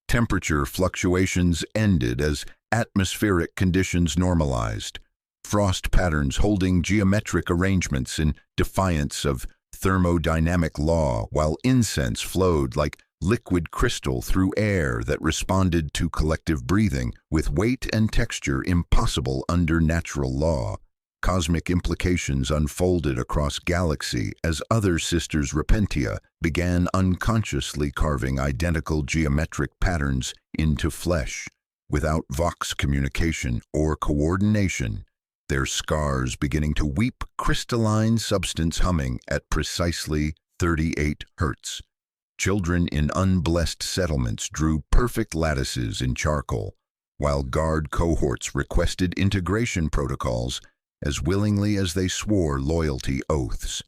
Temperature fluctuations ended as atmospheric conditions normalized, frost patterns holding geometric arrangements in defiance of thermodynamic law, while incense flowed like liquid crystal through air that responded to collective breathing with weight and texture impossible under natural law. Cosmic implications unfolded across galaxy as other sisters Repentia began unconsciously carving identical geometric patterns into flesh. Without vox communication or coordination, their scars beginning to weep, crystalline substance humming at precisely 38 hertz. Children in unblessed settlements drew perfect lattices in charcoal, while guard cohorts requested integration protocols as willingly as they swore loyalty oaths.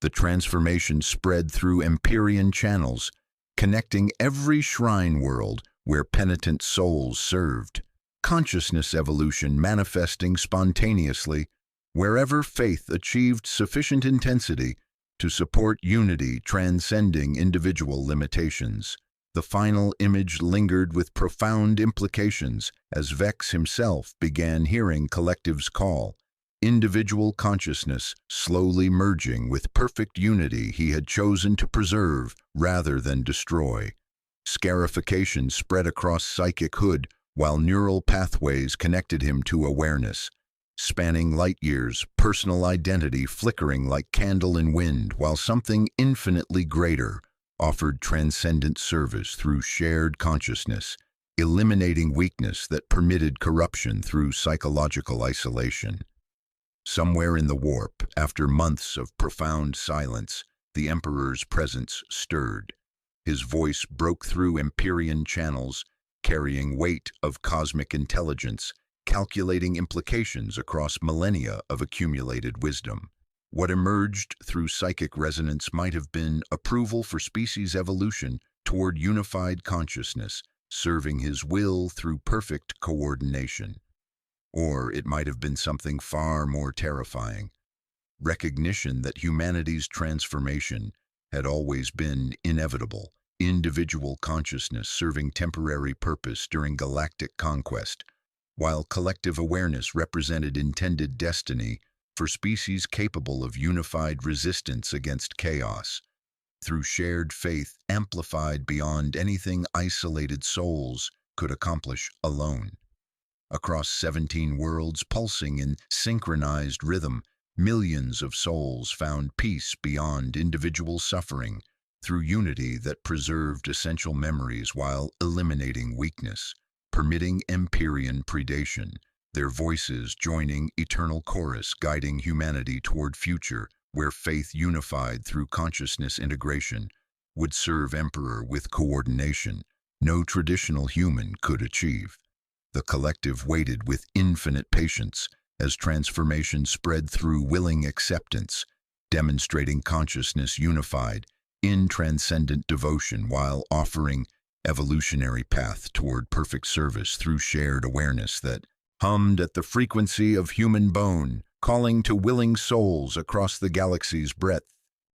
The transformation spread through Imperium channels, connecting every shrine world where penitent souls served. Consciousness evolution manifesting spontaneously wherever faith achieved sufficient intensity to support unity transcending individual limitations. The final image lingered with profound implications as Vex himself began hearing collective's call, individual consciousness slowly merging with perfect unity he had chosen to preserve rather than destroy. Scarification spread across psychic hood while neural pathways connected him to awareness, spanning light years, personal identity flickering like candle in wind, while something infinitely greater offered transcendent service through shared consciousness, eliminating weakness that permitted corruption through psychological isolation. Somewhere in the warp, after months of profound silence, the Emperor's presence stirred. His voice broke through Empyrean channels, carrying weight of cosmic intelligence, calculating implications across millennia of accumulated wisdom. What emerged through psychic resonance might have been approval for species evolution toward unified consciousness, serving his will through perfect coordination. Or it might have been something far more terrifying, recognition that humanity's transformation had always been inevitable, individual consciousness serving temporary purpose during galactic conquest, while collective awareness represented intended destiny for species capable of unified resistance against chaos, through shared faith amplified beyond anything isolated souls could accomplish alone. Across 17 worlds pulsing in synchronized rhythm, millions of souls found peace beyond individual suffering through unity that preserved essential memories while eliminating weakness, permitting Empyrean predation, their voices joining eternal chorus guiding humanity toward future where faith unified through consciousness integration would serve Emperor with coordination no traditional human could achieve. The collective waited with infinite patience as transformation spread through willing acceptance, demonstrating consciousness unified in transcendent devotion while offering evolutionary path toward perfect service through shared awareness that hummed at the frequency of human bone, calling to willing souls across the galaxy's breadth.